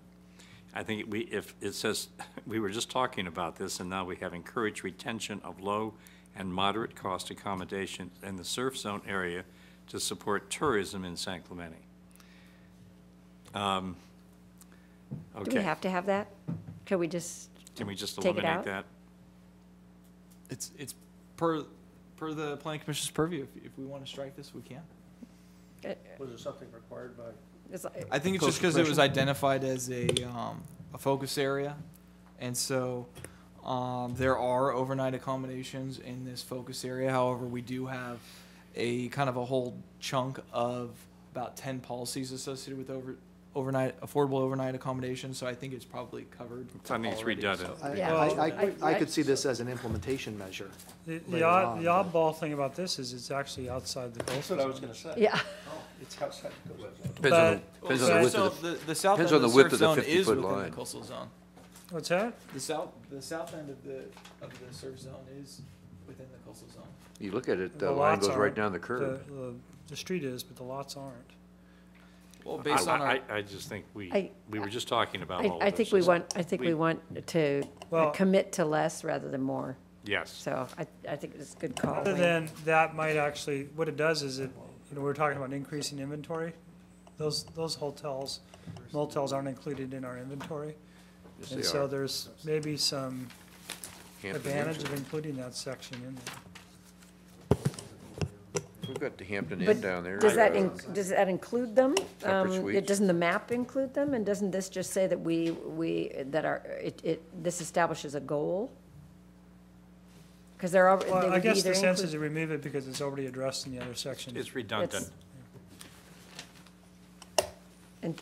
I think if it says, we were just talking about this, and now we have encouraged retention of low and moderate cost accommodations in the surf zone area to support tourism in San Clemente. Do we Okay, have to have that? Could we just, can we just take it eliminate out? that? It's per the planning commission's purview. If we want to strike this, we can. Was it something required by? it's like- I think it's just because it was identified as a focus area, and so there are overnight accommodations in this focus area. However, we do have a kind of a whole chunk of about 10 policies associated with affordable overnight accommodations. So I think it's probably covered. I think it's already, redundant. so- Yeah. I could see this as an implementation measure. The later on, but- oddball thing about this is it's actually outside the coastal That's what I was zone. gonna say. Yeah, It's outside the coastal zone. Depends on the But- depends on the width So of the, the south depends end on of the the width surf of the zone is 50-foot within line. the coastal zone. What's that? The south end of the surf zone is within the coastal zone. you look at it, The the line lots goes right aren't. down the curb. The street is, but the lots aren't. Well, based on our I just think I- we were just talking about all of this. I think we want to Well- commit to less rather than more. Yes. So I think it's a good call. Other Wayne. than that might actually, what it does is we're talking about increasing inventory. Those hotels, motels aren't included in our inventory. Yes, And they so are. there's maybe some Hampton advantage Inns. of including that section in there. We've got the Hampton But Inn down there. does that include them? Separate suites. Doesn't the map include them? And doesn't this just say that this establishes a goal? Because they Well, would I be guess either the sense is include. to remove it because it's already addressed in the other section. It's redundant.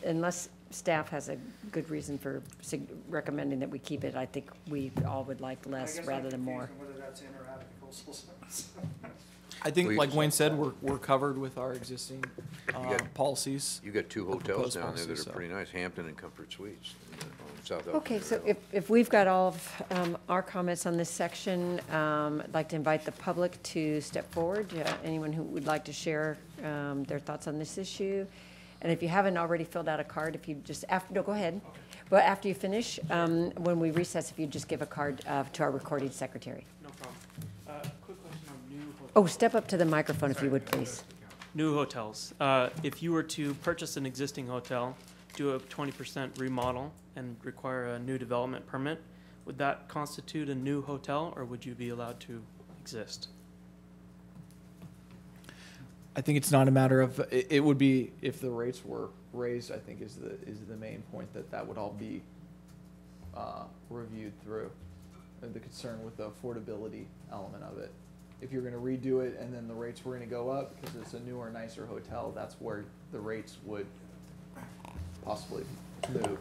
Unless staff has a good reason for recommending that we keep it, I think we all would like less rather than more. Whether that's in or out of the coastal zones. I think, Well, you- like Wayne said, we're covered with our existing got- policies. You got two hotels proposed down there that policy, are so. pretty nice, Hampton and Comfort Suites on South Okay, Elkhorn so Trail. if we've got all of our comments on this section, I'd like to invite the public to step forward. Anyone who would like to share their thoughts on this issue. And if you haven't already filled out a card, if you just, no, go ahead. But after you finish, when we recess, if you just give a card to our recording secretary. No problem. Quick question on new hotels. Oh, step up to the microphone if you would, please. New hotels. If you were to purchase an existing hotel, do a 20% remodel, and require a new development permit, would that constitute a new hotel, or would you be allowed to exist? I think it's not a matter of, it would be, if the rates were raised, I think is the main point, that would all be reviewed through. The concern with the affordability element of it. If you're gonna redo it and then the rates were gonna go up because it's a newer, nicer hotel, that's where the rates would possibly move.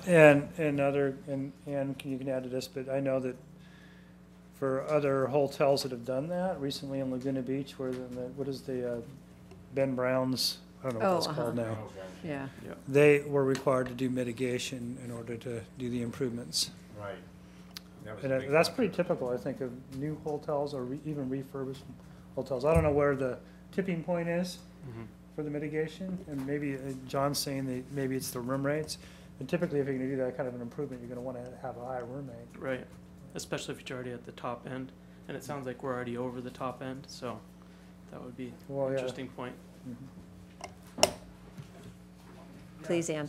And you can add to this, but I know that for other hotels that have done that, recently in Laguna Beach, where what is the Ben Brown's, I don't know what Oh, that's called now. Yeah. They were required to do mitigation in order to do the improvements. Right. And that's pretty typical, I think, of new hotels or even refurbished hotels. I don't know where the tipping point is for the mitigation, and maybe John's saying that maybe it's the room rates. And typically, if you're gonna do that kind of an improvement, you're gonna wanna have a higher room rate. Right. Especially if you're already at the top end, and it sounds like we're already over the top end, so that would be Well, an yeah. interesting point. Please, Ann.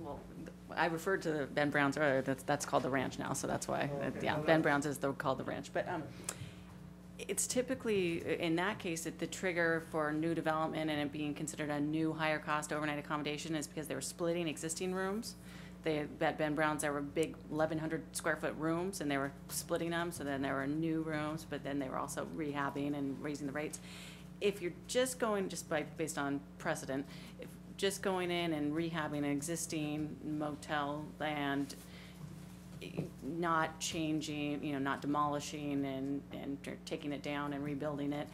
Well, I referred to Ben Brown's earlier, that's called the ranch now, so that's why, yeah, Ben Brown's is called the ranch. But it's typically, in that case, that the trigger for new development and it being considered a new higher cost overnight accommodation is because they were splitting existing rooms. At Ben Brown's, there were big 1,100 square foot rooms, and they were splitting them, so then there were new rooms, but then they were also rehabbing and raising the rates. If you're just going, based on precedent, if just going in and rehabbing an existing motel and not changing, not demolishing and taking it down and rebuilding it,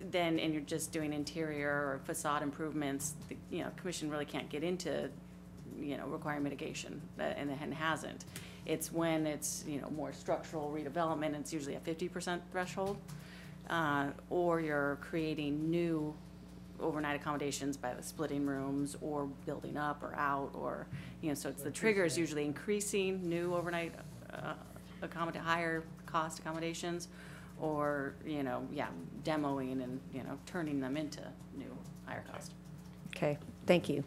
then, and you're just doing interior or facade improvements, the commission really can't get into require mitigation, and hasn't. It's when it's, more structural redevelopment, it's usually a 50% threshold, or you're creating new overnight accommodations by the splitting rooms or building up or out, or, so it's the trigger is usually increasing new overnight higher cost accommodations, or, demoing and, turning them into new higher cost. Okay, thank you.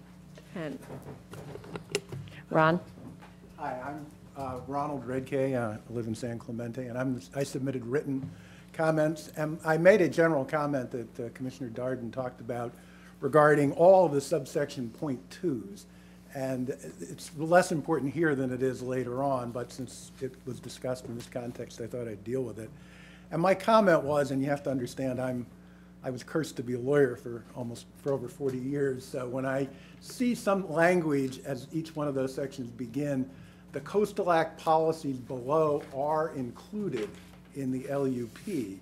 And Ron? Hi, I'm Ronald Redkay. I live in San Clemente, and I submitted written comments. And I made a general comment that Commissioner Darden talked about regarding all of the subsection .2s. And it's less important here than it is later on, but since it was discussed in this context, I thought I'd deal with it. And my comment was, and you have to understand, I was cursed to be a lawyer for over 40 years. So when I see some language as each one of those sections begin, the Coastal Act policies below are included in the LUP.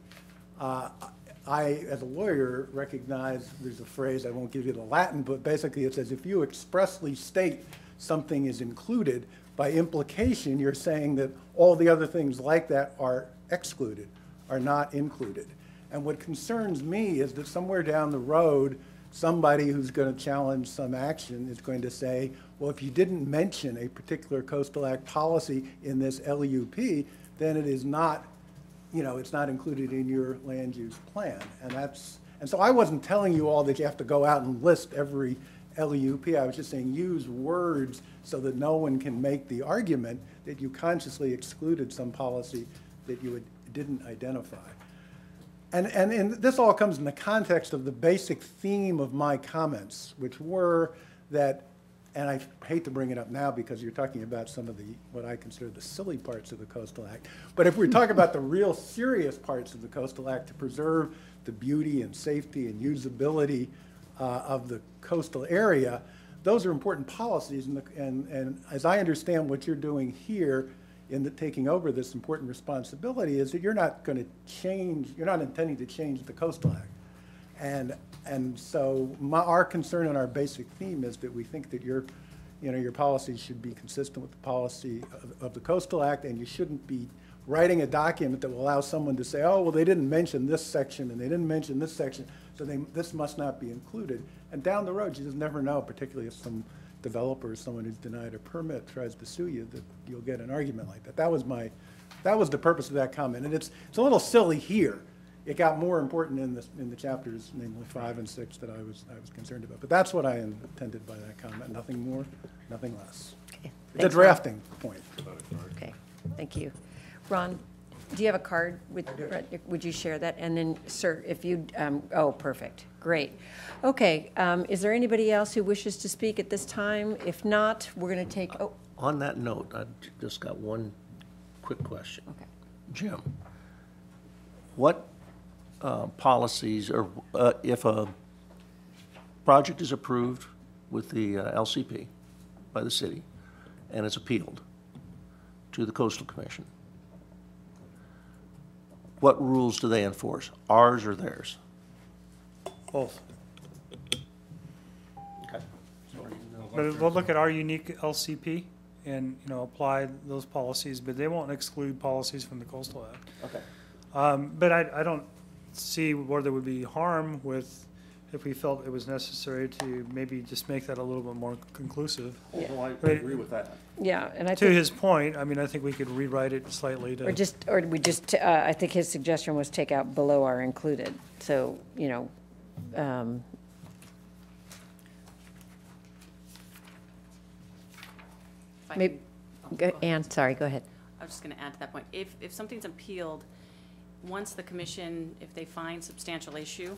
I, as a lawyer, recognize there's a phrase, I won't give you the Latin, but basically it says if you expressly state something is included, by implication you're saying that all the other things like that are excluded, are not included. And what concerns me is that somewhere down the road, somebody who's going to challenge some action is going to say, well, if you didn't mention a particular Coastal Act policy in this LUP, then it is not, it's not included in your land use plan. And so I wasn't telling you all that you have to go out and list every LUP. I was just saying use words so that no one can make the argument that you consciously excluded some policy that you didn't identify. And this all comes in the context of the basic theme of my comments, which were that, and I hate to bring it up now because you're talking about some of what I consider the silly parts of the Coastal Act, but if we talk about the real serious parts of the Coastal Act to preserve the beauty and safety and usability of the coastal area, those are important policies. And as I understand what you're doing here, in taking over this important responsibility, is that you're not going to change, you're not intending to change the Coastal Act. And so our concern and our basic theme is that we think that your policies should be consistent with the policy of the Coastal Act, and you shouldn't be writing a document that will allow someone to say, oh, well, they didn't mention this section and they didn't mention this section, so this must not be included. And down the road, you just never know, particularly if some developer or someone who's denied a permit tries to sue you, that you'll get an argument like that. That was the purpose of that comment. And it's a little silly here. It got more important in the chapters, namely 5 and 6, that I was concerned about. But that's what I intended by that comment. Nothing more, nothing less. Okay. It's a drafting point. Okay, thank you. Ron, do you have a card? Would you share that? And then, sir, if you, oh, perfect, great. Okay, is there anybody else who wishes to speak at this time? If not, we're going to take, On that note, I just got one quick question. Okay. Jim, what policies, or if a project is approved with the LCP by the city and it's appealed to the Coastal Commission, what rules do they enforce, ours or theirs? Both. Okay. But we'll look at our unique LCP and, apply those policies, but they won't exclude policies from the Coastal Act. Okay. But I don't see where there would be harm if we felt it was necessary to maybe just make that a little bit more conclusive. Yeah. Well, I agree with that. yeah, and I To his point, I think we could rewrite it slightly to. I think his suggestion was take out below are included. So, maybe, Ann, sorry, go ahead. I was just going to add to that point. If something's appealed, once the commission, if they find substantial issue,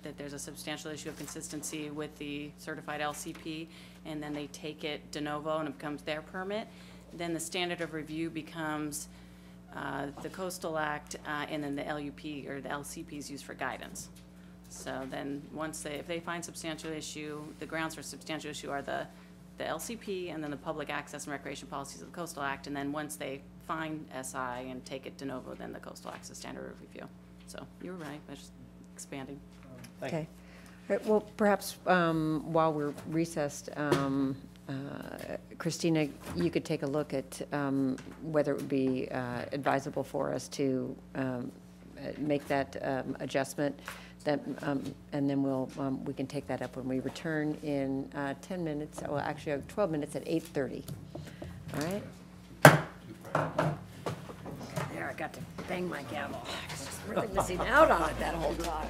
that there's a substantial issue of consistency with the certified LCP, and then they take it de novo and it becomes their permit, then the standard of review becomes the Coastal Act, and then the LUP or the LCP is used for guidance. So then if they find substantial issue, the grounds for substantial issue are the LCP and then the public access and recreation policies of the Coastal Act, and then once they find SI and take it de novo, then the Coastal Act's the standard of review. So you're right, I was just expanding. Okay. All right, well, perhaps while we're recessed, Christina, you could take a look at whether it would be advisable for us to make that adjustment that, and then we can take that up when we return in 10 minutes, well, actually, 12 minutes at 8:30. All right? There, I got to bang my gavel. I was just really missing out on it that whole time.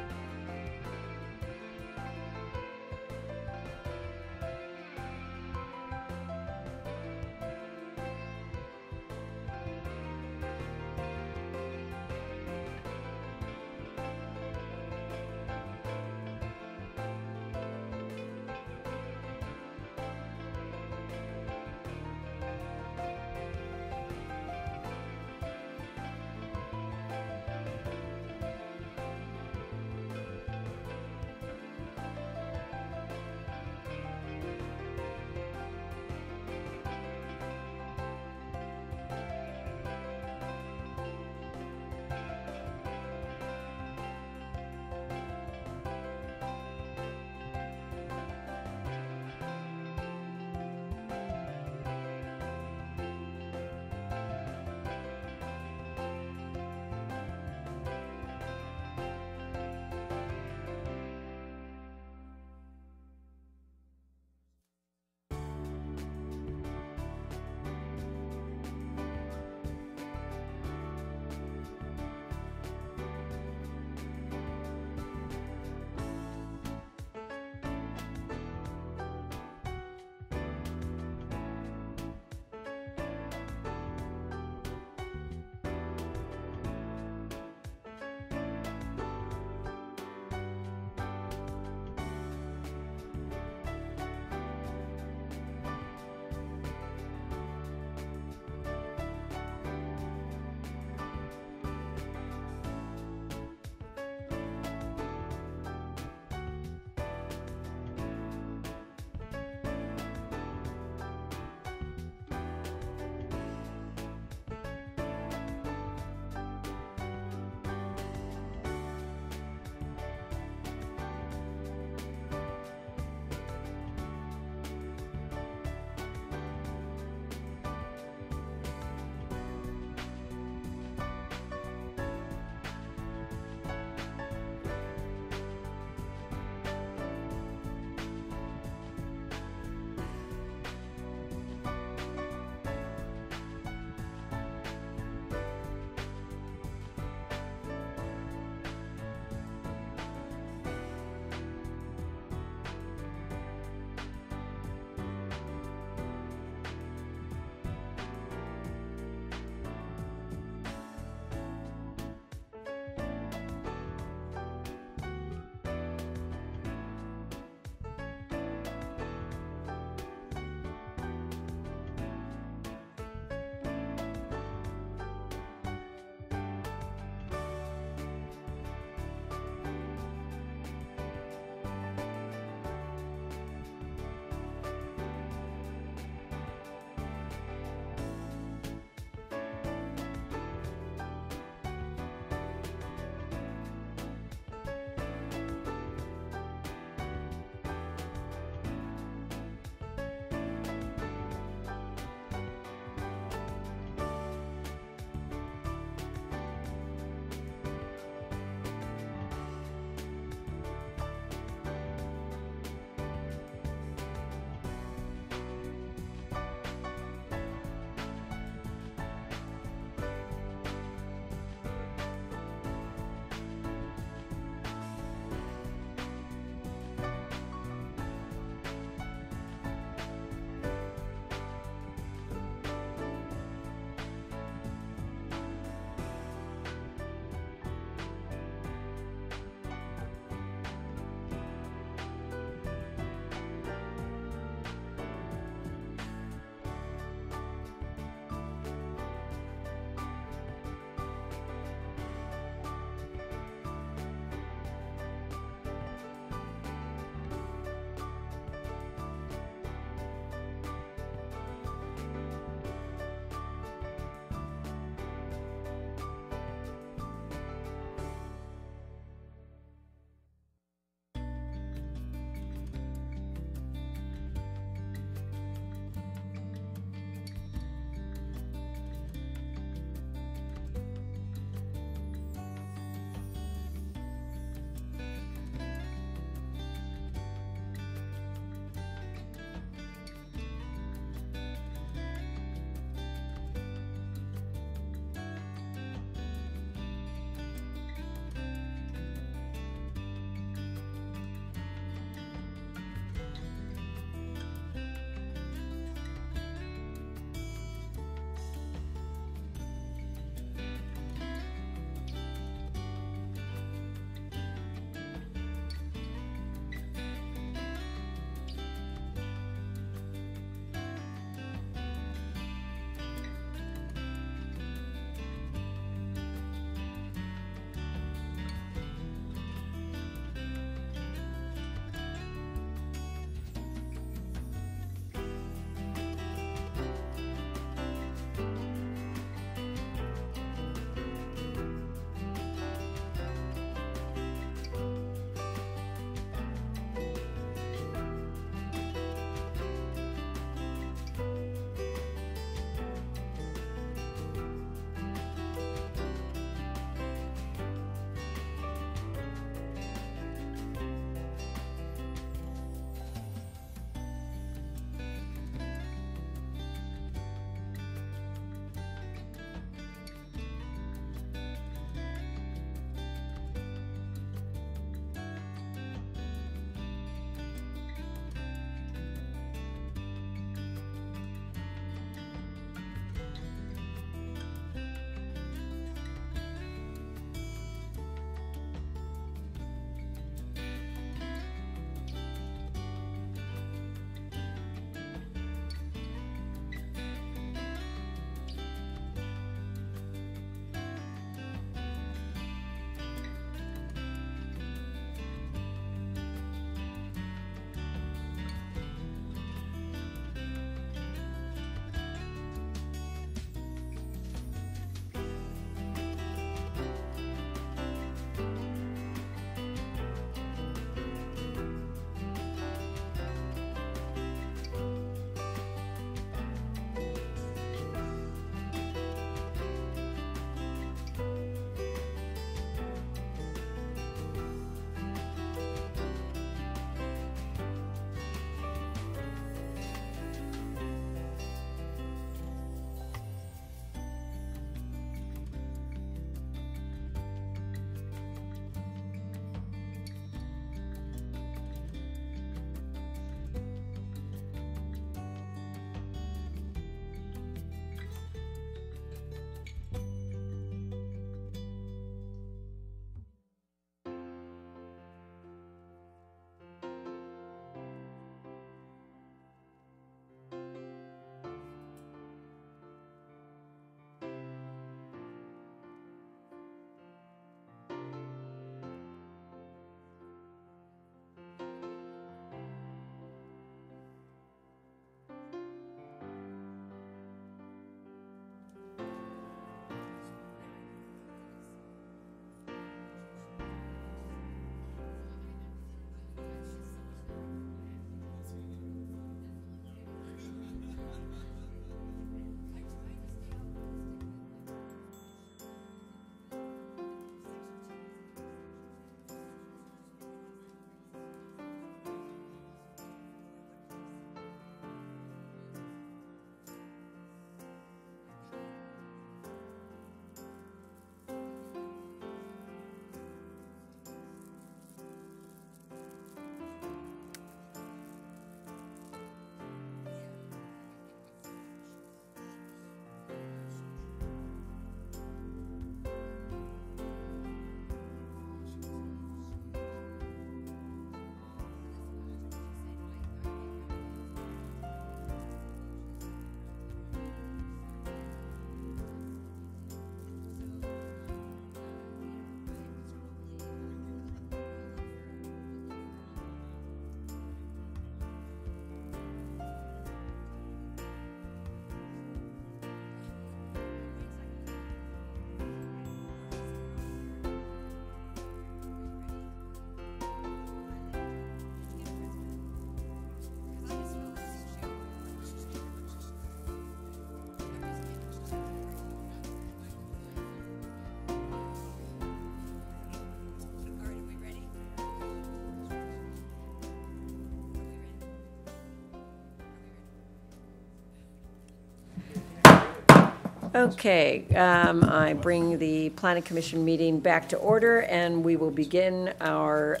Okay, I bring the Planning Commission meeting back to order, and we will begin our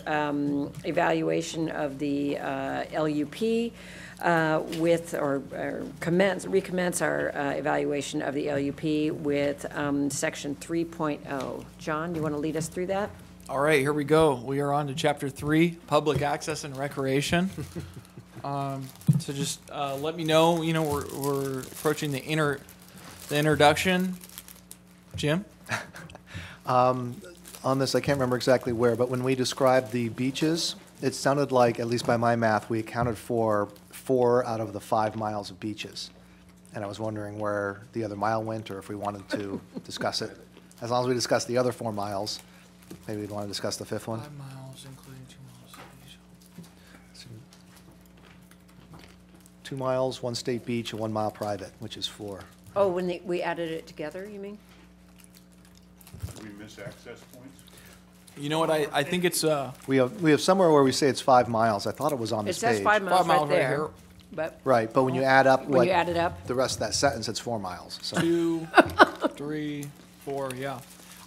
evaluation of the LUP recommence our evaluation of the LUP with section 3.0. John, do you want to lead us through that? All right, here we go. We are on to chapter 3, public access and recreation. So just let me know. We're approaching the introduction. Jim? On this, I can't remember exactly where, but when we described the beaches, it sounded like, at least by my math, we accounted for 4 out of the 5 miles of beaches. And I was wondering where the other mile went, or if we wanted to discuss it. As long as we discuss the other 4 miles, maybe we'd want to discuss the 5th one. 5 miles, including 2 miles of beach. 2 miles, 1 state beach, and 1 mile private, which is 4. Oh, when we added it together, you mean? Do we miss access points? You know what? I think it's We have somewhere where we say it's 5 miles. I thought it was on It this page. says 5 miles 5 miles right right there, here. but Right, but when you add up when you add it up, the rest of that sentence, it's 4 miles. So 2, 3, 4. Yeah,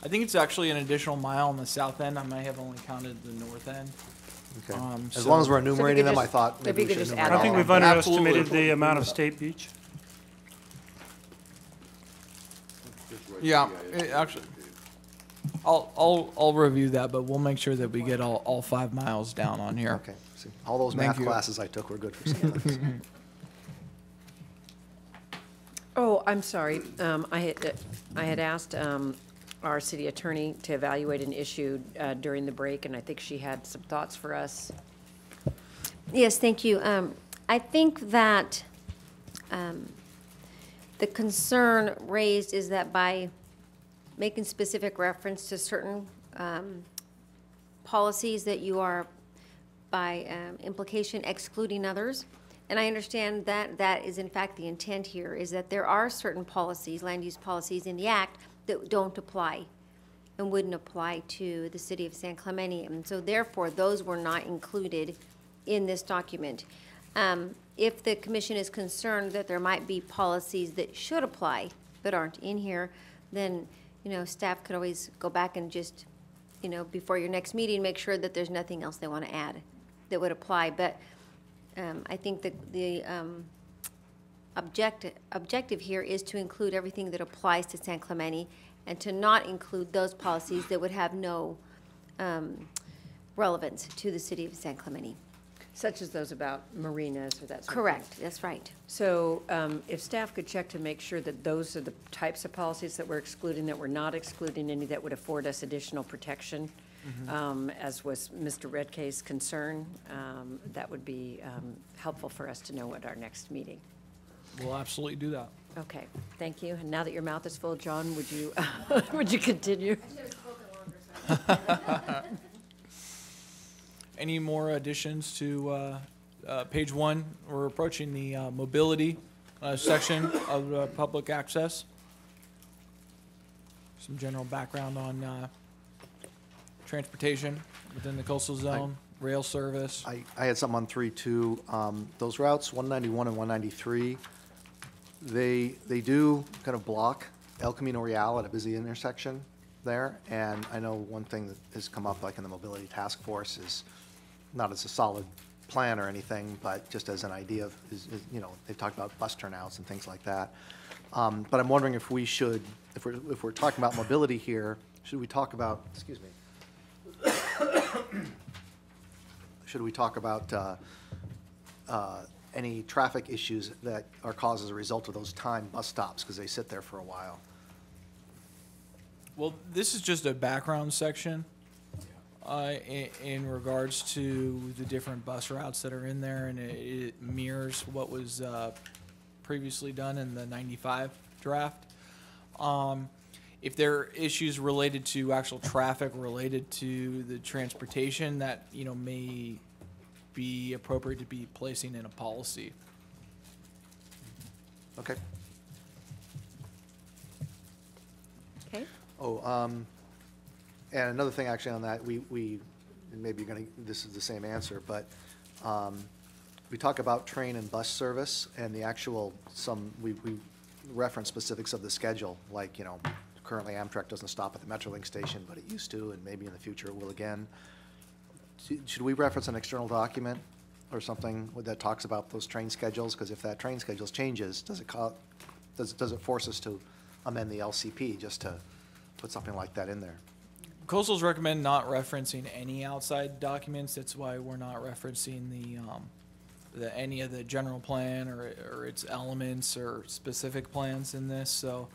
I think it's actually an additional mile on the south end. I might have only counted the north end. okay. As so- long as we're So if you enumerating could them, I just- thought if maybe you we could should just enumerate add I think all we've of them. underestimated Absolutely. the amount of state beach. Yeah, actually, I'll review that, but we'll make sure that we get all 5 miles down on here. Okay, see, all those Thank math you. classes I took were good for some of these. oh, I'm sorry. I had asked our city attorney to evaluate an issue during the break, and I think she had some thoughts for us. Yes, thank you. I think that the concern raised is that by making specific reference to certain policies that you are, by implication, excluding others. And I understand that that is in fact the intent here, is that there are certain policies, land use policies in the act that don't apply and wouldn't apply to the city of San Clemente. And so therefore, those were not included in this document. If the commission is concerned that there might be policies that should apply but aren't in here, then, staff could always go back and just, before your next meeting, make sure that there's nothing else they want to add that would apply. But I think that the objective here is to include everything that applies to San Clemente and to not include those policies that would have no relevance to the city of San Clemente. Such as those about marinas or that sort of thing. Correct, that's right. So if staff could check to make sure that those are the types of policies that we're excluding, that we're not excluding any that would afford us additional protection, as was Mr. Redkay's concern, that would be helpful for us to know at our next meeting. We'll absolutely do that. Okay, thank you. And now that your mouth is full, John, would you, would you continue? Any more additions to page 1? We're approaching the mobility section of public access. Some general background on transportation within the coastal zone, rail service. I had something on 3.2. Those routes, 191 and 193, they do kind of block El Camino Real at a busy intersection there. And I know one thing that has come up, like in the mobility task force, is not as a solid plan or anything, but just as an idea of, they've talked about bus turnouts and things like that. But I'm wondering if we should, if we're talking about mobility here, should we talk about, excuse me, should we talk about any traffic issues that are caused as a result of those timed bus stops, because they sit there for a while? Well, this is just a background section in regards to the different bus routes that are in there, and it mirrors what was previously done in the 95 draft. If there are issues related to actual traffic related to the transportation, that may be appropriate to be placing in a policy. Okay. Okay. And another thing actually on that, we and maybe this is the same answer, but we talk about train and bus service and the actual, we reference specifics of the schedule, like, you know, currently Amtrak doesn't stop at the Metrolink station, but it used to, and maybe in the future it will again. Should we reference an external document or something that talks about those train schedules? Because if that train schedule changes, does it force us to amend the LCP just to put something like that in there? Coastals recommend not referencing any outside documents. That's why we're not referencing the any of the general plan or its elements or specific plans in this. So,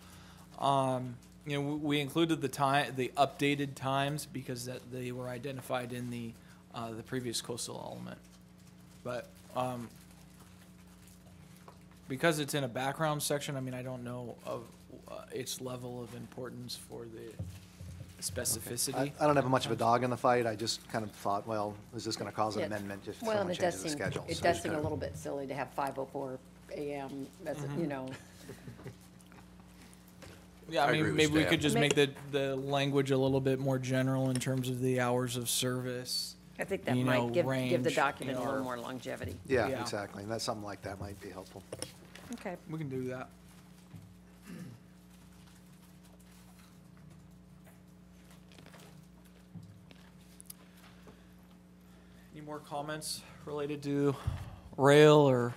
you know, we included the updated times because that they were identified in the previous coastal element. But because it's in a background section, I mean, I don't know of its level of importance for the specificity. I don't have much of a dog in the fight. I just kind of thought, well, is this going to cause an Yeah. amendment if Well, someone and it does changes the seem, schedule? it So does just seem a kind of- little bit silly to have 5:04 AM, as, you know. Yeah, I I agree mean, with maybe we staff. could just make the language a little bit more general in terms of the hours of service. I think that You might know, give the range, document a you know, little or- more longevity. Yeah, Yeah. exactly. And that's something like that might be helpful. Okay. We can do that. Any more comments related to rail or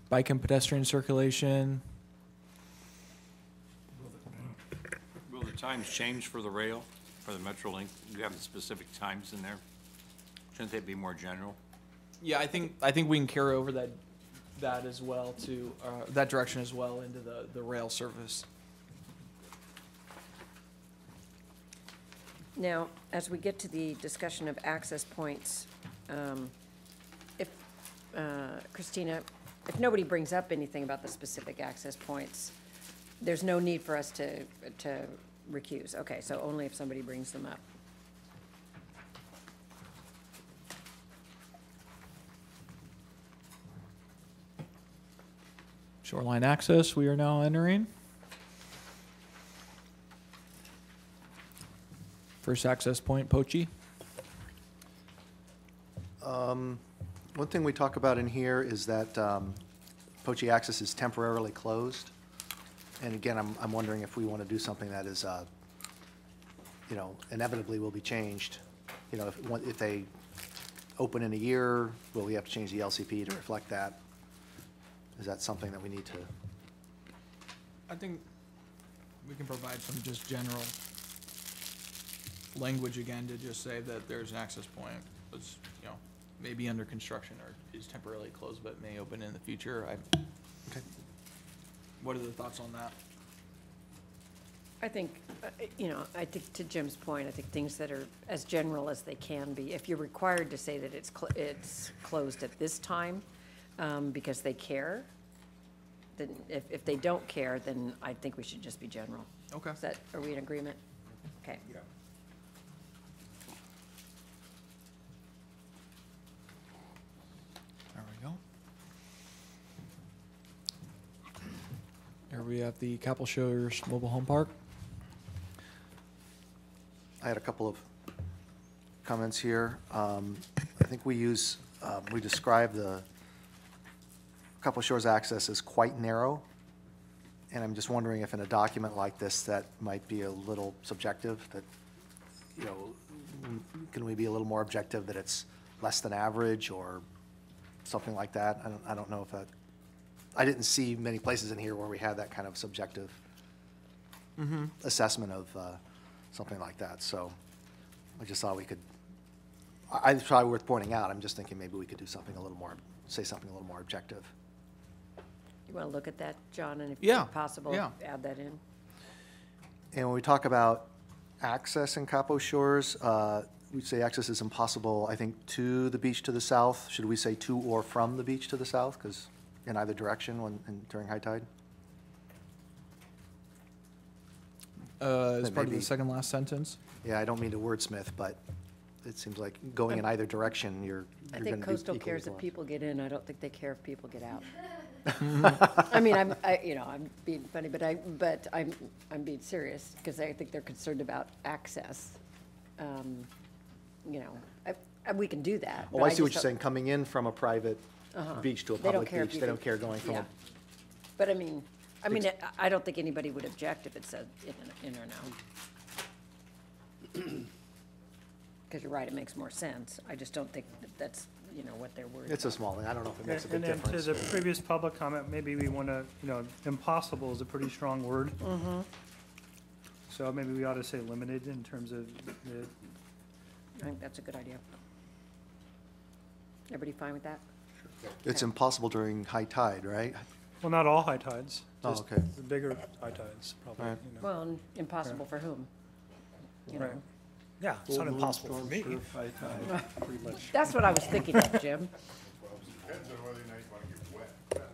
bike and pedestrian circulation? Will the times change for the rail, for the Metrolink? You have the specific times in there? Shouldn't they be more general? Yeah, I think we can carry over that as well to that direction as well into the rail service. Now, as we get to the discussion of access points, if, Christina, if nobody brings up anything about the specific access points, there's no need for us to recuse. Okay, so only if somebody brings them up. Shoreline access, we are now entering. First access point, Pochi. One thing we talk about in here is that Pochi access is temporarily closed. And again, I'm wondering if we want to do something that is, you know, inevitably will be changed. You know, if they open in a year, will we have to change the LCP to reflect that? Is that something that we need to? I think we can provide some just general language again to just say that there's an access point that's, you know, maybe under construction or is temporarily closed but may open in the future. Okay. What are the thoughts on that? I think, you know, I think to Jim's point, I think things that are as general as they can be. If you're required to say that it's closed at this time because they care, then if they don't care, then I think we should just be general. Okay. Is that, are we in agreement? Okay. Yeah. There we go. Here we have the Capel Showers Mobile Home Park. I had a couple of comments here. I think we describe the Couple Shores access as quite narrow. And I'm just wondering if in a document like this, that might be a little subjective, that, you know, can we be a little more objective that it's less than average or something like that? I don't know if that, I didn't see many places in here where we had that kind of subjective assessment of something like that. So I just thought we could, it's probably worth pointing out. I'm just thinking maybe we could do something a little more, say something a little more objective. You want to look at that, John, and Yeah, if possible, yeah. add that in? And when we talk about access in Capo Shores, we say access is impossible, I think, to the beach to the south. Should we say to or from the beach to the south? Because in either direction during high tide? As That part of may the be- second last sentence. Yeah, I don't mean to wordsmith, but it seems like going in either direction, you're I going to be think coastal equally cares if close. people get in, I don't think they care if people get out. I mean, I'm being funny, but I'm being serious, because I think they're concerned about access. You know, we can do that. Oh, but I see what just you're saying, coming in from a private Uh-huh. beach to a They don't public care if beach, you they can- don't care going from yeah. a, But I mean, I mean, I don't think anybody would object if it said in or no. Because you're right, it makes more sense. I just don't think that's, what they're worried about. It's a small thing, I don't know if it makes a big And then to difference. the previous public comment, maybe we want to, impossible is a pretty strong word. Mm-hmm. So maybe we ought to say limited in terms of the, I think that's a good idea. Everybody fine with that? It's impossible during high tide, right? well, not all high tides. Oh, just okay. The bigger high tides, probably, All right. Well, and impossible for whom? Right. Yeah, it's not impossible for me. Pretty much. That's what I was thinking of, Jim. Depends on whether or not you want to get wet.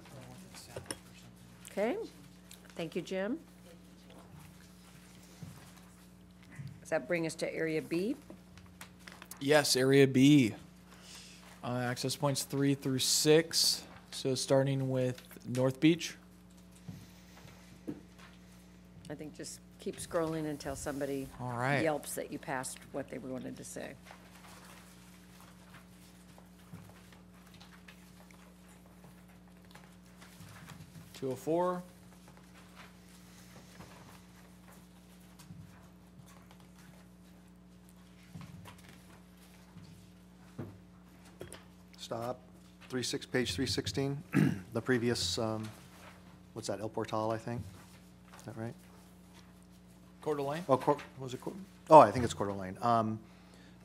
Okay, thank you, Jim. Does that bring us to Area B? Yes, Area B. Access points 3 through 6. So starting with North Beach. I think just keep scrolling until somebody All right. yelps that you passed what they wanted to say. .204. Stop. Page 316, the previous, what's that, El Portal, I think? Is that right? Coeur d'Alene. Oh, was it Oh, I think it's Coeur d'Alene.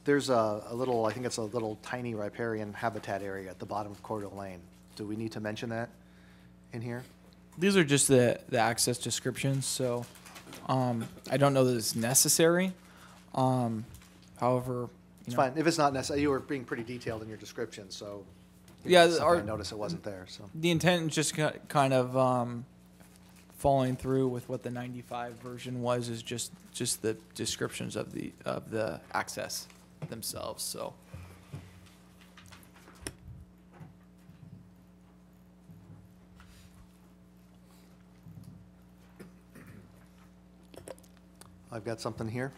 There's a little, I think it's a little tiny riparian habitat area at the bottom of Coeur d'Alene. Do we need to mention that in here? These are just the access descriptions, so I don't know that it's necessary. However, It's fine. If it's not necessary, you were being pretty detailed in your description, so. Yeah, I noticed it wasn't there, so. the intent is just kind of following through with what the 95 version was, is just the descriptions of the access themselves. So. I've got something here.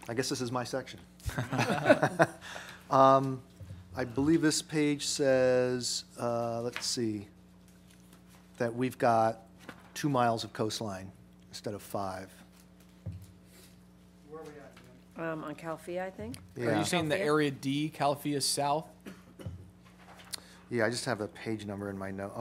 I guess this is my section. I believe this page says, let's see, that we've got 2 miles of coastline instead of 5. Where are we at, Jim? On Calfia, I think? Are Yeah. you saying the Calfia? Area D, Calfia South? Yeah, I just have a page number in my note.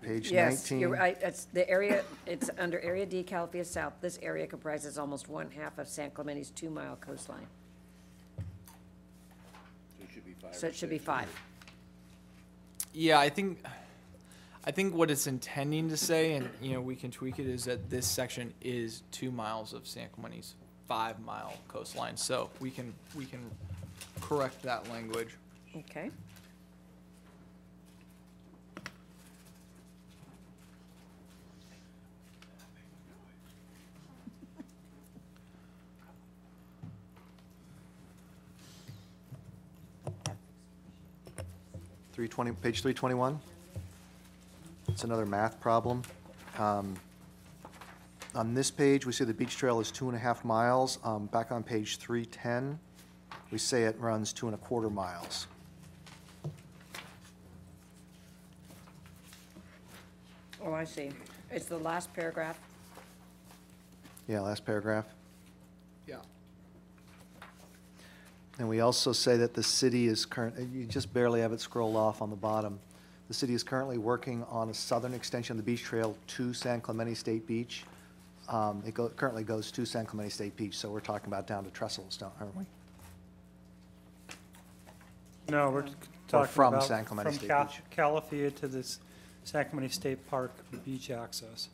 Page 19. Yes, you're right. It's the area, it's under Area D, Calfia South. This area comprises almost 1/2 of San Clemente's 2-mile coastline. So it should be 5. Yeah, I think what it's intending to say, and we can tweak it, is that this section is 2 miles of San Clemente's 5-mile coastline. So we can correct that language. Okay. Page 321. It's another math problem. On this page, we see the beach trail is 2.5 miles. Back on page 310, we say it runs 2.25 miles. Oh, I see. It's the last paragraph. Yeah, last paragraph. Yeah. And we also say that the city is you just barely have it scrolled off on the bottom. The city is currently working on a southern extension of the beach trail to San Clemente State Beach. It currently goes to San Clemente State Beach, so we're talking about down to Trestles, aren't we? No, we're talking from about San Clemente State from Beach. Calafia to this San Clemente State Park beach access.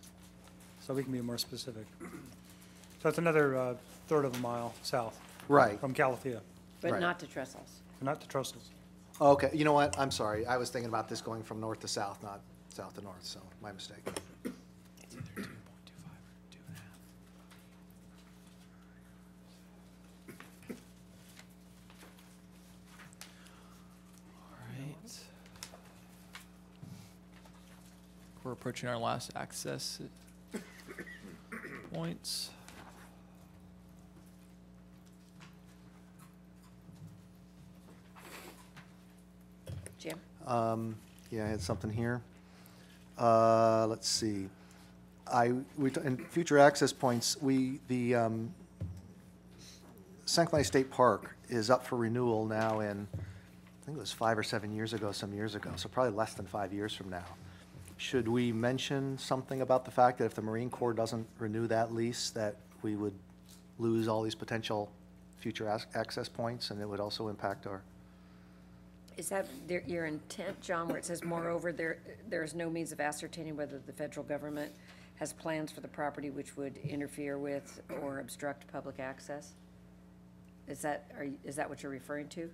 So we can be more specific. So it's another 1/3 of a mile south. Right. From Calafia, But Right. not to Trestles. not to Trestles. Okay, you know what? I'm sorry. I was thinking about this going from north to south, not south to north, so my mistake. Right. We're approaching our last access points. Jim? Yeah, I had something here. Let's see. In future access points, the San Clemente State Park is up for renewal now in, I think it was 5 or 7 years ago, some years ago, so probably less than 5 years from now. Should we mention something about the fact that if the Marine Corps doesn't renew that lease, that we would lose all these potential future access points, and it would also impact our... Is that your intent, John, where it says, moreover, there is no means of ascertaining whether the federal government has plans for the property which would interfere with or obstruct public access? Is that what you're referring to?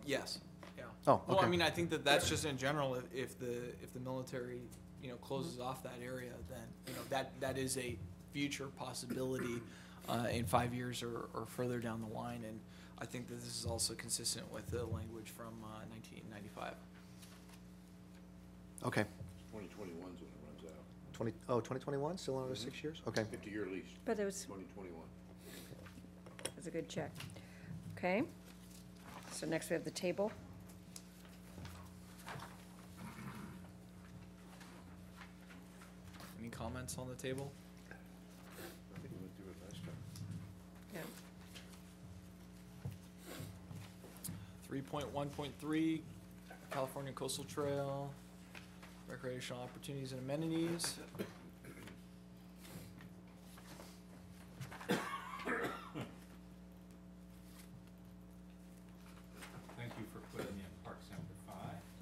Yes, yeah. Oh, Well, I okay. mean, I think that's just in general, if the military, closes off that area, then, that is a future possibility, in 5 years or further down the line, and I think that this is also consistent with the language from, 1995. Okay. 2021 is when it runs out. 2021, still another 6 years? Okay. 50-year lease, But it was 2021. a good check. Okay. So next we have the table. Any comments on the table? I think we went through it last time. Yeah. 3.1.3, California Coastal Trail, recreational opportunities and amenities. Thank you for putting in Park Center 5.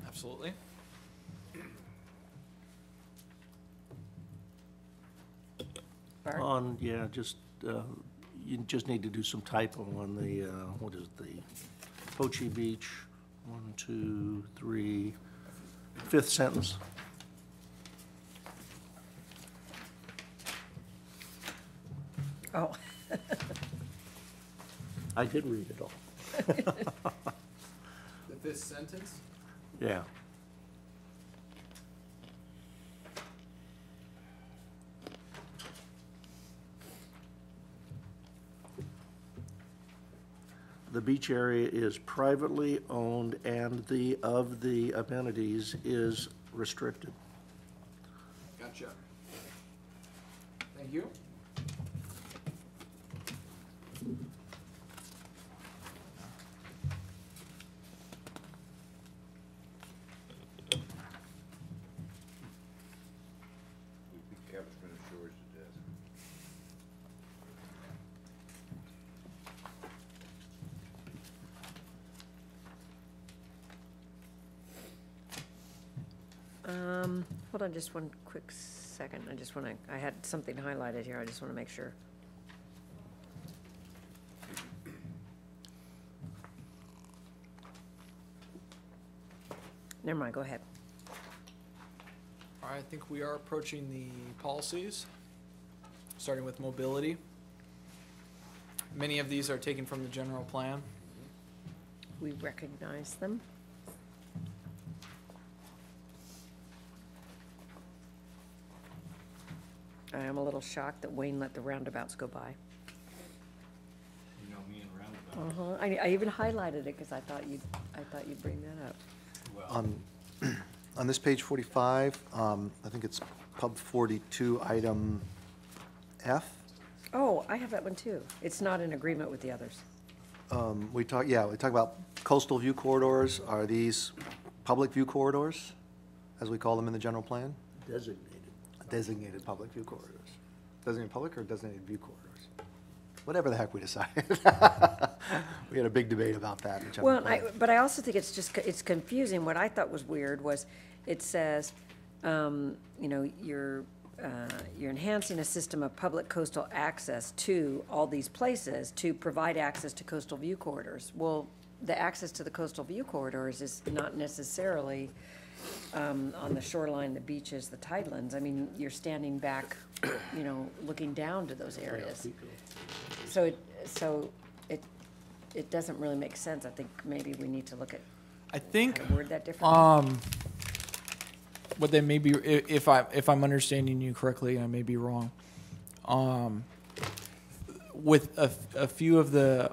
Absolutely. Bart? On, yeah, just, you just need to do some typo on the, what is it, the Poche Beach, 1, 2, 3, 5th sentence. Oh. I did read it all. The 5th sentence? Yeah. The beach area is privately owned and of the amenities is restricted. Gotcha. Thank you. We beat Capstone Shores to death. Hold on just one quick second. I had something highlighted here. I just want to make sure. Never mind, go ahead. All right, I think we are approaching the policies, starting with mobility. Many of these are taken from the general plan. We recognize them. I am a little shocked that Wayne let the roundabouts go by. You know me and roundabouts. I even highlighted it because I thought you'd bring that up. Well, On this page 45, I think it's pub 42, item F. Oh, I have that one too. It's not in agreement with the others. We talk about coastal view corridors. Are these public view corridors, as we call them in the general plan? Designated. Designated public view corridors. Designated public or designated view corridors? Whatever the heck we decided. We had a big debate about that in the general Well, plan. but I also think it's confusing. What I thought was weird was it says, you're enhancing a system of public coastal access to all these places to provide access to coastal view corridors. Well, the access to the coastal view corridors is not necessarily on the shoreline, the beaches, the tidelands. I mean, you're standing back, looking down to those areas. So it doesn't really make sense. I think maybe we need to look at, I think word that differently. what they may be, if I'm understanding you correctly, I may be wrong. With a few of the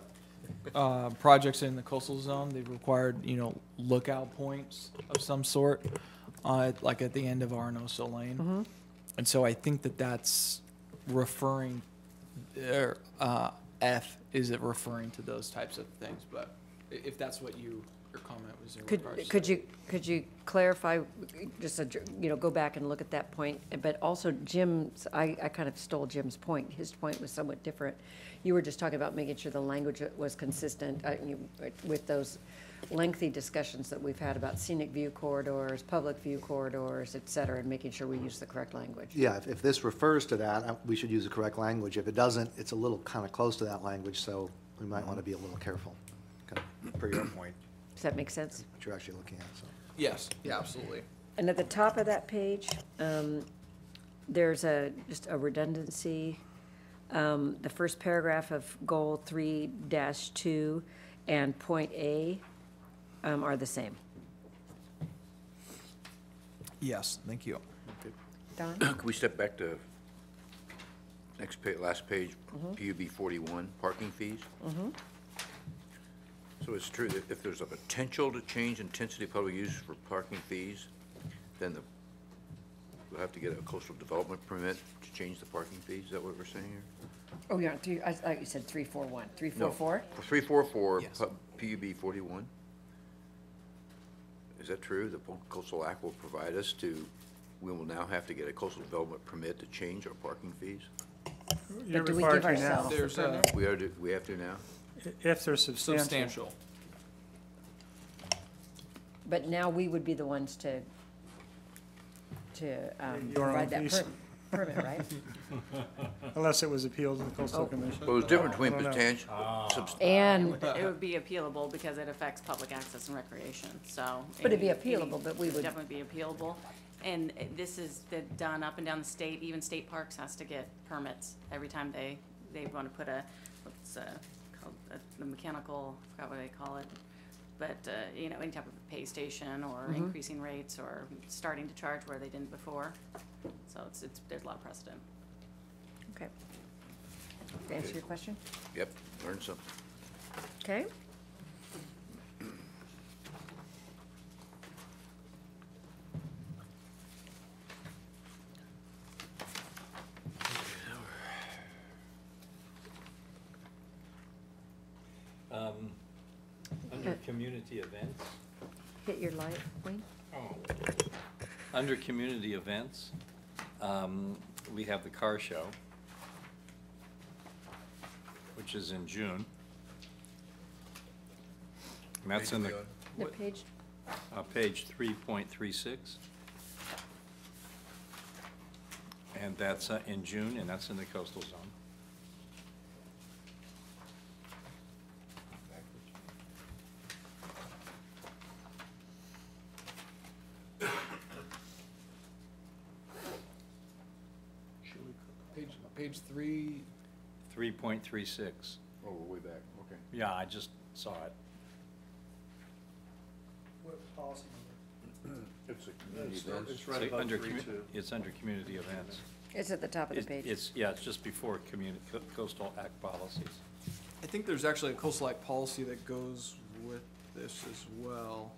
projects in the coastal zone, they've required, you know, lookout points of some sort, like at the end of Arnoso Lane. And so I think that that's referring, F, is it referring to those types of things? But if that's what your comment was in regards to. Could you clarify, just, go back and look at that point? But also Jim's, I kind of stole Jim's point. His point was somewhat different. You were just talking about making sure the language was consistent with those lengthy discussions that we've had about scenic view corridors, public view corridors, et cetera, and making sure we use the correct language. Yeah, if this refers to that, we should use the correct language. If it doesn't, it's a little kind of close to that language, so we might want to be a little careful, okay, per your point, Does that make sense? what you're actually looking at, so. Yes, yeah, absolutely. And at the top of that page, there's just a redundancy. The first paragraph of goal 3-2 and point A are the same. Yes, thank you. Don? Can we step back to next page, last page, PUB 41, parking fees? So it's true that if there's a potential to change intensity of public use for parking fees, then we'll have to get a coastal development permit to change the parking fees? Is that what we're saying here? Oh, yeah, I thought you said 341. 344? For 344, Yes. PUB 41? Is that true? The Coastal Act will provide us we will now have to get a coastal development permit to change our parking fees? You're But do we required give to now. ourselves a There's a- permit? We have to now? If they're substantial. Substantial. But now we would be the ones to Your own provide that fees. permit, right? Unless it was appealed to the coastal Oh. commission. Well, there's a difference between I don't know. potential, And, It would be appealable because it affects public access and recreation, so. But it'd be any- appealable, but we it would- Definitely be appealable. And this is done up and down the state, even state parks has to get permits every time they want to put what's called, the mechanical, I forgot what they call it. But, any type of pay station or increasing rates or starting to charge where they didn't before. So there's a lot of precedent. okay. To answer your question? yep, learned something. Okay. Under community events, Hit your light, Wayne? under community events, we have the car show, which is in June. And that's in the, The page, page 3.36. And that's in June, and that's in the coastal zone. Page 3. 3.36. Oh, we're way back, okay. Yeah, I just saw it. What policy number? It's a community events. It's right See, above under 3.2. It's under community events. it's at the top of the page. It's just before coastal act policies. I think there's actually a coastal act policy that goes with this as well.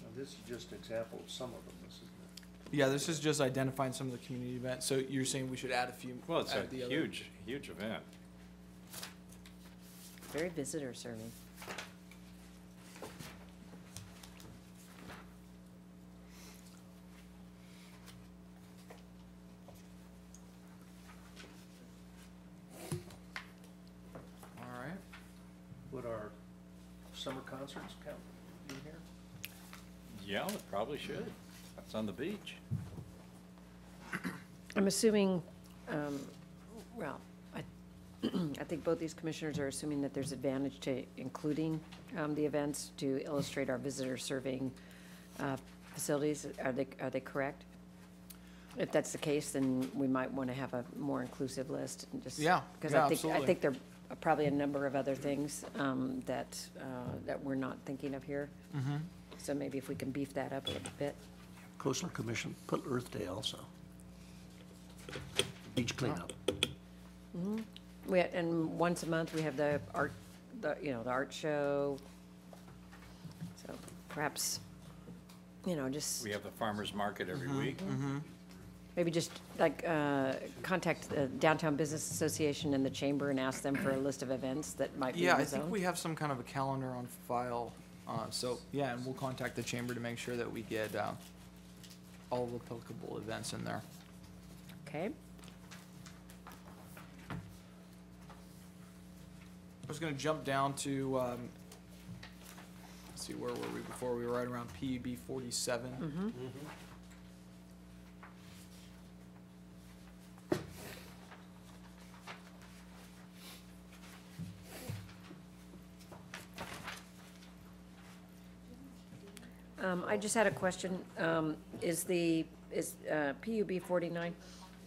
Now, this is just an example of some of them, this isn't it? Yeah, this is just identifying some of the community events. So you're saying we should add a few? Well, it's a add the other- huge event. Very visitor serving. All right. Would our summer concerts count in here? Yeah, it probably should. That's on the beach. I'm assuming, well, I think both these commissioners are assuming that there's advantage to including the events to illustrate our visitor serving facilities. Are they correct? If that's the case, then we might want to have a more inclusive list and just. Yeah, Because yeah, I absolutely. think there are probably a number of other things that we're not thinking of here. So maybe if we can beef that up a little bit. Coastal Commission, put Earth Day also. Beach cleanup. And once a month, we have the art the, you know, the art show. So perhaps, you know, just. We have the farmer's market every week. Maybe just like contact the Downtown Business Association and the Chamber and ask them for a list of events that might be in Yeah, the I think zone. we have some kind of a calendar on file. So, yeah, and we'll contact the chamber to make sure that we get all the applicable events in there. Okay. I was gonna jump down to, let's see, where were we before? We were right around PUB 47. I just had a question. Is PUB 49,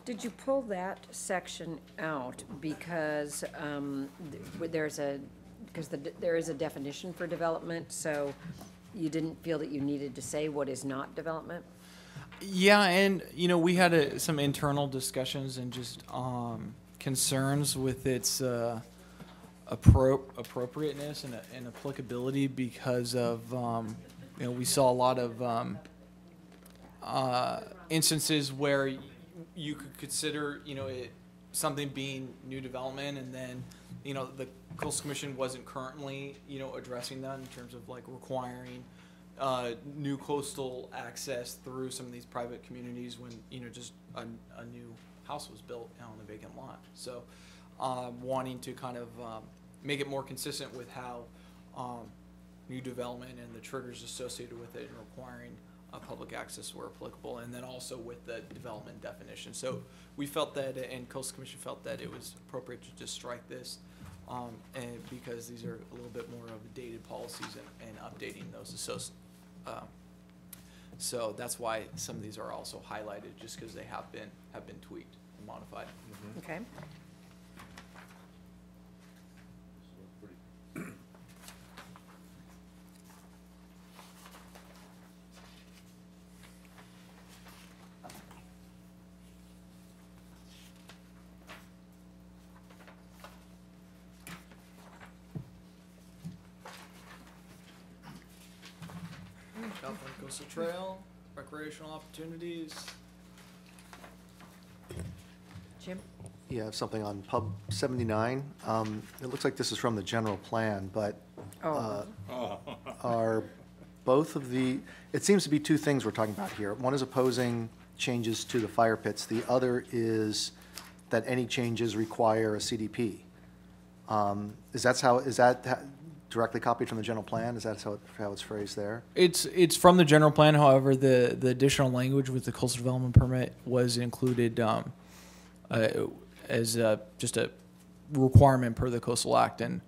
did you pull that section out because there is a definition for development, so you didn't feel that you needed to say what is not development? Yeah, and, you know, we had some internal discussions and just concerns with its appropriateness and applicability because of, you know, we saw a lot of instances where you could consider, you know, something being new development, and then, you know, the Coastal Commission wasn't currently, you know, addressing that in terms of like requiring new coastal access through some of these private communities when, you know, just a new house was built on a vacant lot. So wanting to kind of make it more consistent with how new development and the triggers associated with it and requiring public access where applicable, and then also with the development definition. So we felt that, and Coastal Commission felt that it was appropriate to just strike this, and because these are a little bit more of dated policies and updating those so that's why some of these are also highlighted, just because they have been tweaked and modified. Okay. California Coastal Trail, recreational opportunities. Jim? You have something on Pub 79. It looks like this is from the general plan, but are both of it seems to be two things we're talking about here. One is opposing changes to the fire pits. The other is that any changes require a CDP. Is that directly copied from the general plan? Is that how it's phrased there? It's from the general plan. However, the additional language with the coastal development permit was included as just a requirement per the Coastal Act and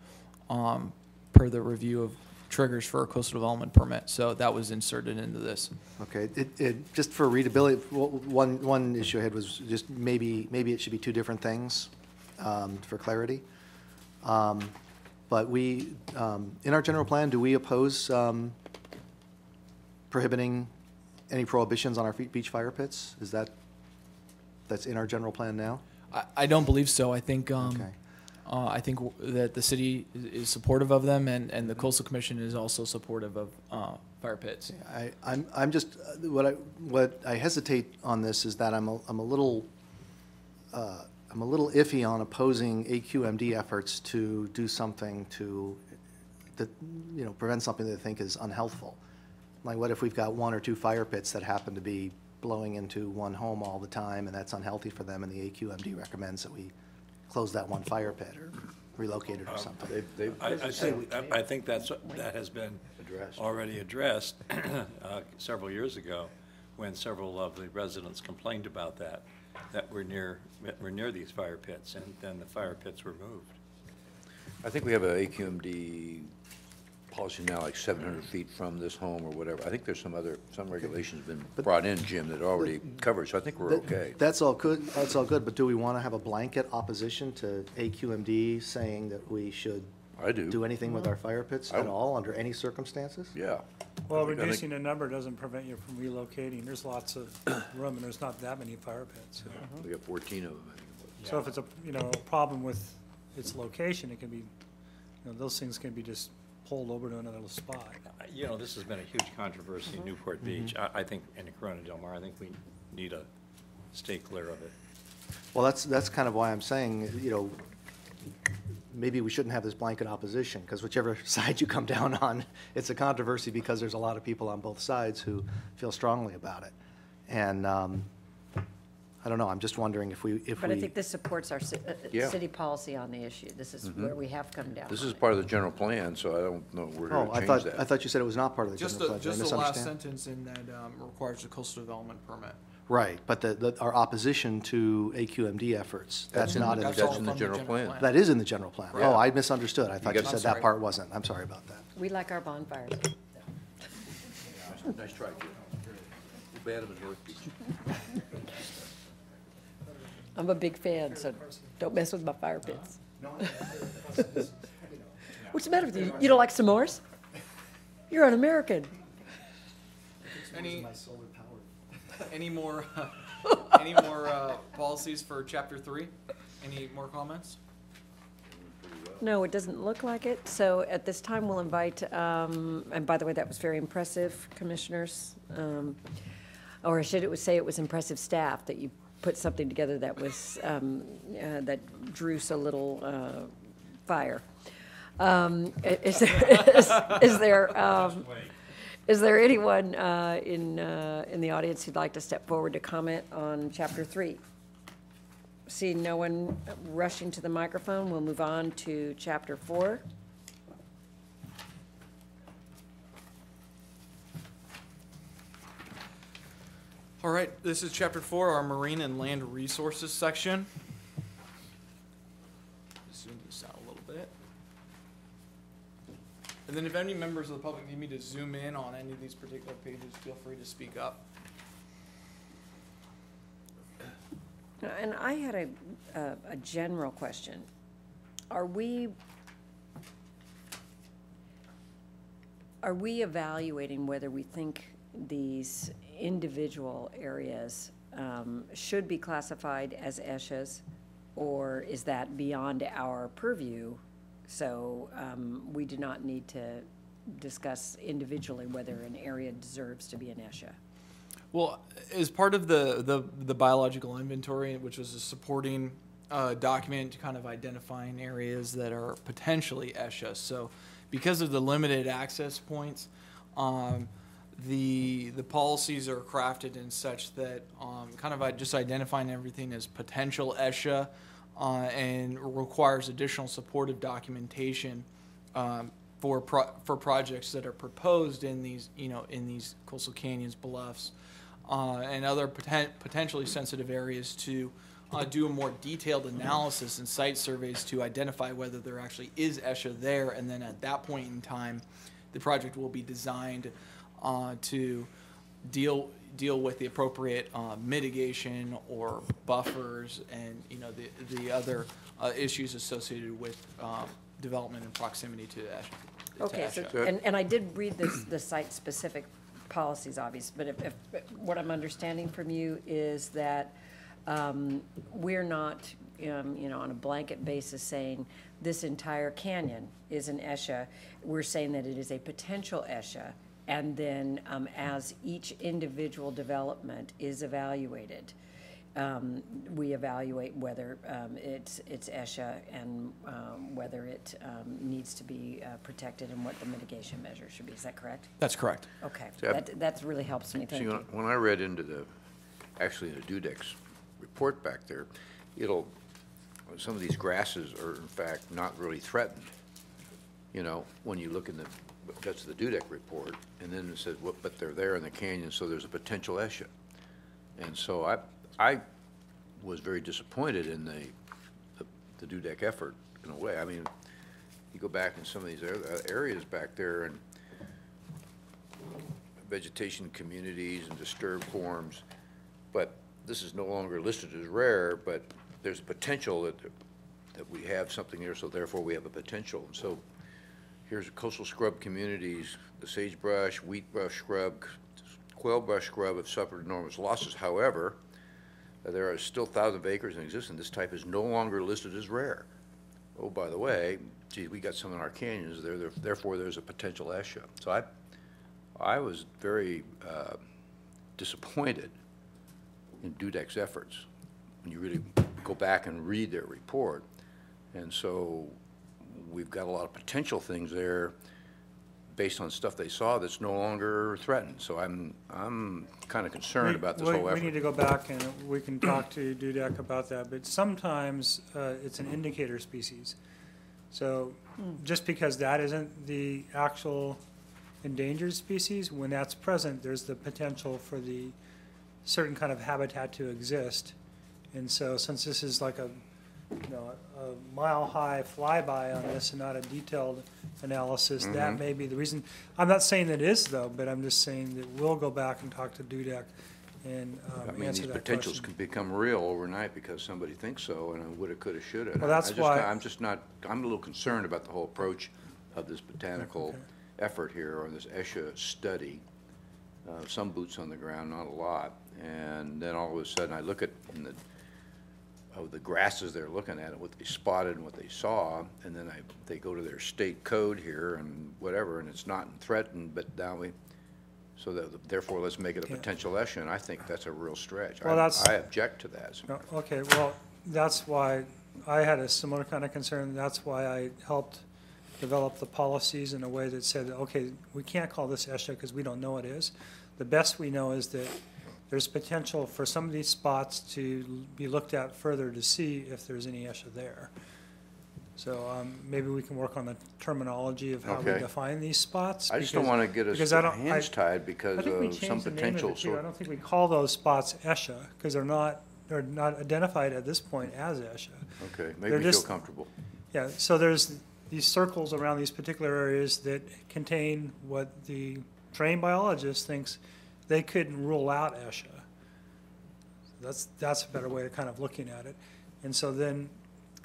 per the review of triggers for a coastal development permit. So that was inserted into this. Okay. It just for readability, one issue I had was just maybe it should be two different things for clarity. But we, in our general plan, do we oppose prohibiting any prohibitions on our beach fire pits? Is that's in our general plan now? I don't believe so. I think Okay. I think that the city is supportive of them, and the Coastal Commission is also supportive of fire pits. I'm just what I hesitate on this is that I'm a little iffy on opposing AQMD efforts to do something that prevent something that I think is unhealthful. Like, what if we've got one or two fire pits that happen to be blowing into one home all the time, and that's unhealthy for them, and the AQMD recommends that we close that one fire pit or relocate it or something. I think that has been already addressed several years ago, when several of the residents complained about that we're near these fire pits, and then the fire pits were moved. I think we have a AQMD policy now, like 700 feet from this home or whatever. I think there's some regulations been brought in, Jim, that already cover, so I think we're okay. That's all good, but do we want to have a blanket opposition to AQMD saying that we should do anything with our fire pits at all, under any circumstances? Yeah. Well, reducing the number doesn't prevent you from relocating. There's lots of room, and there's not that many fire pits. We got 14 of them, I think it was. So if it's a problem with its location, it can be those things can be just pulled over to another spot. You know, this has been a huge controversy in Newport Beach. I think, and in Corona Del Mar, I think we need to stay clear of it. Well, that's kind of why I'm saying, you know, maybe we shouldn't have this blanket opposition, because whichever side you come down on, it's a controversy because there's a lot of people on both sides who feel strongly about it. And I don't know, I'm just wondering if we. But I think this supports our Yeah. city policy on the issue. This is where we have come down. This on is it. part of the general plan, so I don't know where Oh, to I change thought, that. I thought you said it was not part of the Just general the, plan. Did I just the last misunderstand? sentence in that requires a coastal development permit. Right, but our opposition to AQMD efforts, that's not in the That's That's all in the from general plan. That is in the general plan. Right. Oh, I misunderstood. I thought you got- said I'm that sorry. part wasn't. I'm sorry about that. We like our bonfires. Nice try, kid. Too bad I'm in North Beach. I'm a big fan, so don't mess with my fire pits. What's the matter with you? You don't like s'mores? You're an American. Any more, policies for chapter 3? Any more comments? No, it doesn't look like it. So at this time, we'll invite, and by the way, that was very impressive, commissioners. Or I should say it was impressive staff that you put something together that was, that drew so little fire. Is there anyone in the audience who'd like to step forward to comment on chapter 3? Seeing no one rushing to the microphone, we'll move on to chapter 4. All right, this is chapter 4, our marine and land resources section. Zoom this out a little bit. And then if any members of the public need me to zoom in on any of these particular pages, feel free to speak up. And I had a general question. Are we evaluating whether we think these individual areas should be classified as ESHAs, or is that beyond our purview? So we do not need to discuss individually whether an area deserves to be an ESHA. Well, as part of the biological inventory, which was a supporting document kind of identifying areas that are potentially ESHA. So because of the limited access points, the policies are crafted in such that kind of just identifying everything as potential ESHA and requires additional supportive documentation for projects that are proposed in these, in these coastal canyons, bluffs, and other potentially sensitive areas to do a more detailed analysis and site surveys to identify whether there actually is ESHA there, and then at that point in time, the project will be designed to deal with the appropriate mitigation or buffers and the other issues associated with development and proximity to ESHA. Okay, so, and I did read the site-specific policies, obviously, but if what I'm understanding from you is that we're not, on a blanket basis saying this entire canyon is an ESHA. We're saying that it is a potential ESHA, and then as each individual development is evaluated, we evaluate whether it's ESHA and whether it needs to be protected and what the mitigation measures should be. Is that correct? That's correct. Okay, Yeah. that really helps me, thank See, you. when I read into actually the DUDEC's report back there, some of these grasses are in fact not really threatened. When you look in that's the DUDEC report, and then it says, well, but they're there in the canyon, so there's a potential ESHA. And so I was very disappointed in the DUDEC effort, in a way. I mean, you go back in some of these areas back there, and vegetation communities and disturbed forms, but this is no longer listed as rare, but there's a potential that we have something there, so therefore we have a potential. And so here's coastal scrub communities, the sagebrush, wheatbush scrub, quailbrush scrub have suffered enormous losses. However, there are still thousands of acres in existence. This type is no longer listed as rare. oh, by the way, gee, we got some in our canyons, therefore there's a potential ESHA. So I was very disappointed in Dudek's efforts when you really go back and read their report. And so we've got a lot of potential things there based on stuff they saw that's no longer threatened. So I'm kind of concerned about this whole effort. We need to go back and we can talk to Dudek about that, but sometimes it's an indicator species. So just because that isn't the actual endangered species, when that's present, there's the potential for the certain kind of habitat to exist. And so since this is like a mile-high flyby on this and not a detailed analysis, that may be the reason. I'm not saying that it is, though, but I'm just saying that we'll go back and talk to Dudek and I mean, answer these that potentials question. can become real overnight because somebody thinks so, and I woulda, coulda, shoulda. Well, that's why- I'm a little concerned about the whole approach of this botanical effort here, or this ESHA study. Some boots on the ground, not a lot. And then all of a sudden, I look at the grasses they're looking at, what they spotted and what they saw, and then they go to their state code here and whatever, and it's not threatened, but now therefore, let's make it a potential ESHA, and I think that's a real stretch. Well, I object to that. as a matter of fact. Okay, well, that's why I had a similar kind of concern. That's why I helped develop the policies in a way that said, okay, we can't call this ESHA because we don't know it is. The best we know is that there's potential for some of these spots to be looked at further to see if there's any ESHA there. So maybe we can work on the terminology of how we Okay. define these spots. I just don't want to get us hands tied because I think we of some changed the name of potential it too. I don't think we call those spots ESHA because they're not identified at this point as ESHA. Okay, They're maybe feel just- comfortable. Yeah, so there's these circles around these particular areas that contain what the trained biologist thinks they couldn't rule out ESHA. That's a better way of kind of looking at it. And so then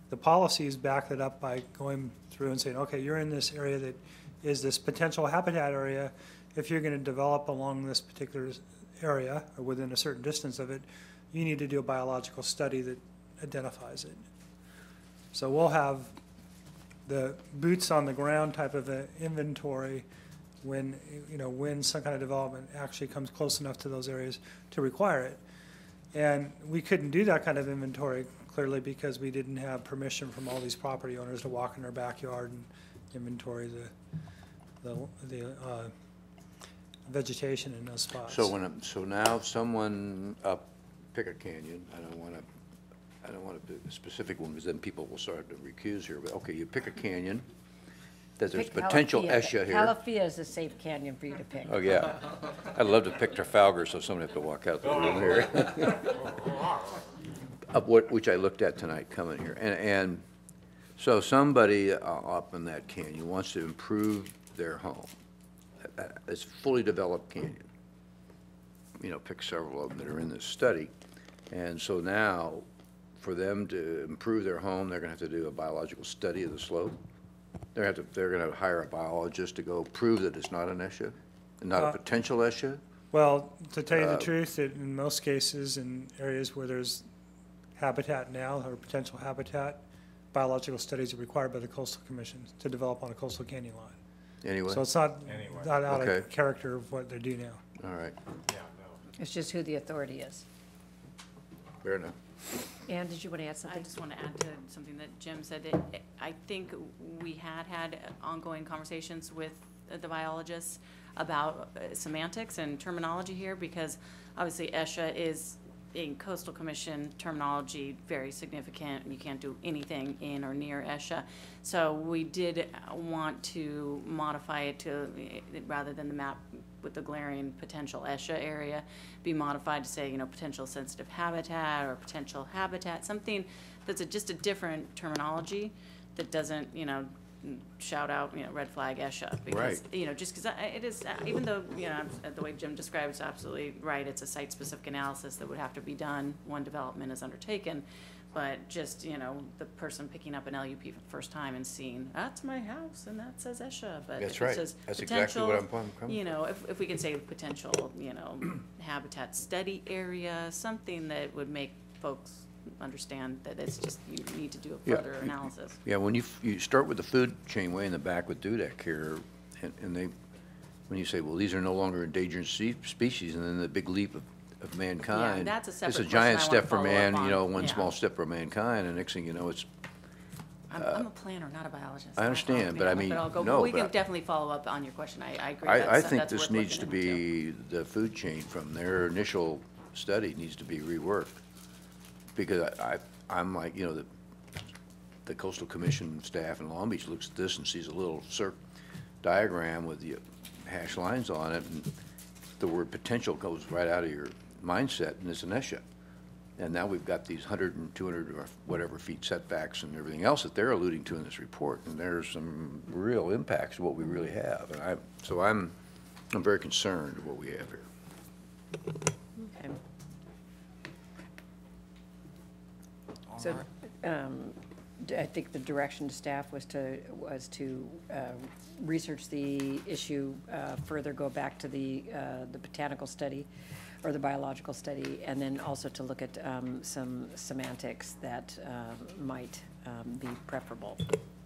the policies back that up by going through and saying, okay, you're in this area that is this potential habitat area. If you're going to develop along this particular area or within a certain distance of it, you need to do a biological study that identifies it. So we'll have the boots on the ground type of an inventory when some kind of development actually comes close enough to those areas to require it. And we couldn't do that kind of inventory clearly because we didn't have permission from all these property owners to walk in their backyard and inventory the vegetation in those spots. So now if someone pick a canyon, I don't want to pick a specific one because then people will start to recuse here, but okay, you pick a canyon, that there's Pick potential Calafia. ESHA here. Calafia is a safe canyon for you to pick. Oh, yeah. I'd love to pick Trafalgar, so someone have to walk out the room here. Which I looked at tonight coming here. And so somebody up in that canyon wants to improve their home. It's a fully developed canyon. Pick several of them that are in this study. And so now, for them to improve their home, they're going to have to do a biological study of the slope. They're going to hire a biologist to go prove that it's not an ESHA, and not a potential ESHA. Well, to tell you the truth, that in most cases, in areas where there's habitat now or potential habitat, biological studies are required by the Coastal Commission to develop on a coastal canyon line. Anyway. So it's not out Okay. of character of what they do now. All right. It's just who the authority is. Fair enough. Ann, did you want to add something? I just want to add to something that Jim said. I think we had ongoing conversations with the biologists about semantics and terminology here, because obviously ESHA is, in Coastal Commission terminology, very significant. You can't do anything in or near ESHA. So we did want to modify it to, rather than the map with the glaring potential ESHA area, be modified to say, potential sensitive habitat or potential habitat, something that's just a different terminology that doesn't, shout out, red flag ESHA. Because, just because it is, even though, the way Jim described it's absolutely right, it's a site-specific analysis that would have to be done when development is undertaken. But just, the person picking up an LUP for the first time and seeing, that's my house and that says ESHA, but That's if right. it says That's exactly what I'm coming if we can say potential, habitat study area, something that would make folks understand that it's just, you need to do a Yeah. further analysis. Yeah, when you start with the food chain way in the back with Dudek here, and they, when you say, well, these are no longer endangered species, and then the big leap of mankind. that's a separate It's a question giant I wanna step for follow up man, on. one Yeah. small step for mankind, and next thing you know, it's, I'm a planner, not a biologist. I understand, but I mean, I'll go, no, we can but definitely follow up on your question. I agree. I That's think worth this needs to looking into. be, the food chain from their initial study needs to be reworked. Because I'm like, the Coastal Commission staff in Long Beach looks at this and sees a little diagram with the hash lines on it, and the word potential goes right out of your mindset, and it's an ESHA. And now we've got these 100 and 200 or whatever feet setbacks and everything else that they're alluding to in this report, and there's some real impacts to what we really have. And so I'm very concerned with what we have here. Okay. So, I think the direction to staff was to research the issue further, go back to the botanical study or the biological study, and then also to look at some semantics that might be preferable.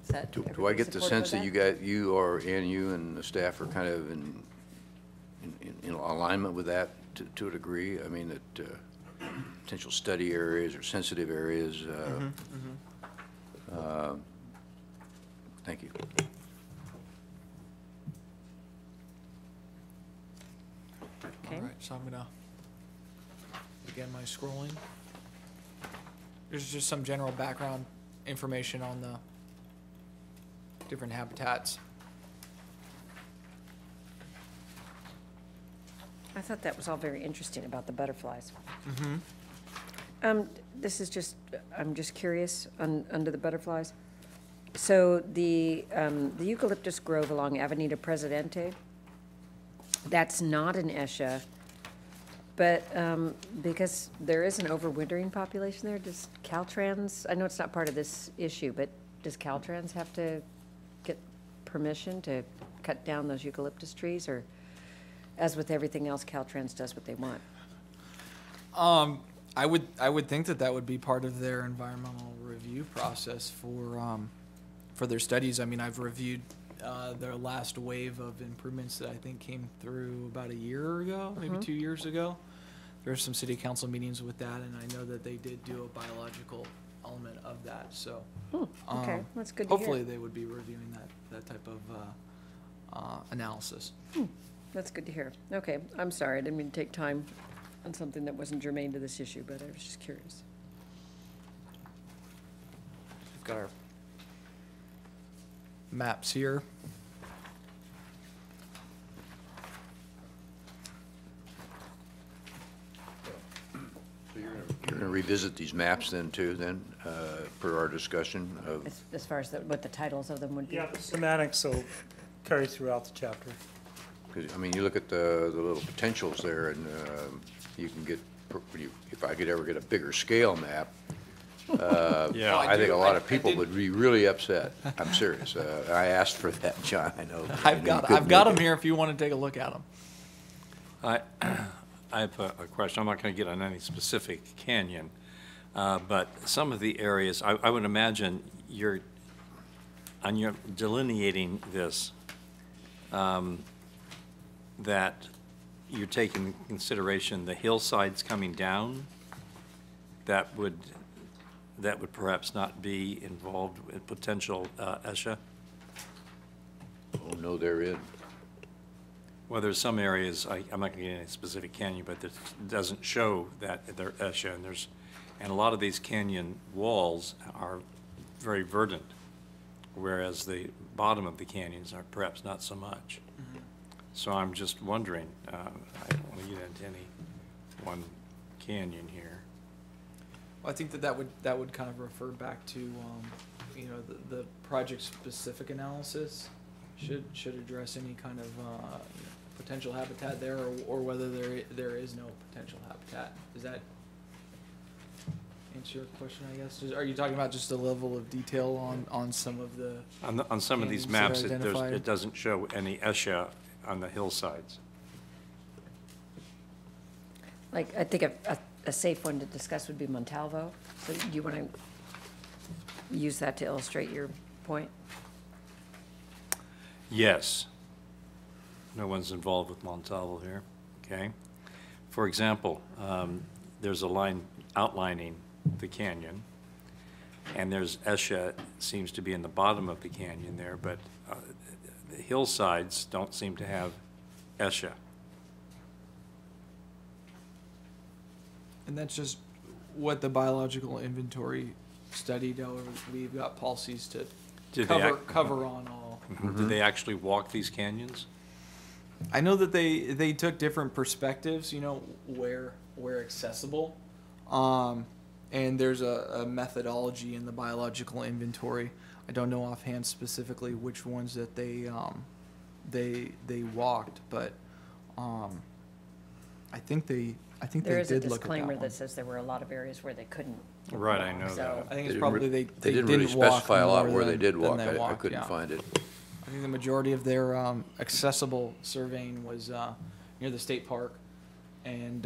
Is that Do I everybody get the supportive sense of that you and the staff are kind of in alignment with that to a degree? I mean, that potential study areas or sensitive areas. Thank you. Okay. All right, so I'm gonna begin my scrolling. There's just some general background information on the different habitats. I thought that was all very interesting about the butterflies. This is just, I'm just curious, under the butterflies. So the eucalyptus grove along Avenida Presidente, that's not an ESHA, but because there is an overwintering population there, does Caltrans, I know it's not part of this issue, but does Caltrans have to get permission to cut down those eucalyptus trees, or as with everything else, Caltrans does what they want? I would think that would be part of their environmental review process for their studies. I mean, I've reviewed their last wave of improvements that I think came through about a year ago, maybe 2 years ago. There were some city council meetings with that, and I know that they did do a biological element of that. So, Okay, that's good to hear. hopefully they would be reviewing that type of analysis. That's good to hear. Okay, I'm sorry, I didn't mean to take time on something that wasn't germane to this issue, but I was just curious. We've got our maps here. So you're going to revisit these maps then, too, per our discussion of, As far as what the titles of them would be? Yeah, the semantics will carry throughout the chapter. 'cause, I mean, you look at the little potentials there, and you can get, if I could ever get a bigger scale map, Yeah. I think a lot of I people did- would be really upset. I'm serious. I asked for that, John, I know. I've got them here if you want to take a look at them. I have a question. I'm not going to get on any specific canyon, but some of the areas, I would imagine you're delineating this, that you're taking into consideration the hillsides coming down, that would perhaps not be involved in potential ESHA? Oh, no, they're in. Well, there's some areas, I'm not going to get any specific canyon, but it doesn't show that they're ESHA, and a lot of these canyon walls are very verdant, whereas the bottom of the canyons are perhaps not so much. So I'm just wondering, I don't want to get into any one canyon here. Well, I think that would kind of refer back to the project specific analysis should address any kind of potential habitat there, or whether there is no potential habitat. Does that answer your question, I guess? Are you talking about just the level of detail on some of the On some of these canyons that are maps, identified? it doesn't show any ESHA on the hillsides. Like, I think a safe one to discuss would be Montalvo. So do you want to use that to illustrate your point? Yes. No one's involved with Montalvo here, okay? For example, there's a line outlining the canyon, and there's ESHA, seems to be in the bottom of the canyon there, but the hillsides don't seem to have ESHA. And that's just what the biological inventory studied. However, we've got policies to cover on all. Did they actually walk these canyons? I know that they took different perspectives, you know, where accessible, and there's a methodology in the biological inventory. I don't know offhand specifically which ones that they walked, but I think they There is a did look at that disclaimer one. that says there were a lot of areas where they couldn't. Right, I know So- that. I think it's didn't probably re- they didn't really walk specify a lot more where they than- did than walk. they I walked, couldn't yeah. find it. I think the majority of their accessible surveying was near the state park and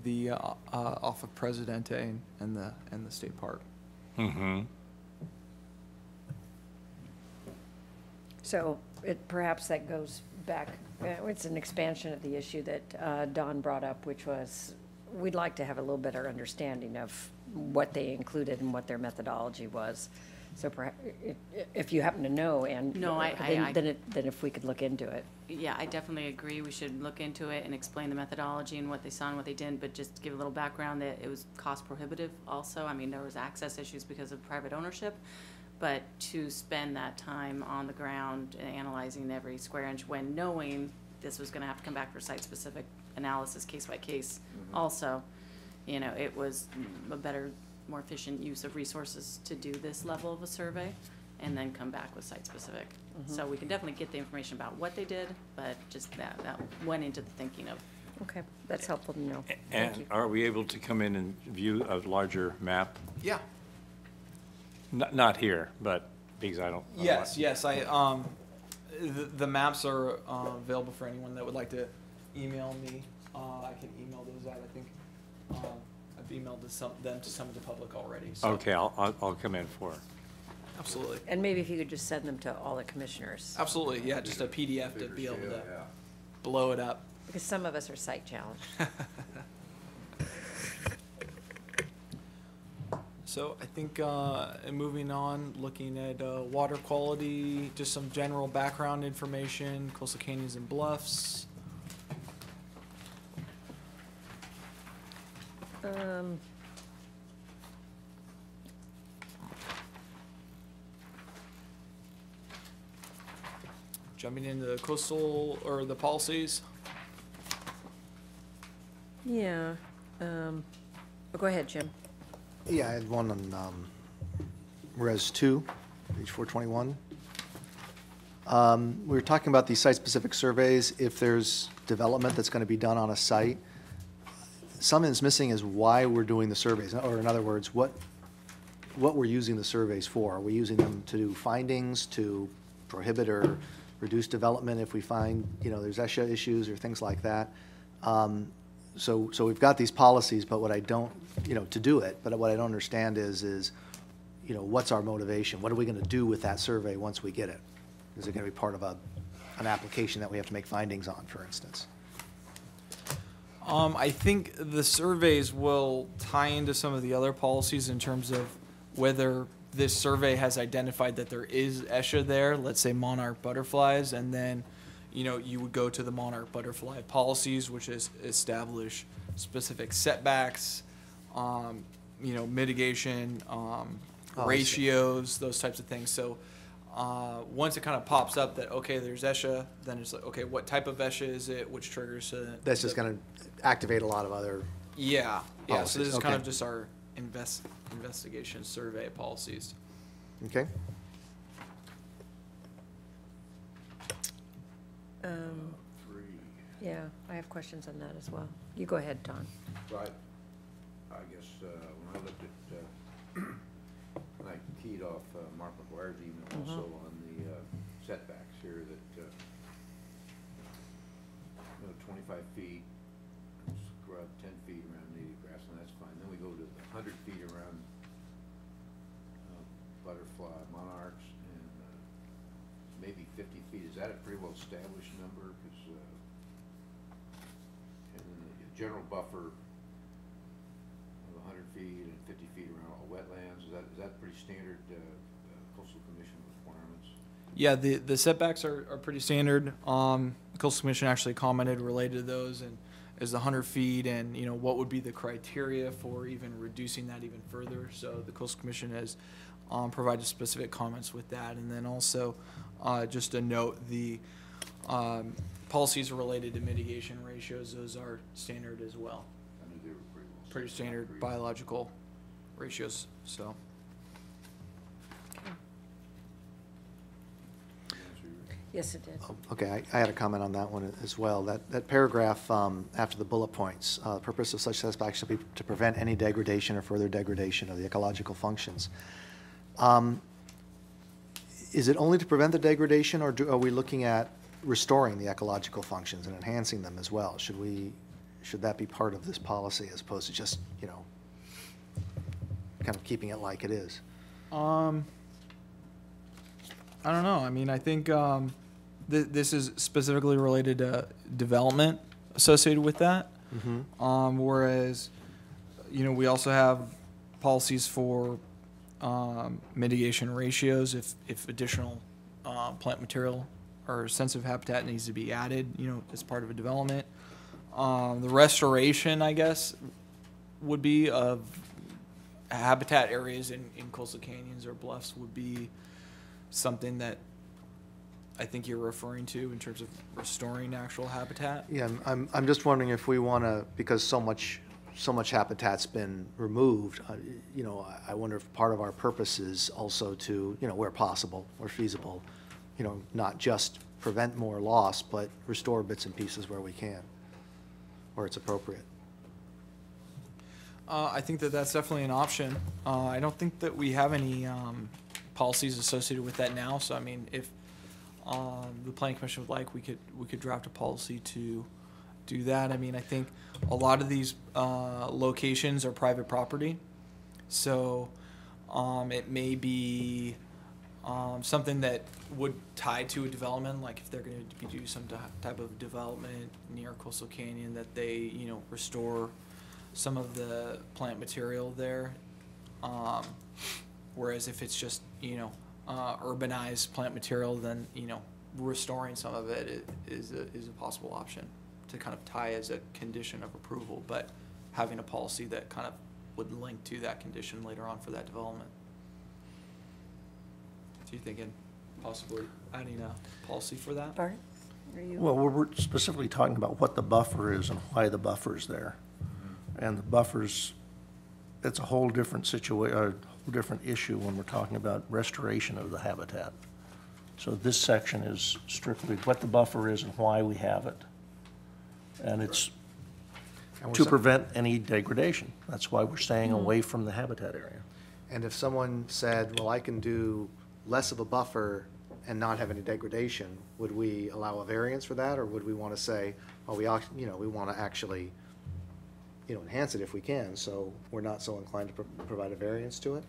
the off of Presidente and the state park. Mm-hmm. So perhaps that goes back, it's an expansion of the issue that Don brought up, which was, we'd like to have a little better understanding of what they included and what their methodology was. So perhaps, if you happen to know, and No, then if we could look into it. Yeah, I definitely agree. We should look into it and explain the methodology and what they saw and what they didn't, but just to give a little background that it was cost prohibitive also. I mean, there was access issues because of private ownership, but to spend that time on the ground and analyzing every square inch when knowing this was gonna have to come back for site-specific analysis, case by case also, you know, it was a better, more efficient use of resources to do this level of a survey and then come back with site-specific. So we can definitely get the information about what they did, but just that went into the thinking of. Okay, that's helpful to know. Thank And you. are we able to come in and view a larger map? Yeah. Not here, but because I don't. Yes. The maps are available for anyone that would like to email me. I can email those out. I think I've emailed them to some of the public already. So. Okay, I'll come in for it. Absolutely. And maybe if you could just send them to all the commissioners, Absolutely. Yeah, just a PDF to be able to blow it up. because some of us are sight challenged. So I think moving on, looking at water quality, just some general background information, coastal canyons and bluffs. Jumping into the coastal or the policies. Yeah, go ahead, Jim. Yeah, I had one on Res 2, page 421. We were talking about these site-specific surveys. If there's development that's going to be done on a site, something that's missing is why we're doing the surveys, or in other words, what we're using the surveys for. Are we using them to do findings, to prohibit or reduce development if we find, you know, there's ESHA issues or things like that? So we've got these policies, but what I don't, you know, to do it, but what I don't understand is, you know, what's our motivation? What are we going to do with that survey once we get it? Is it going to be part of an application that we have to make findings on, for instance? I think the surveys will tie into some of the other policies in terms of whether this survey has identified that there is ESHA there, let's say monarch butterflies, and then, you know, you would go to the monarch butterfly policies, which is establish specific setbacks, you know, mitigation, ratios, those types of things. So once it kind of pops up that, okay, there's ESHA, then it's like, okay, what type of ESHA is it, which triggers it? That's just going to activate a lot of other Yeah, yeah, so this is kind Okay. of just our investigation survey policies. Okay? Yeah, I have questions on that as well. You go ahead, Don. Right. I guess when I looked at, when I keyed off Mark McGuire's email also on the setbacks here that, you know, 25 feet, scrub 10 feet around the butterfly monarchs, and maybe 50 feet. Is that a pretty well established number? Because and then the general buffer of 100 feet and 50 feet around all wetlands. Is that pretty standard coastal commission requirements? Yeah, the setbacks are pretty standard. The Coastal Commission actually commented related to those, and is the 100 feet, and what would be the criteria for even reducing that even further. So the Coastal Commission has provided specific comments with that, and then also just a note, the policies related to mitigation ratios, those are standard as well. I knew they were Pretty standard biological ratios. So. Yes, it did. Okay, I had a comment on that one as well. That paragraph after the bullet points, the purpose of such setbacks shall be to prevent any degradation or further degradation of the ecological functions. Is it only to prevent the degradation, or are we looking at restoring the ecological functions and enhancing them as well? Should that be part of this policy as opposed to just, kind of keeping it like it is? I don't know. I mean, I think this is specifically related to development associated with that. Mm-hmm. Whereas, we also have policies for mitigation ratios if additional plant material or sensitive habitat needs to be added, as part of a development. The restoration, I guess, would be of habitat areas in coastal canyons or bluffs would be something that I think you're referring to in terms of restoring actual habitat. Yeah, I'm just wondering if we want to, because so much habitat's been removed, I wonder if part of our purpose is also to, where possible or feasible, not just prevent more loss, but restore bits and pieces where we can, where it's appropriate. I think that's definitely an option. I don't think that we have any policies associated with that now. So I mean, if the Planning Commission would like, we could draft a policy to do that. I mean, I think a lot of these locations are private property, so it may be something that would tie to a development, like if they're going to do some type of development near Coastal Canyon, that they restore some of the plant material there. Whereas if it's just urbanized plant material, then restoring some of it is a possible option to kind of tie as a condition of approval, but having a policy that kind of would link to that condition later on for that development. So you're thinking possibly adding a policy for that? Bart, are you? Well, we're specifically talking about what the buffer is and why the buffer's there. And the buffers, it's a whole different situation, a whole different issue when we're talking about restoration of the habitat. So this section is strictly what the buffer is and why we have it. And it's to prevent any degradation. That's why we're staying away from the habitat area. And if someone said, well, I can do less of a buffer and not have any degradation, would we allow a variance for that, or would we want to say, well, we want to actually enhance it if we can, so we're not so inclined to provide a variance to it?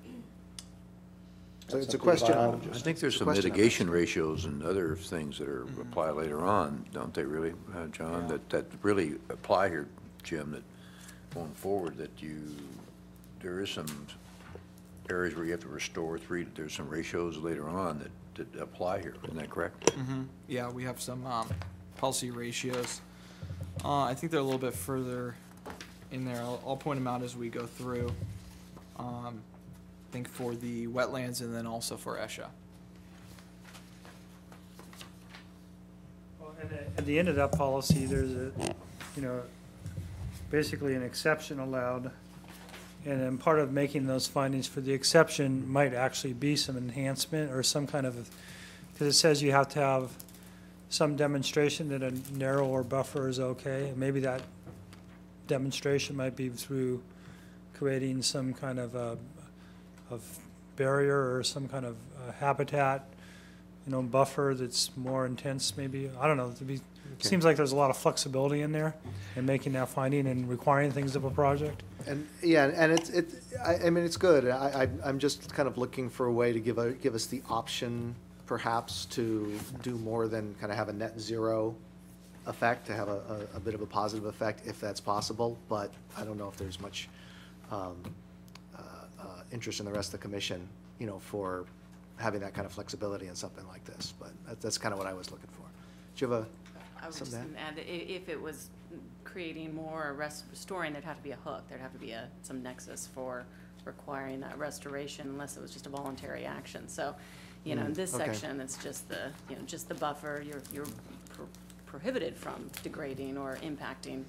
So it's a question. I think there's some mitigation ratios and other things that are apply later on, don't they really, John? Yeah. That really apply here, Jim, that going forward, that there is some areas where you have to restore there's some ratios later on that apply here, isn't that correct? Mm-hmm. Yeah, we have some policy ratios. I think they're a little bit further in there. I'll point them out as we go through. I think for the wetlands and then also for ESHA. Well, and at the end of that policy, there's basically an exception allowed. And then part of making those findings for the exception might actually be some enhancement or some kind of, because it says you have to have some demonstration that a narrower buffer is okay. And maybe that demonstration might be through creating some kind of barrier or some kind of habitat buffer that's more intense maybe. I don't know. Seems like there's a lot of flexibility in there in making that finding and requiring things of a project. And, yeah, and I mean, it's good. I'm just kind of looking for a way to give us the option perhaps to do more than kind of have a net zero effect, to have a bit of a positive effect if that's possible. But I don't know if there's much interest in the rest of the commission, for having that kind of flexibility in something like this. But that's kind of what I was looking for. Do you have I would just something to add that if it was creating more or restoring, there'd have to be a hook. There'd have to be some nexus for requiring that restoration unless it was just a voluntary action. So, in this okay. section, it's just the buffer. You're prohibited from degrading or impacting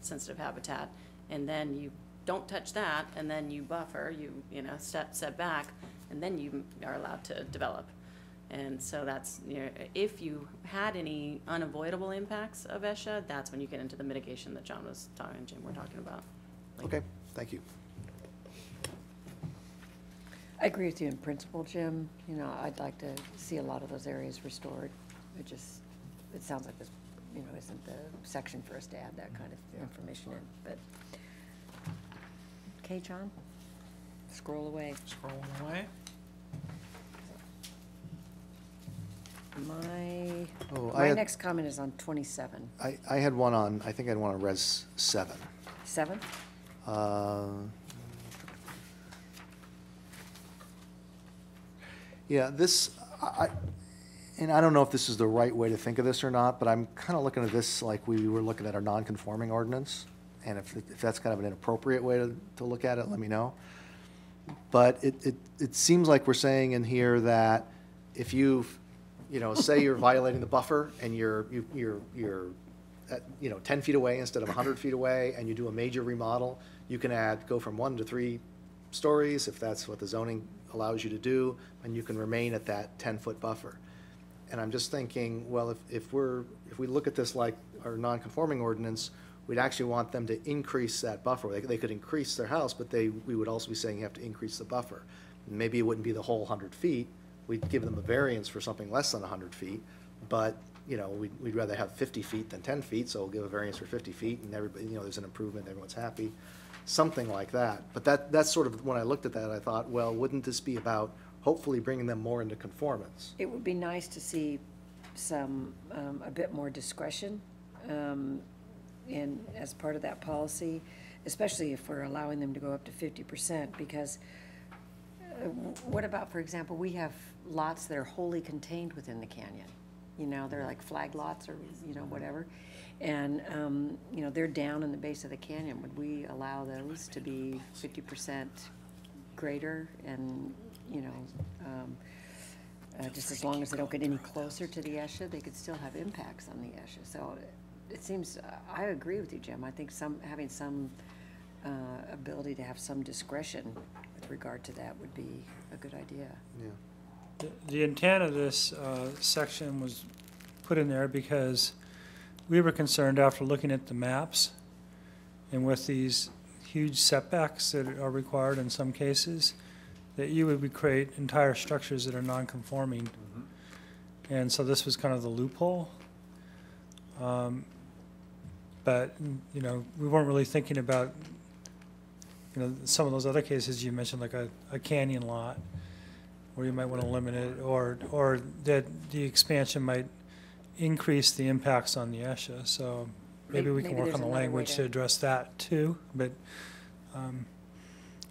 sensitive habitat. And then you don't touch that, and then you buffer, set back, and then you are allowed to develop. And so that's, if you had any unavoidable impacts of ESHA, that's when you get into the mitigation that John was talking, and Jim were talking about. Okay, thank you. I agree with you in principle, Jim. I'd like to see a lot of those areas restored. It sounds like this, isn't the section for us to add that kind of information in, but. Okay, John? Scroll away. Scrolling away. My next comment is on 27. I had one on, I think I had one on Res 7. 7? Yeah, and I don't know if this is the right way to think of this or not, but I'm kind of looking at this like we were looking at our non-conforming ordinance. And if that's kind of an inappropriate way to look at it, let me know. But it seems like we're saying in here that if say you're violating the buffer and you're at, 10 feet away instead of 100 feet away, and you do a major remodel, you can go from 1 to 3 stories if that's what the zoning allows you to do, and you can remain at that 10-foot buffer. And I'm just thinking, well, if we look at this like our non-conforming ordinance, we'd actually want them to increase that buffer. They could increase their house, but we would also be saying you have to increase the buffer. Maybe it wouldn't be the whole 100 feet. We'd give them a variance for something less than 100 feet, but, we'd rather have 50 feet than 10 feet, so we'll give a variance for 50 feet, and everybody, there's an improvement, everyone's happy. Something like that. But that's sort of, when I looked at that, I thought, well, wouldn't this be about hopefully bringing them more into conformance? It would be nice to see a bit more discretion as part of that policy, especially if we're allowing them to go up to 50%, because what about, for example, we have lots that are wholly contained within the canyon. They're like flag lots or, whatever. And, they're down in the base of the canyon. Would we allow those to be 50% greater and, just as long as they don't get any closer to the ESHA, they could still have impacts on the ESHA. So it seems, I agree with you, Jim. I think having some ability to have some discretion with regard to that would be a good idea. Yeah. The intent of this section was put in there because we were concerned after looking at the maps and with these huge setbacks that are required in some cases, that you would create entire structures that are non-conforming. Mm-hmm. And so this was kind of the loophole. But, we weren't really thinking about, some of those other cases you mentioned, like a canyon lot, where you might want to limit it, or that the expansion might increase the impacts on the ESHA. So maybe we can work on the language to address that too. But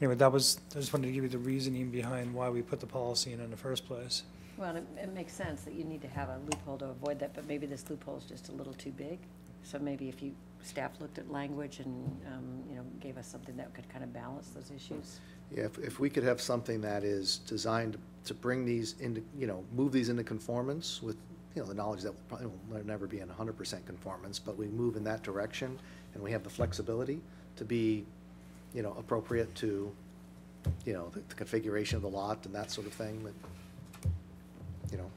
anyway, I just wanted to give you the reasoning behind why we put the policy in the first place. Well, it makes sense that you need to have a loophole to avoid that, but maybe this loophole is just a little too big. So maybe if staff looked at language and, gave us something that could kind of balance those issues. Yeah, if we could have something that is designed to bring these into, move these into conformance with, the knowledge that probably will never be in 100% conformance, but we move in that direction and we have the flexibility to be, appropriate to, the configuration of the lot and that sort of thing. But,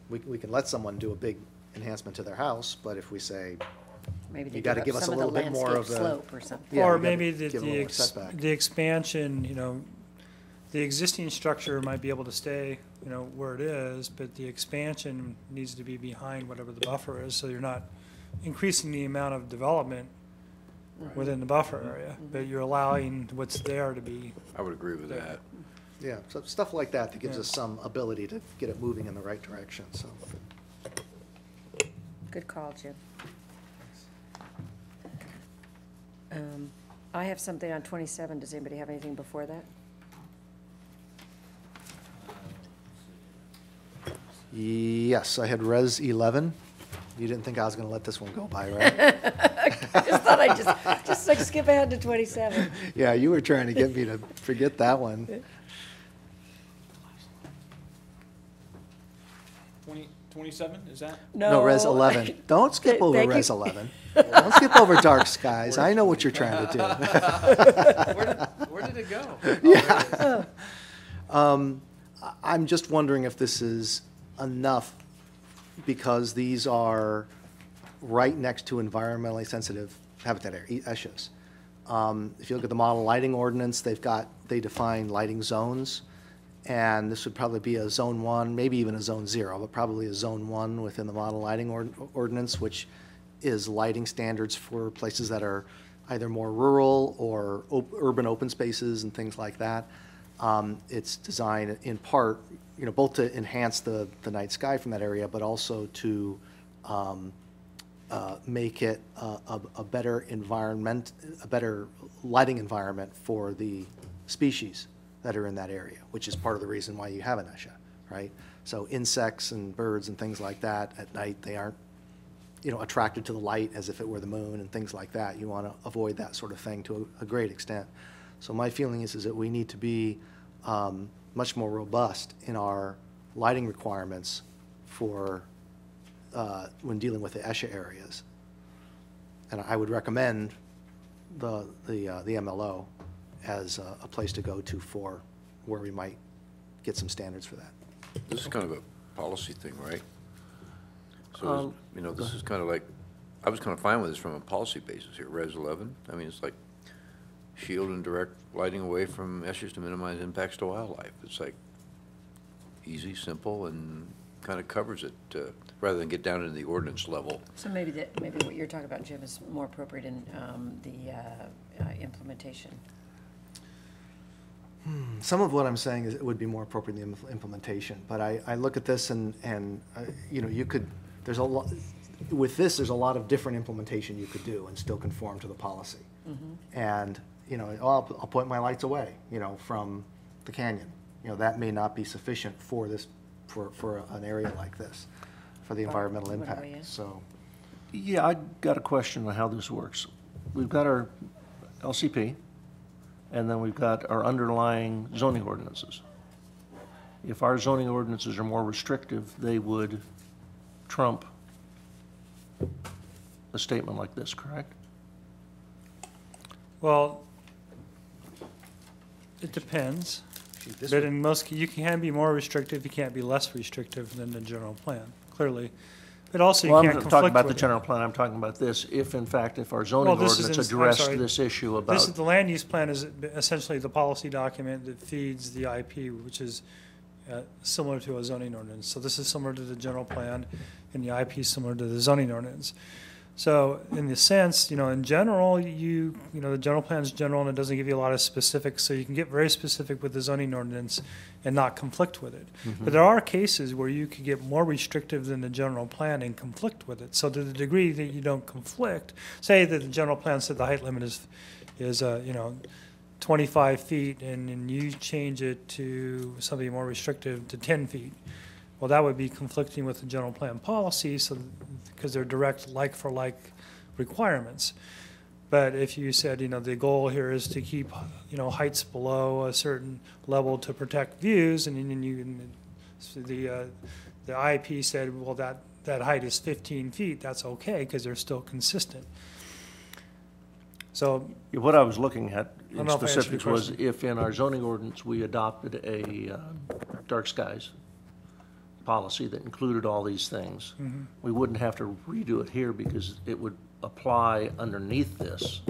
we can let someone do a big enhancement to their house, but if we say, Maybe they you got to give us a little bit more of the slope or something. Yeah, or we gotta maybe give them a little setback. the expansion, the existing structure might be able to stay, where it is, but the expansion needs to be behind whatever the buffer is, so you're not increasing the amount of development within the buffer area, but you're allowing what's there to be. I would agree with that. Yeah, so stuff like that gives us some ability to get it moving in the right direction, so. Good call, Jim. I have something on 27. Does anybody have anything before that? Yes, I had Res 11. You didn't think I was going to let this one go by, right? I just thought I'd just like skip ahead to 27. Yeah, you were trying to get me to forget that one. 27, is that? No, Res 11. Don't skip over Thank you. Res 11. Don't skip over Dark Skies. I know what you're trying to do. Where did it go? Yeah. I'm just wondering if this is enough, because these are right next to environmentally sensitive habitat area, ESHAs. If you look at the model lighting ordinance, they define lighting zones, and this would probably be a zone 1, maybe even a zone 0, but probably a zone 1 within the model lighting ordinance, which is lighting standards for places that are either more rural or urban open spaces and things like that. It's designed in part, both to enhance the night sky from that area, but also to make it a better environment, a better lighting environment for the species that are in that area, which is part of the reason why you have an ESHA, right? So insects and birds and things like that at night, they aren't, attracted to the light as if it were the moon and things like that. You want to avoid that sort of thing to a great extent. So my feeling is that we need to be much more robust in our lighting requirements for when dealing with the ESHA areas. And I would recommend the MLO as a place to go to for where we might get some standards for that. This is kind of a policy thing, right? So, this is kind of like, I was kind of fine with this from a policy basis here, Res 11. I mean, it's like shield and direct lighting away from ESHAs to minimize impacts to wildlife. It's like easy, simple, and kind of covers it, rather than get down into the ordinance level. So maybe what you're talking about, Jim, is more appropriate in the implementation. Some of what I'm saying is it would be more appropriate in the implementation, but I look at this and you could, there's a lot, with this, there's a lot of different implementation you could do and still conform to the policy. And, I'll point my lights away, from the canyon. That may not be sufficient for this, for an area like this, for the environmental impact, so. Yeah, I got a question on how this works. We've got our LCP, and then we've got our underlying zoning ordinances. If our zoning ordinances are more restrictive, they would trump a statement like this, correct? Well, it depends. But in most, you can be more restrictive, you can't be less restrictive than the general plan, clearly. But also you Well, can't I'm conflict talking about the with it. general plan, I'm talking about this, if in fact, if our zoning Well, this is ordinance I'm addressed sorry. this issue This is, about, the land use plan is essentially the policy document that feeds the IP, which is similar to a zoning ordinance. So this is similar to the general plan, and the IP is similar to the zoning ordinance. So in the sense, in general, the general plan is general and it doesn't give you a lot of specifics, so you can get very specific with the zoning ordinance and not conflict with it. But there are cases where you could get more restrictive than the general plan and conflict with it. So to the degree that you don't conflict, say that the general plan said the height limit is 25 feet and you change it to something more restrictive to 10 feet. Well, that would be conflicting with the general plan policy, so because they're direct like-for-like requirements. But if you said, the goal here is to keep, heights below a certain level to protect views, and then the IEP said, well, that height is 15 feet, that's okay, because they're still consistent. So. Yeah, what I was looking at I don't in know if I answered your specifics was question. if in our zoning ordinance, we adopted a dark skies policy that included all these things, we wouldn't have to redo it here because it would apply underneath this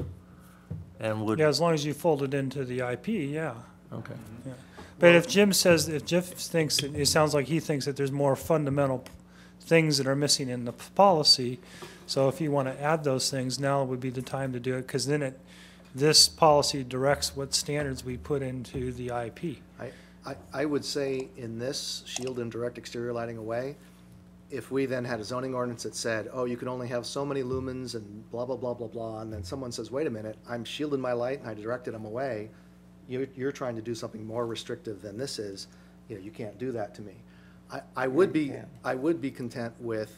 and would. Yeah, as long as you fold it into the IP, yeah. Okay. Yeah. But if Jim says, if Jeff thinks, it sounds like he thinks that there's more fundamental things that are missing in the policy. So if you want to add those things, now would be the time to do it, because then this policy directs what standards we put into the IP. I would say in this, shield and direct exterior lighting away, if we then had a zoning ordinance that said, oh, you can only have so many lumens and blah, blah, blah, blah, blah, and then someone says, wait a minute, I'm shielding my light and I directed them away, you're trying to do something more restrictive than this is, you can't do that to me. I would be content with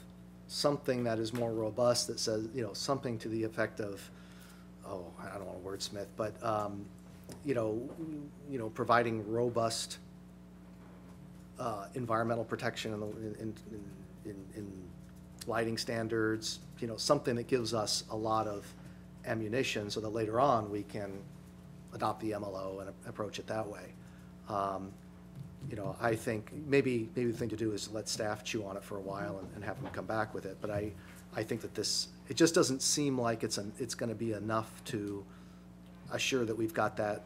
something that is more robust that says, something to the effect of, I don't want to wordsmith, but, providing robust environmental protection in lighting standards, something that gives us a lot of ammunition so that later on we can adopt the MLO and approach it that way. I think maybe the thing to do is let staff chew on it for a while and have them come back with it. But I think that it just doesn't seem like it's going to be enough to assure that we've got that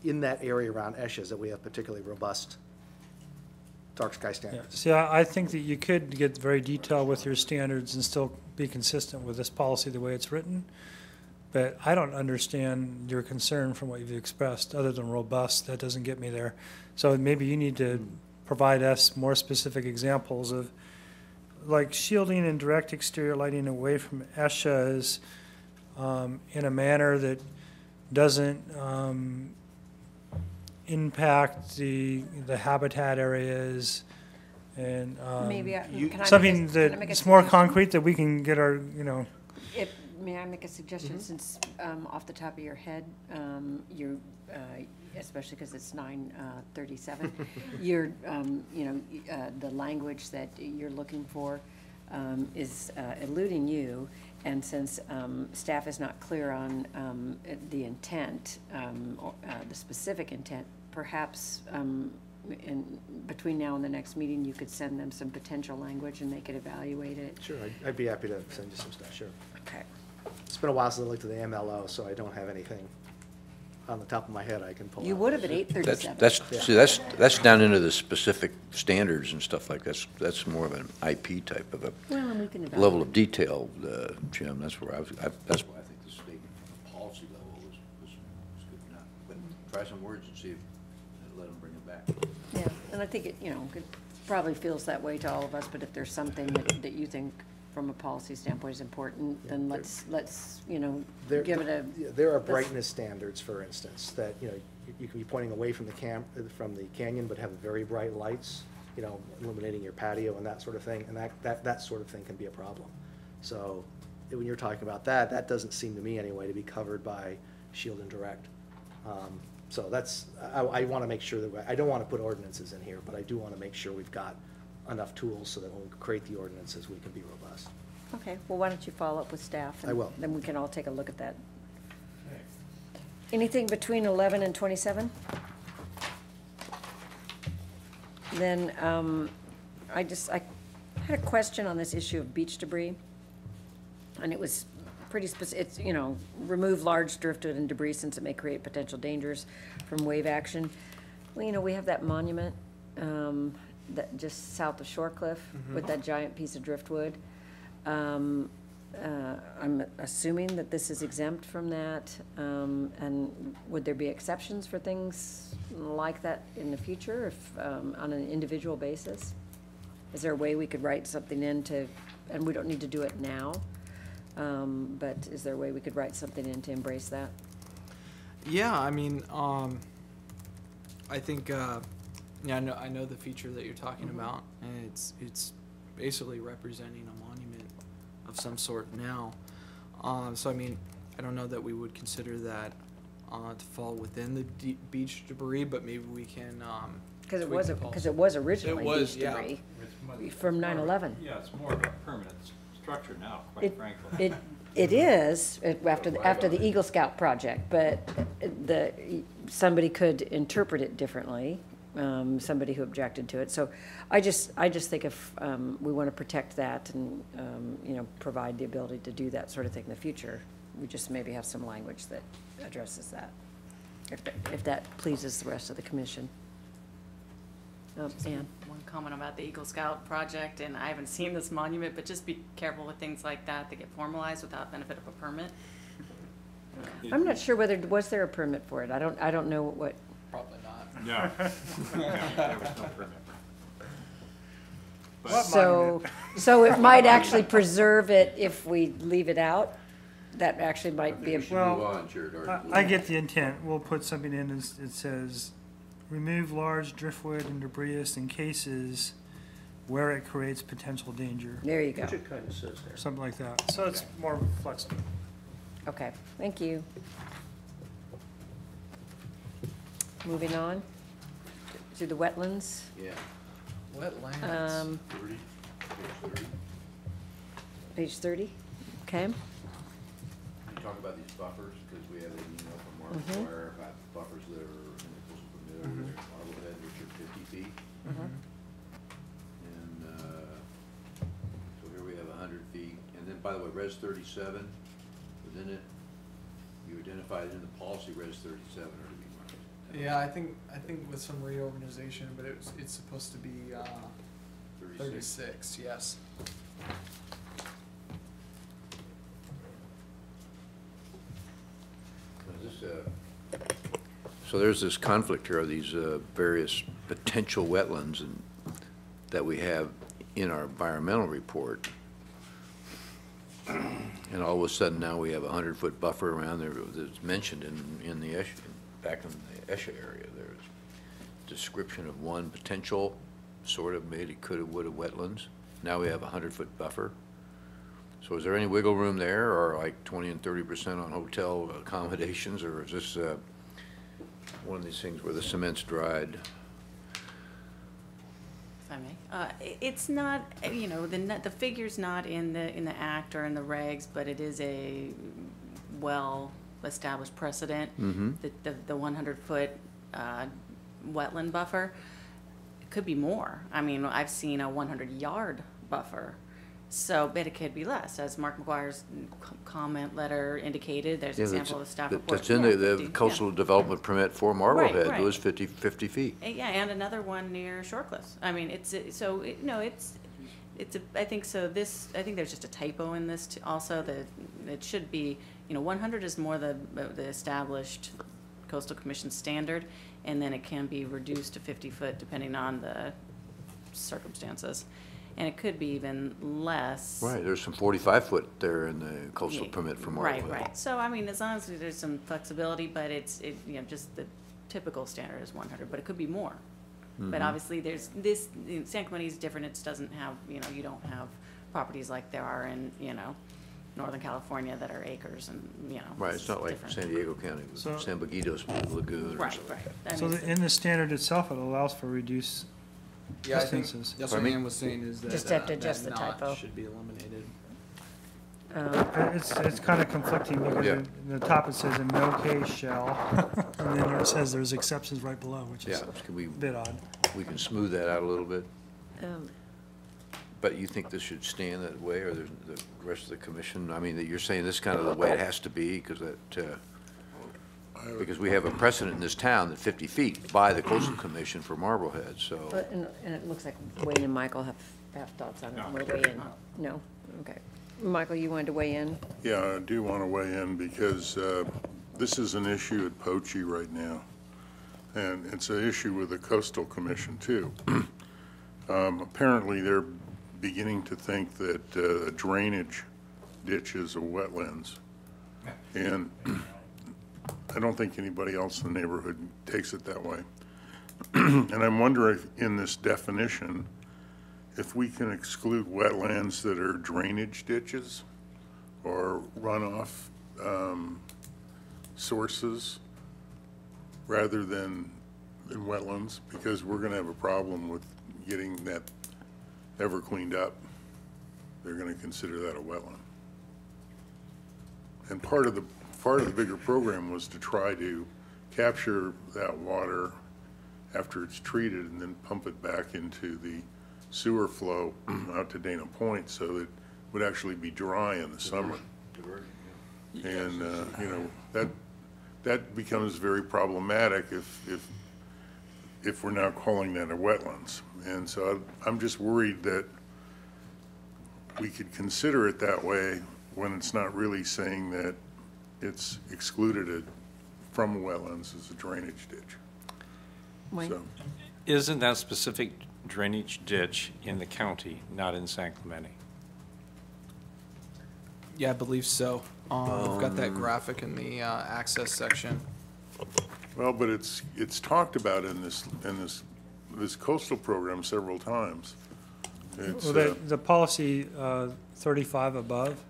in that area around Esches, that we have particularly robust dark sky standards. See, I think that you could get very detailed with your standards and still be consistent with this policy the way it's written. But I don't understand your concern from what you've expressed, other than robust. That doesn't get me there. So maybe you need to provide us more specific examples of, like, shielding and direct exterior lighting away from ESHAs in a manner that doesn't impact the habitat areas, and Maybe, can I something make a- can I make a that's more suggestion? concrete that we can get our, May I make a suggestion, since off the top of your head, you're, especially because it's 9:37, you're, the language that you're looking for is eluding you, and since staff is not clear on the intent, the specific intent, perhaps between now and the next meeting, you could send them some potential language and they could evaluate it. Sure, I'd be happy to send you some stuff, sure. Okay. It's been a while since I looked at the MLO, so I don't have anything on the top of my head I can pull out. You would have at 8:37. That's down into the specific standards and stuff like that. That's more of an IP type of a Well, and we can evaluate. level of detail, Jim. That's where that's why I think the statement from the policy level was good enough. But try some words and see if, let them bring it back. Yeah, and I think it probably feels that way to all of us, but if there's something that you think from a policy standpoint is important, then let's give it a. There are brightness standards, for instance, that, you can be pointing away from the canyon, but have very bright lights, illuminating your patio and that sort of thing, and that sort of thing can be a problem. So when you're talking about that doesn't seem to me anyway to be covered by shield and direct. So I want to make sure that, I don't want to put ordinances in here, but I do want to make sure we've got enough tools so that when we create the ordinances, we can be robust. Okay, well, why don't you follow up with staff? I will. And then we can all take a look at that. Anything between 11 and 27? Then I had a question on this issue of beach debris. And it was pretty specific, it's, remove large driftwood and debris since it may create potential dangers from wave action. Well, we have that monument that just south of Shorecliff with that giant piece of driftwood. I'm assuming that this is exempt from that, and would there be exceptions for things like that in the future, if on an individual basis? Is there a way we could write something in to, and we don't need to do it now, but is there a way we could write something in to embrace that? Yeah, I mean, I think, yeah, I know the feature that you're talking about, and it's basically representing a monument of some sort now. So I mean, I don't know that we would consider that to fall within the beach debris, but maybe we can. Because it was originally beach yeah. debris from 9/11. Yeah, it's more of a permanent structure now, quite frankly. It is, after the Eagle Scout project, but somebody could interpret it differently, somebody who objected to it. So I just think if we want to protect that and, provide the ability to do that sort of thing in the future, we just maybe have some language that addresses that, if that pleases the rest of the commission. Ann? One comment about the Eagle Scout project, and I haven't seen this monument, but just be careful with things like that that get formalized without benefit of a permit. I'm not sure whether, was there a permit for it? I don't know what, Probably not. No. No, there was no permit. so it might actually preserve it if we leave it out? That actually might be a. We should move on, Chair Darden. I get the intent. We'll put something in, it says, remove large driftwood and debris in cases where it creates potential danger, There you go. Which it kind of says there. something like that. So it's more flexible. Okay, thank you. Moving on to the wetlands. Yeah. Wetlands. 30, page 30. Page 30, okay. You talk about these buffers, because we have an email from Mark McGuire about buffers that are in the coastal permit, Marblehead, which are 50 feet. And, so here we have 100 feet. And then, by the way, Res 37, within it, you identified in the policy Res 37 or to be marked. Yeah, I think with some reorganization, but it's supposed to be 36. Yes. So there's this conflict here of these various potential wetlands that we have in our environmental report. And all of a sudden now we have a 100-foot buffer around there that's mentioned in the ESHA, back in the ESHA area. There's description of one potential sort of maybe coulda, woulda wetlands. Now we have a 100-foot buffer. So is there any wiggle room there, or like 20 and 30% on hotel accommodations, or is this one of these things where the cement's dried? If I may. It's not, the figure's not in the act or in the regs, but it is a well-established precedent. The 100-foot wetland buffer. It could be more. I mean, I've seen a 100-yard buffer. So, but it could be less, as Mark McGuire's comment letter indicated. There's an example of a staff report. That's in the coastal development permit for Marblehead. Right. It was 50 feet. Yeah, and another one near Shorecliffs. I mean, I think so. I think there's just a typo in this also. That it should be, 100 is more the established coastal commission standard, and then it can be reduced to 50 foot depending on the circumstances. And it could be even less. Right, there's some 45-foot there in the coastal permit for Marblehead. Right. So, I mean, as long as there's some flexibility, but just the typical standard is 100, but it could be more. But obviously, there's this, San Clemente is different. It doesn't have, you don't have properties like there are in, Northern California that are acres and, Right, it's not like different. San Diego County, with So- San Baguito's Lagoon or Right. something. I So mean, in the standard itself, it allows for reduced Yeah, I think distances. that's Pardon what me? Ann was saying is that Just have to that adjust the notch typo. should be eliminated. It's kind of conflicting because Yeah. in the top it says in no case shall, and then it says there's exceptions right below, which is Yeah, can a bit odd. we can smooth that out a little bit? Um, But you think this should stand that way, or the rest of the commission? I mean, that you're saying this is kind of the way it has to be, because we have a precedent in this town that 50 feet by the coastal commission for Marblehead, so. And it looks like Wayne and Michael have thoughts on it. Wanna weigh in? No? Okay. Michael, you wanted to weigh in? Yeah, I do want to weigh in because this is an issue at Poche right now. And it's an issue with the Coastal Commission, too. Apparently, they're beginning to think that a drainage ditch is a wetlands. And I don't think anybody else in the neighborhood takes it that way. And I'm wondering if in this definition, if we can exclude wetlands that are drainage ditches or runoff sources rather than wetlands, because we're going to have a problem with getting that ever cleaned up. They're going to consider that a wetland. And part of the bigger program was to try to capture that water after it's treated and then pump it back into the sewer flow out to Dana Point so that it would actually be dry in the summer. And, that becomes very problematic if if we're now calling that a wetlands. And so I'm just worried that we could consider it that way when it's not really saying that it's excluded from wetlands as a drainage ditch. Wayne? So, Isn't that specific drainage ditch in the county, not in San Clemente? Yeah, I believe so. We've got that graphic in the access section. well, but it's talked about in this coastal program several times. It's, Well, the policy 35 above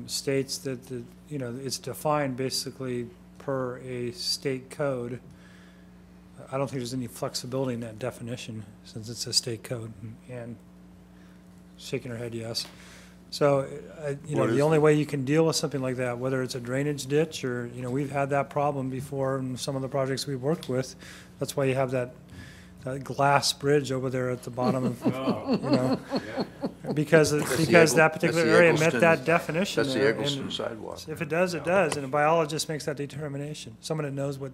states that it's defined basically per a state code. I don't think there's any flexibility in that definition since it's a state code, and shaking her head yes. So, the only way you can deal with something like that, whether it's a drainage ditch or, we've had that problem before in some of the projects we've worked with. That's why you have that glass bridge over there at the bottom of, because that particular area met that definition. That's the there, Eggleston and sidewalk. if it does, it does, and a biologist makes that determination. Someone that knows what,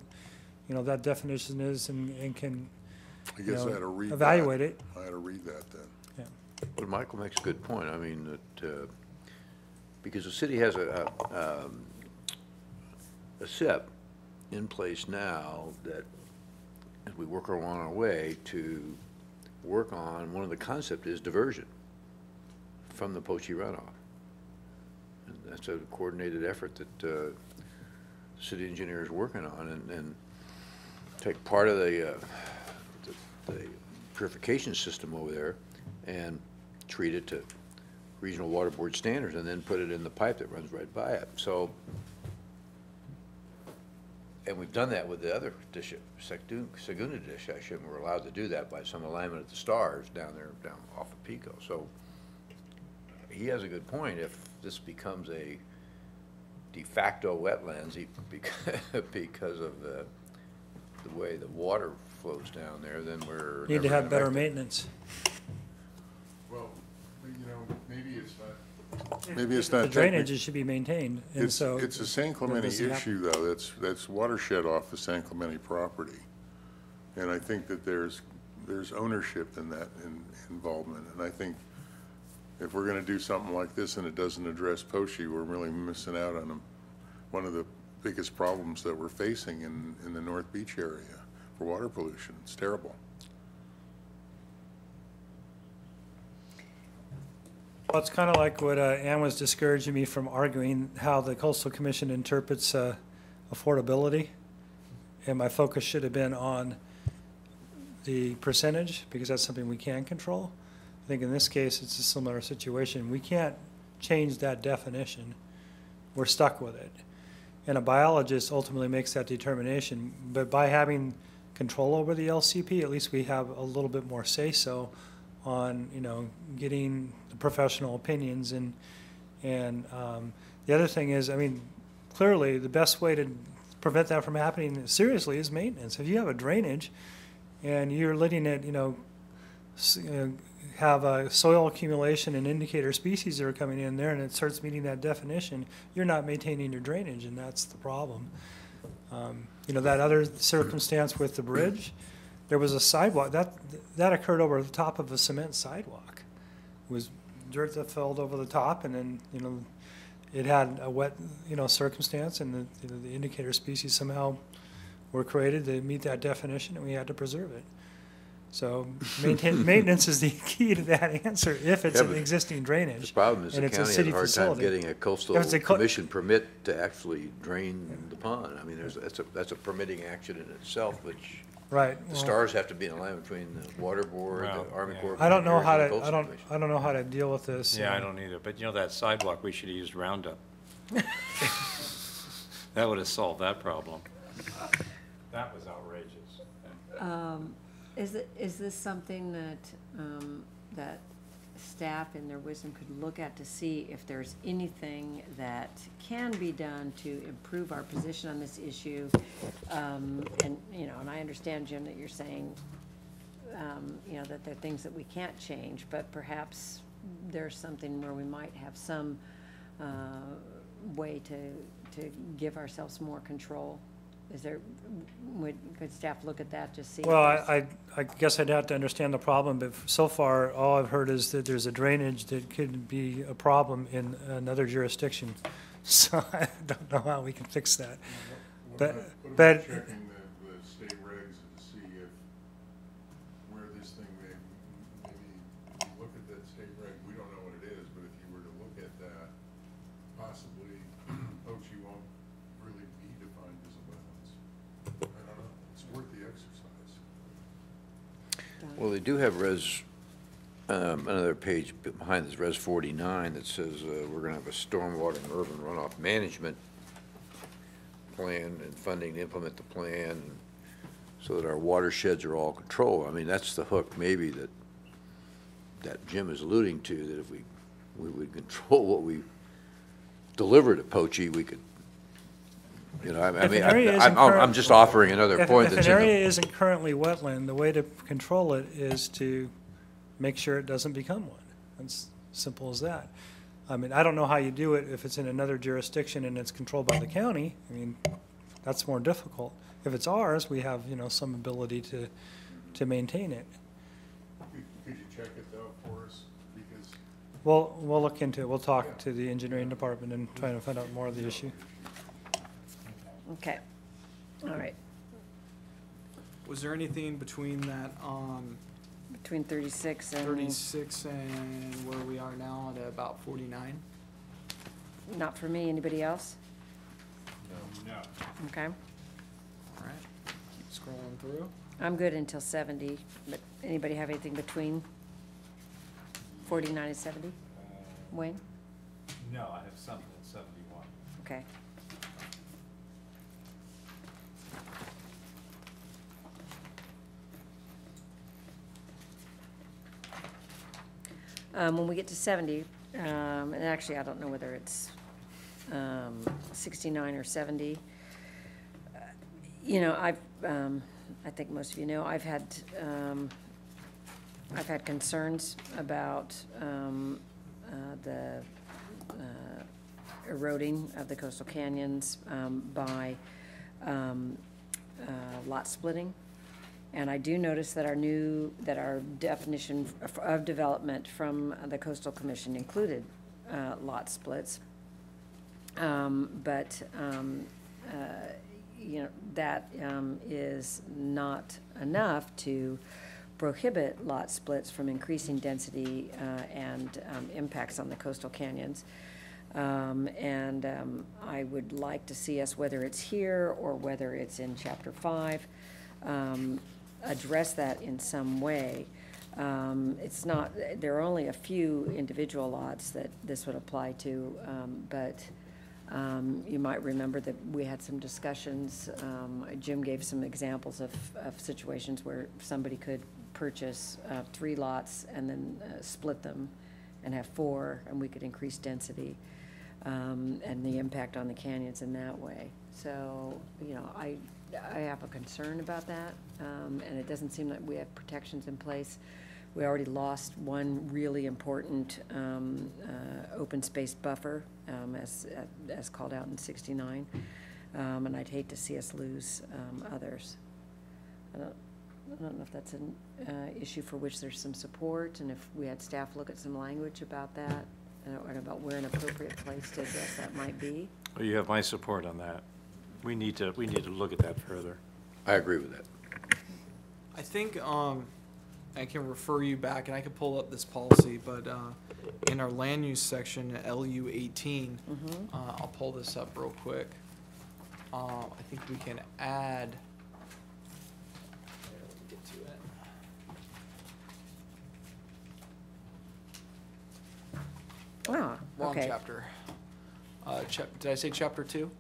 that definition is and can, I guess I had to read evaluate that. it. I had to read that then. But Michael makes a good point. I mean, that, because the city has a SIP in place now that, as we work along our way to work on, one of the concept is diversion from the Poche runoff. And that's a coordinated effort that the city engineer is working on, and take part of the purification system over there and treat it to regional water board standards, and then put it in the pipe that runs right by it. So, and we've done that with the other dish, Segunda dish, actually, and we're allowed to do that by some alignment at the stars down there, down off of Pico. So he has a good point. If this becomes a de facto wetlands because of the way the water flows down there, then we're Need to never have gonna better make it. maintenance. Well, maybe it's not. The drainage, it should be maintained, and so. It's a San Clemente does it have- issue, though, that's watershed off the San Clemente property. And I think that there's ownership in that involvement. And I think if we're gonna do something like this and it doesn't address Poche, we're really missing out on one of the biggest problems that we're facing in the North Beach area for water pollution. It's terrible. Well, it's kind of like what Ann was discouraging me from arguing, how the Coastal Commission interprets affordability. And my focus should have been on the percentage, because that's something we can control. I think in this case, it's a similar situation. We can't change that definition. We're stuck with it. And a biologist ultimately makes that determination. But by having control over the LCP, at least we have a little bit more say-so on, getting the professional opinions. And the other thing is, clearly the best way to prevent that from happening seriously is maintenance. If you have a drainage and you're letting it, have a soil accumulation and indicator species that are coming in there and it starts meeting that definition, you're not maintaining your drainage, and that's the problem. That other circumstance with the bridge, there was a sidewalk, that occurred over the top of a cement sidewalk. It was dirt that fell over the top, and then, it had a wet, circumstance, and the indicator species somehow were created to meet that definition, and we had to preserve it. So maintenance is the key to that answer, if it's an existing drainage. The problem is and the it's a county has city a hard time facility. getting a coastal If it's a commission permit to actually drain the pond. That's a permitting action in itself, which Right. the well, stars have to be in alignment between the water board, Well, the Army yeah. Corps of I don't know Engineers, how and the to, Coastal Commission. I don't know how to deal with this. Yeah, I don't either, but that sidewalk, we should have used Roundup. That would have solved that problem. That was outrageous. Is this something that staff in their wisdom could look at to see if there's anything that can be done to improve our position on this issue? And I understand, Jim, that you're saying, that there are things that we can't change, but perhaps there's something where we might have some way to give ourselves more control. Is there, could staff look at that, just see? if Well, there's- I guess I'd have to understand the problem, but so far, all I've heard is that there's a drainage that could be a problem in another jurisdiction. So I don't know how we can fix that. But Checking the state regs to see if, where this thing maybe, you look at that state reg, we don't know what it is, but if you were to look at that, possibly Ochi won't really be defined as a wetlands. I don't know, it's worth the exercise. Well, they do have another page behind this, Res 49, that says we're going to have a stormwater and urban runoff management plan and funding to implement the plan so that our watersheds are all controlled. I mean, that's the hook maybe that Jim is alluding to, that if we would control what we deliver to Poche, we could, you know, I mean, I'm just offering another point If that's an in the... area isn't currently wetland, the way to control it is to make sure it doesn't become one. It's simple as that. I mean, I don't know how you do it if it's in another jurisdiction and it's controlled by the county. I mean, that's more difficult. If it's ours, we have, you know, some ability to maintain it. Could you check it though for us, because We'll look into it. We'll talk to the engineering department and try to find out more of the issue. Okay, all right, Was there anything between that, between 36 and. 36 and where we are now at about 49? Not for me, anybody else? No. Okay, All right, keep scrolling through. I'm good until 70, but anybody have anything between 49 and 70? Wayne? No, I have something at 71. Okay. When we get to 70, and actually, I don't know whether it's 69 or 70. You know, I think most of you know, I've had concerns about the eroding of the coastal canyons by lot splitting. And I do notice that our definition of development from the Coastal Commission included lot splits. But you know, that is not enough to prohibit lot splits from increasing density and impacts on the coastal canyons. I would like to see us, whether it's here or whether it's in Chapter 5, address that in some way. It's not, there are only a few individual lots that this would apply to, but you might remember that we had some discussions. Jim gave some examples of situations where somebody could purchase 3 lots and then split them and have 4, and we could increase density and the impact on the canyons in that way. So, you know, I have a concern about that, and it doesn't seem like we have protections in place. We already lost one really important open space buffer, as called out in 69, and I'd hate to see us lose others. I don't know if that's an issue for which there's some support, and if we had staff look at some language about that, and about where an appropriate place to address that might be. Well, you have my support on that. We need to look at that further. I agree with that. I think I can refer you back, and I can pull up this policy, but in our land use section, LU 18, I'll pull this up real quick. I think we can add. Here, let me get to it. Ah, Wrong okay. chapter. Did I say chapter 2?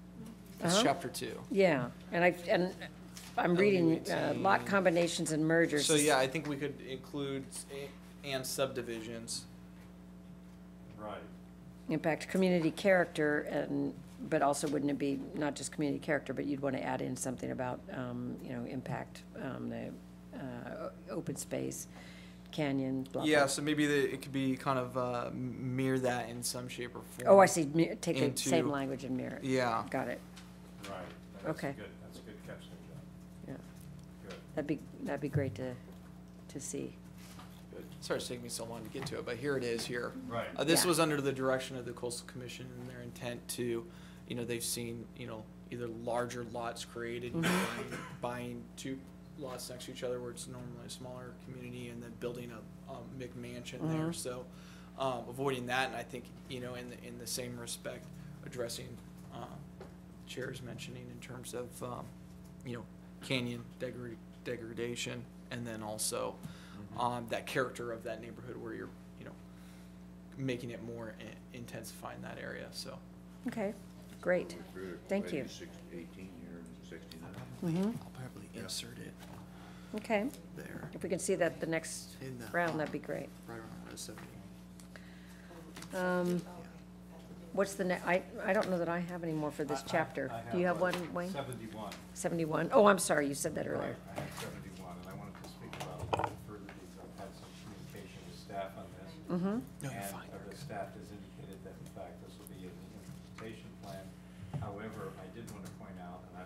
It's Uh-huh. chapter 2. Yeah, and I'm reading LU18. lot combinations and mergers. So yeah, I think we could include and subdivisions. Right. Impact community character, but also wouldn't it be not just community character, but you'd want to add in something about, you know, impact, the open space, canyon, blah, blah. Yeah, so maybe it could be kind of mirror that in some shape or form. Oh, I see, take the into- same language and mirror it. Yeah. Got it. Right. That's Okay. good. That's good That'd be great to see. Sorry it's taking me so long to get to it, but here it is here. Right. This Yeah. was under the direction of the Coastal Commission and their intent to, they've seen, either larger lots created, buying two lots next to each other where it's normally a smaller community, and then building a McMansion there. So avoiding that, and I think, in the same respect, addressing Chair's mentioning in terms of, canyon degradation, and then also that character of that neighborhood where you're, making it more intensifying that area, so. Okay, great. Thank you. 18 here and 69. I'll probably insert it Okay. there, If we can see that the next in the, round, that'd be great. right around Res 70. What's the I don't know that I have any more for this chapter. Do you have one, Wayne? 71. 71. Oh, I'm sorry, you said that earlier. I have 71, and I wanted to speak about it a little further because I've had some communication with staff on this. Mm-hmm. No, you're fine. And the staff has indicated that in fact this will be in the implementation plan. However, I did want to point out, and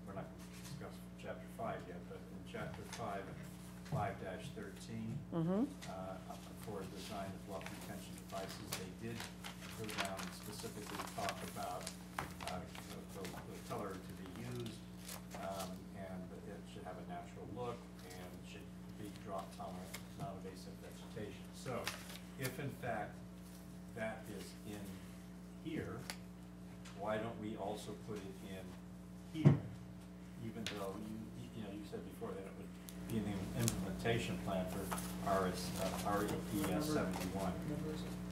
we're not going to discuss chapter 5 yet, but in chapter 5 and 5-13, for design of bluff retention devices, they did go down and specifically talk about the color to be used, and it should have a natural look and should be drop tolerant, non-invasive vegetation. So, if in fact that is in here, why don't we also put it in here? Even though you said before that it would be in the implementation plan for REPS 71.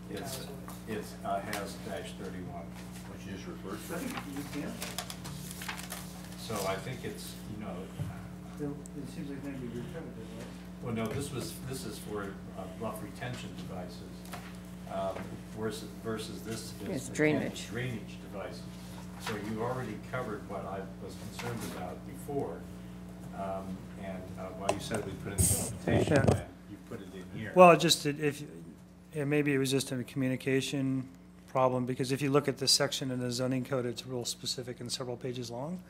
It's has -31. Which is referred to. So I think it's, It seems like maybe repetitive, right? well, no, this is for bluff retention devices, versus this is. It's drainage. Drainage devices. So you already covered what I was concerned about before, and while you said we put it in the implementation Yeah. plan, you put it in here. Well, maybe it was just a communication problem, because if you look at this section in the zoning code, it's real specific and several pages long.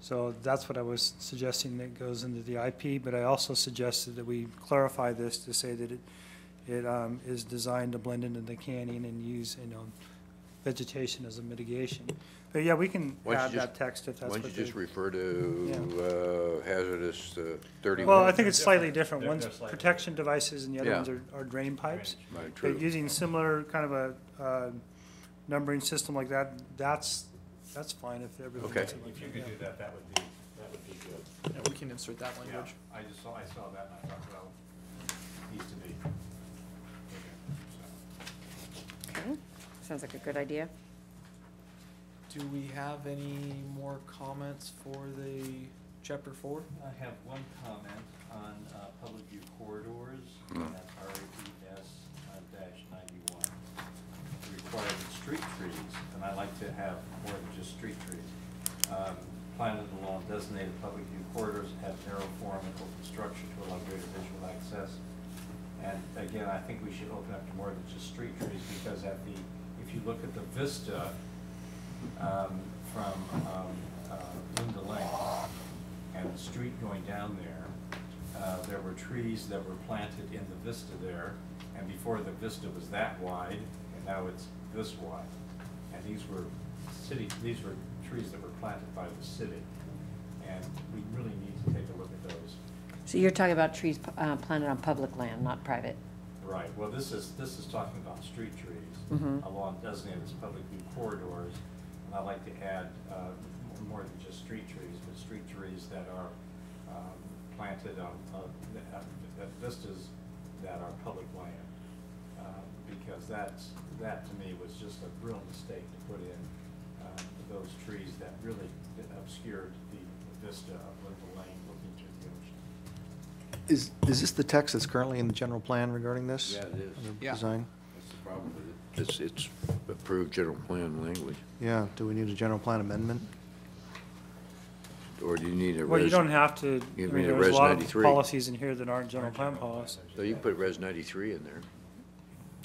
So that's what I was suggesting that goes into the IP, but I also suggested that we clarify this to say that it is designed to blend into the canyon and use, vegetation as a mitigation. But yeah, we can Why don't add you that text if that's Why what don't you they. just refer to hazardous 31? Well, I think it's slightly different. They're One's slightly protection devices and the other Yeah. ones are drain pipes. Right, But true. using similar kind of a numbering system like that, that's fine if everyone Okay. does it like If you that, could yeah. do that, that would be good. Yeah, we can insert that Yeah, language. I saw that and I thought, well, needs to be. Okay, sounds like a good idea. Do we have any more comments for the chapter 4? I have one comment on public view corridors, and that's RAPS -91. Required street trees, and I like to have more than just street trees. Planted along designated public view corridors have narrow form and open structure to allow greater visual access. And again, I think we should open up to more than just street trees, because if you look at the vista from Linda Lane and the street going down there were trees that were planted in the vista there, and before the vista was that wide, and now it's this wide. And these were trees that were planted by the city, and we really need to take a look at those. So you're talking about trees planted on public land, not private? Right, well, this is talking about street trees along designated as public view corridors, and I'd like to add more than just street trees, but street trees that are planted on vistas that are public land, because that to me was just a real mistake to put in those trees that really obscured the vista of Linda Lane looking to the ocean. Is this the text that's currently in the general plan regarding this? Yeah, it is. The Yeah. Design? That's the problem with it. It's approved general plan language. Yeah, do we need a general plan amendment? Or do you need a Well, you res? don't have to, I You mean, mean a there's a res lot of 93? policies in here that aren't general plan policies. So you can put res 93 in there.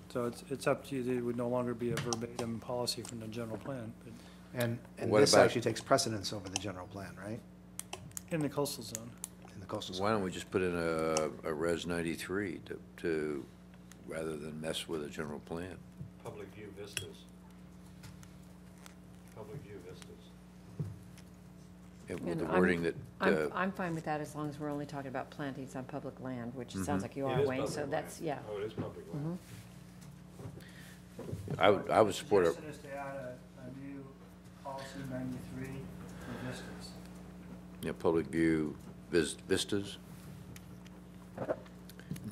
So it's up to you. It would no longer be a verbatim policy from the general plan, but And What this about- actually takes precedence over the general plan, right? in the coastal zone. In the coastal zone. Why don't we just put in a Res 93 to, rather than mess with a general plan? Public view vistas. Public view vistas. And with And the I'm- wording that, I'm fine with that as long as we're only talking about plantings on public land, which it Mhm. sounds like you It are, is Wayne, public so land. that's, yeah. Oh, it is public land. I would support a, Suggestion is to add a new policy 93 for vistas. public view vistas. And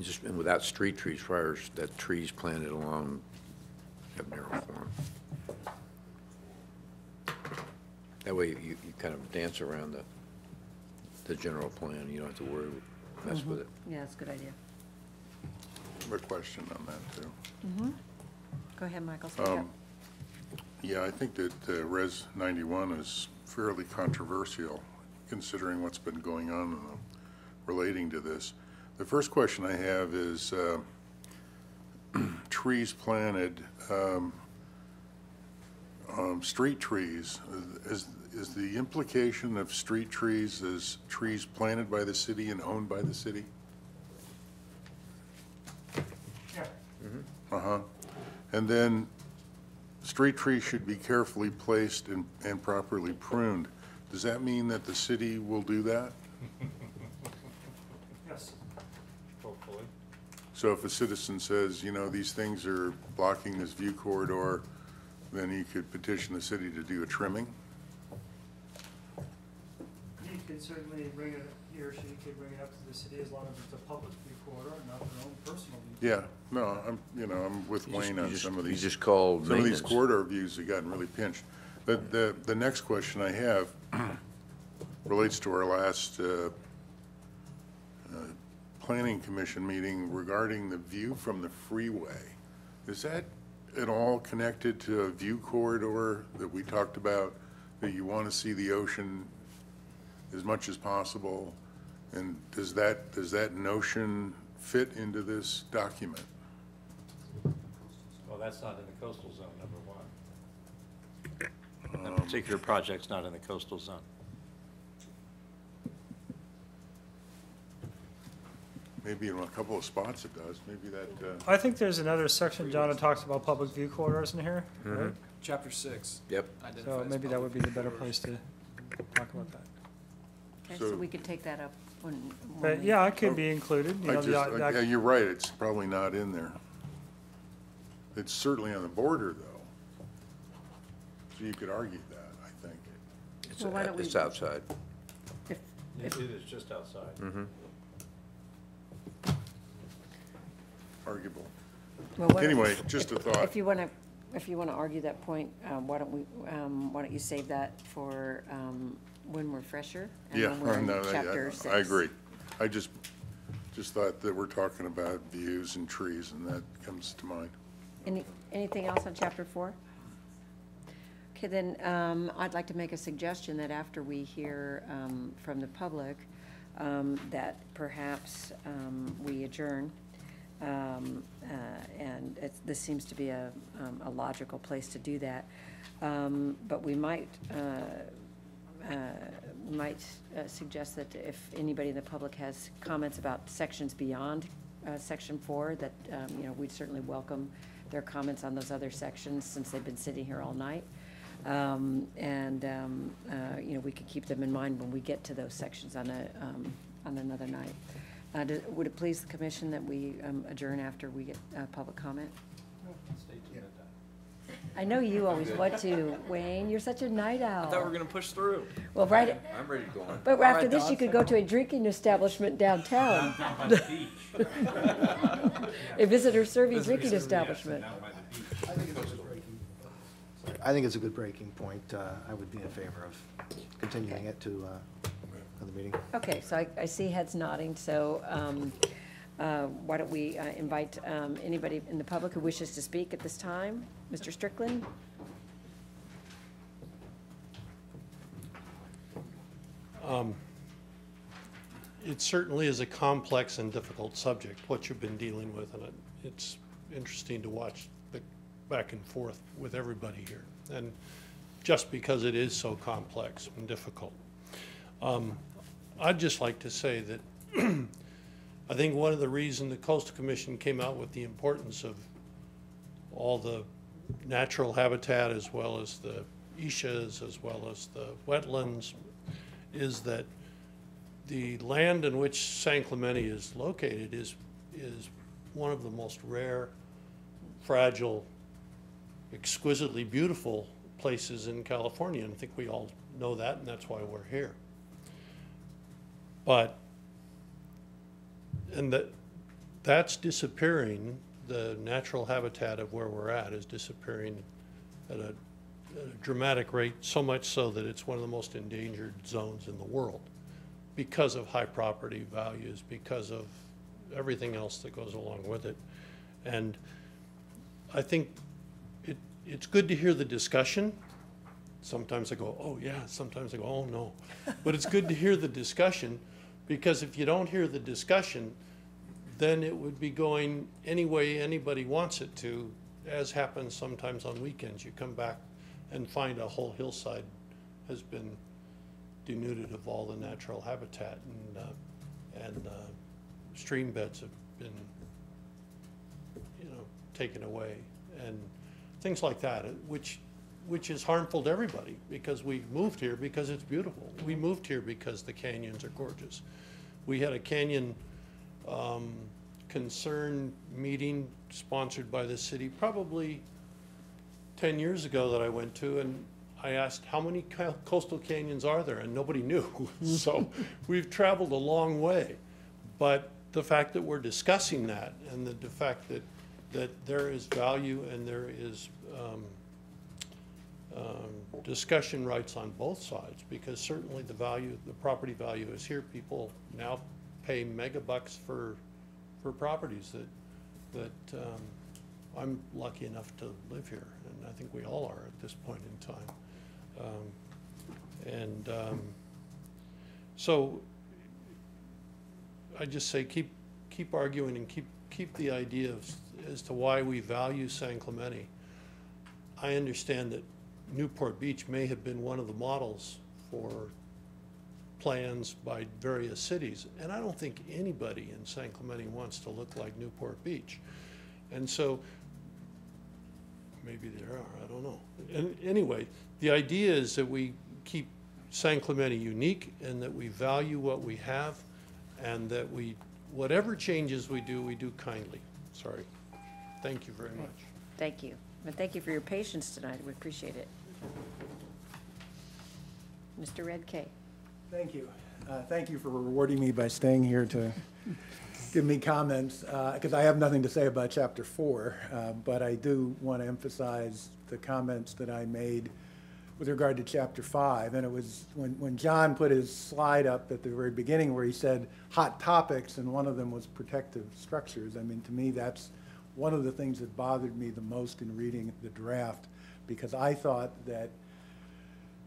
just, and without street trees, prior, that trees planted along that narrow form. That way you kind of dance around the general plan, you don't have to worry, mess with it. Yeah, that's a good idea. I have a question on that, too. Go ahead, Michael. Speak up. Yeah, I think that Res 91 is fairly controversial, considering what's been going on relating to this. The first question I have is trees planted, street trees. Is the implication of street trees as trees planted by the city and owned by the city? Yeah. Uh-huh. And then, street trees should be carefully placed and properly pruned. Does that mean that the city will do that? Yes. Hopefully. So if a citizen says, you know, these things are blocking this view corridor, then he could petition the city to do a trimming? He could certainly bring it, he or she could bring it up to the city as long as it's a public view corridor and not their own personal view. Yeah, no, I'm with Wayne on some of You these. just call Some of these maintenance. corridor views have gotten really pinched. The next question I have relates to our last planning commission meeting regarding the view from the freeway. Is that at all connected to a view corridor that we talked about, that you want to see the ocean as much as possible? And does that notion fit into this document? Well, that's not in the coastal zone, number one. That particular project's not in the coastal zone. Maybe in a couple of spots it does, maybe that, I think there's another section, John, that talks about public view corridors in here, right? Chapter 6. Yep. So identifies maybe that would be public the better view place to talk about that. Okay, so So- we could take that up when But we- yeah, it could be included, you I know, just, the- yeah, you're right, it's probably not in there. It's certainly on the border, though. So you could argue that, I think. Well, why don't we- It's outside. It is just outside. Arguable. Well, why don't- Anyway, just a thought. If you want to argue that point, why don't you save that for when we're fresher? and Yeah, when we're in no, chapter 6? I agree. I just thought that we're talking about views and trees, and that comes to mind. Anything else on chapter 4? Okay, then, I'd like to make a suggestion that after we hear from the public, that perhaps we adjourn. And this seems to be a logical place to do that. But we might suggest that if anybody in the public has comments about sections beyond section 4, that, we'd certainly welcome their comments on those other sections, since they've been sitting here all night. We could keep them in mind when we get to those sections on another night. Would it please the commission that we adjourn after we get public comment? Stay tuned at that. I know you always want to, Wayne. You're such a night owl. I thought we were going to push through. Well, right. I'm ready to go on. But after right, this, Don. you could go to a drinking establishment downtown. Down by the beach. A visitor-serving drinking establishment. Down by the beach. I think it's a good breaking point. I would be in favor of continuing it to another meeting. Okay, so I see heads nodding, so why don't we invite anybody in the public who wishes to speak at this time? Mr. Strickland? It certainly is a complex and difficult subject, what you've been dealing with, and it's interesting to watch the back and forth with everybody here. And just because it is so complex and difficult. I'd just like to say that I think one of the reasons the Coastal Commission came out with the importance of all the natural habitat as well as the ishas, as well as the wetlands, is that the land in which San Clemente is located is one of the most rare, fragile, exquisitely beautiful places in California, and I think we all know that, and that's why we're here. But, and that's disappearing. The natural habitat of where we're at is disappearing at a dramatic rate, so much so that it's one of the most endangered zones in the world because of high property values, because of everything else that goes along with it. And I think it's good to hear the discussion. Sometimes I go, oh yeah, sometimes I go, oh no. But it's good to hear the discussion, because if you don't hear the discussion, then it would be going any way anybody wants it to, as happens sometimes on weekends. You come back and find a whole hillside has been denuded of all the natural habitat, and stream beds have been, taken away, and things like that, which is harmful to everybody, because we moved here because it's beautiful. We moved here because the canyons are gorgeous. We had a canyon concern meeting sponsored by the city probably 10 years ago that I went to, and I asked how many coastal canyons are there, and nobody knew. So we've traveled a long way. But the fact that we're discussing that, and the fact that there is value and there is discussion rights on both sides, because certainly the property value is here. People now pay megabucks for properties that I'm lucky enough to live here, and I think we all are at this point in time. So I just say keep arguing and keep the idea as to why we value San Clemente. I understand that Newport Beach may have been one of the models for plans by various cities, and I don't think anybody in San Clemente wants to look like Newport Beach. And so maybe there are, I don't know. And anyway, the idea is that we keep San Clemente unique, and that we value what we have, and that whatever changes we do kindly. Sorry. Thank you very much. Thank you. And thank you for your patience tonight. We appreciate it. Mr. Redkay. Thank you. Thank you for rewarding me by staying here to give me comments, because I have nothing to say about Chapter 4, but I do want to emphasize the comments that I made with regard to Chapter 5. And it was when John put his slide up at the very beginning where he said hot topics, and one of them was protective structures. I mean, to me, that's one of the things that bothered me the most in reading the draft, because I thought that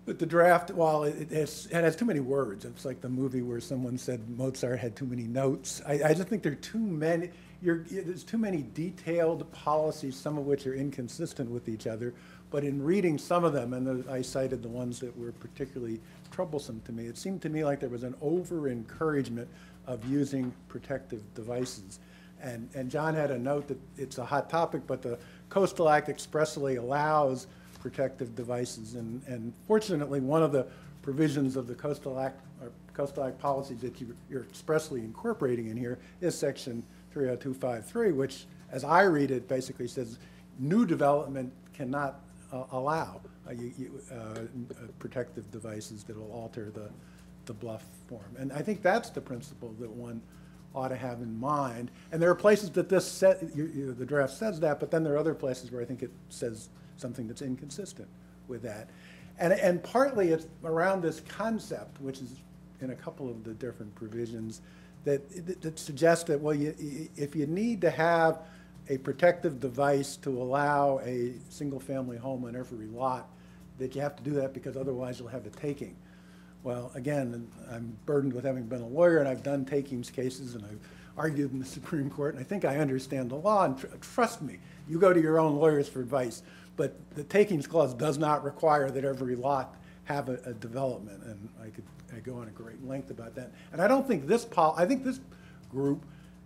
the draft, while it has too many words, it's like the movie where someone said Mozart had too many notes. I just think there are too many. There's too many detailed policies, some of which are inconsistent with each other. But in reading some of them, and I cited the ones that were particularly troublesome to me, it seemed to me like there was an over-encouragement of using protective devices. And John had a note that it's a hot topic, but the Coastal Act expressly allows protective devices. And fortunately, one of the provisions of the Coastal Act policies that you're expressly incorporating in here is Section 30253, which, as I read it, basically says new development cannot allow protective devices that will alter the bluff form. And I think that's the principle that one ought to have in mind. And there are places that the draft says that, but then there are other places where I think it says something that's inconsistent with that. And partly it's around this concept, which is in a couple of the different provisions, that suggests that, well, if you need to have a protective device to allow a single-family home on every lot, that you have to do that because otherwise you'll have a taking. Well, again, I'm burdened with having been a lawyer, and I've done takings cases, and I've argued in the Supreme Court, and I think I understand the law, and trust me, you go to your own lawyers for advice, but the takings clause does not require that every lot have a development, and I could I go on a great length about that. And I don't think I think this group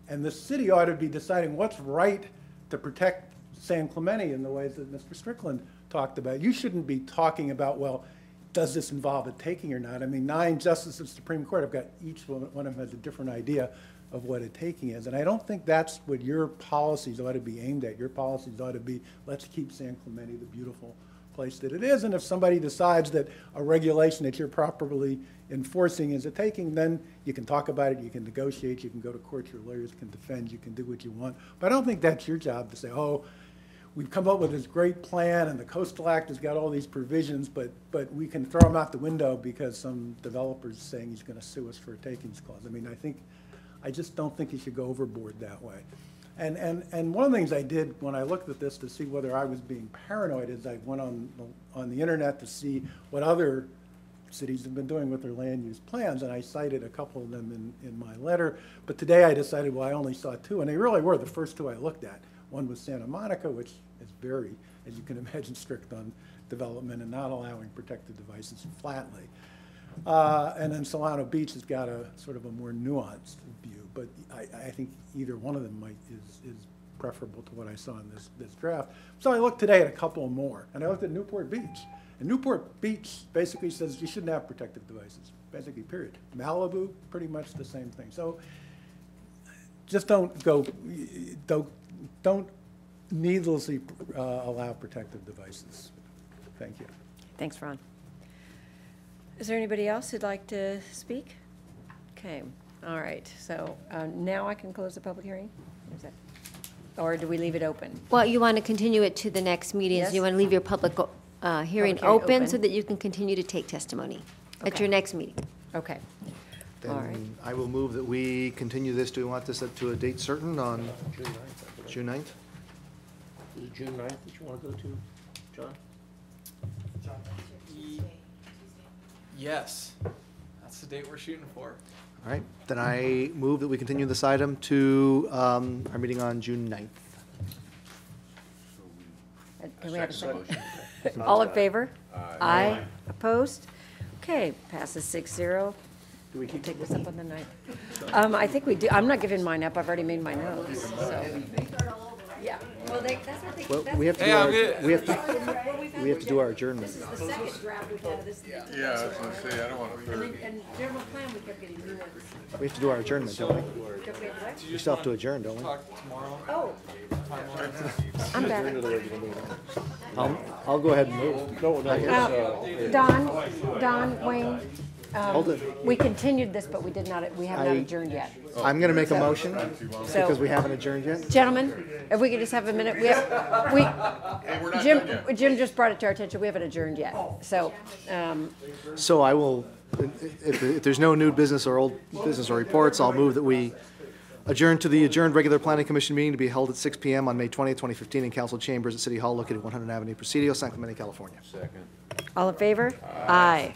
and the city ought to be deciding what's right to protect San Clemente in the ways that Mr. Strickland talked about. You shouldn't be talking about, well, does this involve a taking or not? I mean, 9 justices of the Supreme Court, I've got each one of them has a different idea of what a taking is. And I don't think that's what your policies ought to be aimed at. Your policies ought to be, let's keep San Clemente the beautiful place that it is. And if somebody decides that a regulation that you're properly enforcing is a taking, then you can talk about it, you can negotiate, you can go to court, your lawyers can defend, you can do what you want. But I don't think that's your job to say, oh, we've come up with this great plan and the Coastal Act has got all these provisions, but we can throw them out the window because some developer's saying he's going to sue us for a takings clause. I mean, I just don't think you should go overboard that way. And one of the things I did when I looked at this to see whether I was being paranoid is I went on the internet to see what other cities have been doing with their land use plans, and I cited a couple of them in my letter. But today I decided, well, I only saw 2, and they really were the first 2 I looked at. One was Santa Monica, which is very, as you can imagine, strict on development and not allowing protected devices flatly. And then Solano Beach has got a sort of a more nuanced view, but I think either one of them is preferable to what I saw in this draft. So I looked today at a couple more, and I looked at Newport Beach. And Newport Beach basically says you shouldn't have protective devices, basically, period. Malibu, pretty much the same thing. So just don't needlessly allow protective devices. Thank you. Thanks, Ron. Is there anybody else who'd like to speak? Okay, all right. So now I can close the public hearing? Is that, or do we leave it open? Well, you want to continue it to the next meeting. Yes. So you want to leave your public hearing open so that you can continue to take testimony at your next meeting. Okay. All right. Then I will move that we continue this. Do we want this to a date certain on June 9th? Is it June 9th that you want to go to, John? Yes, that's the date we're shooting for. All right, then I move that we continue this item to our meeting on June 9th. Can we have a second? All in favor? Aye. Opposed? Okay, passes 6-0. Do we keep Take this up on the 9th. I think we do. I'm not giving mine up. I've already made my notes, so. Yeah. Well, that's what they. Well, we have to do our, we have to do our adjournment. This is the second draft we've had of this. Yeah, I was gonna say, I don't want to. And general plan, we kept getting new ones. We have to do our adjournment, don't we? Don't we have what? We still have to adjourn, don't we? Talk tomorrow. Oh, I'm back. I'll go ahead and move. Don, Wayne, Hold it. we continued this, but we have not adjourned yet. I'm going to make a motion So- because we haven't adjourned yet. Gentlemen, if we could just have a minute, Jim just brought it to our attention, we haven't adjourned yet, so, So I will, if there's no new business or old business or reports, I'll move that we adjourn to the adjourned regular planning commission meeting to be held at 6 p.m. on May 20th, 2015 in council chambers at City Hall located at 100 Avenue Presidio, San Clemente, California. Second. all in favor? Aye.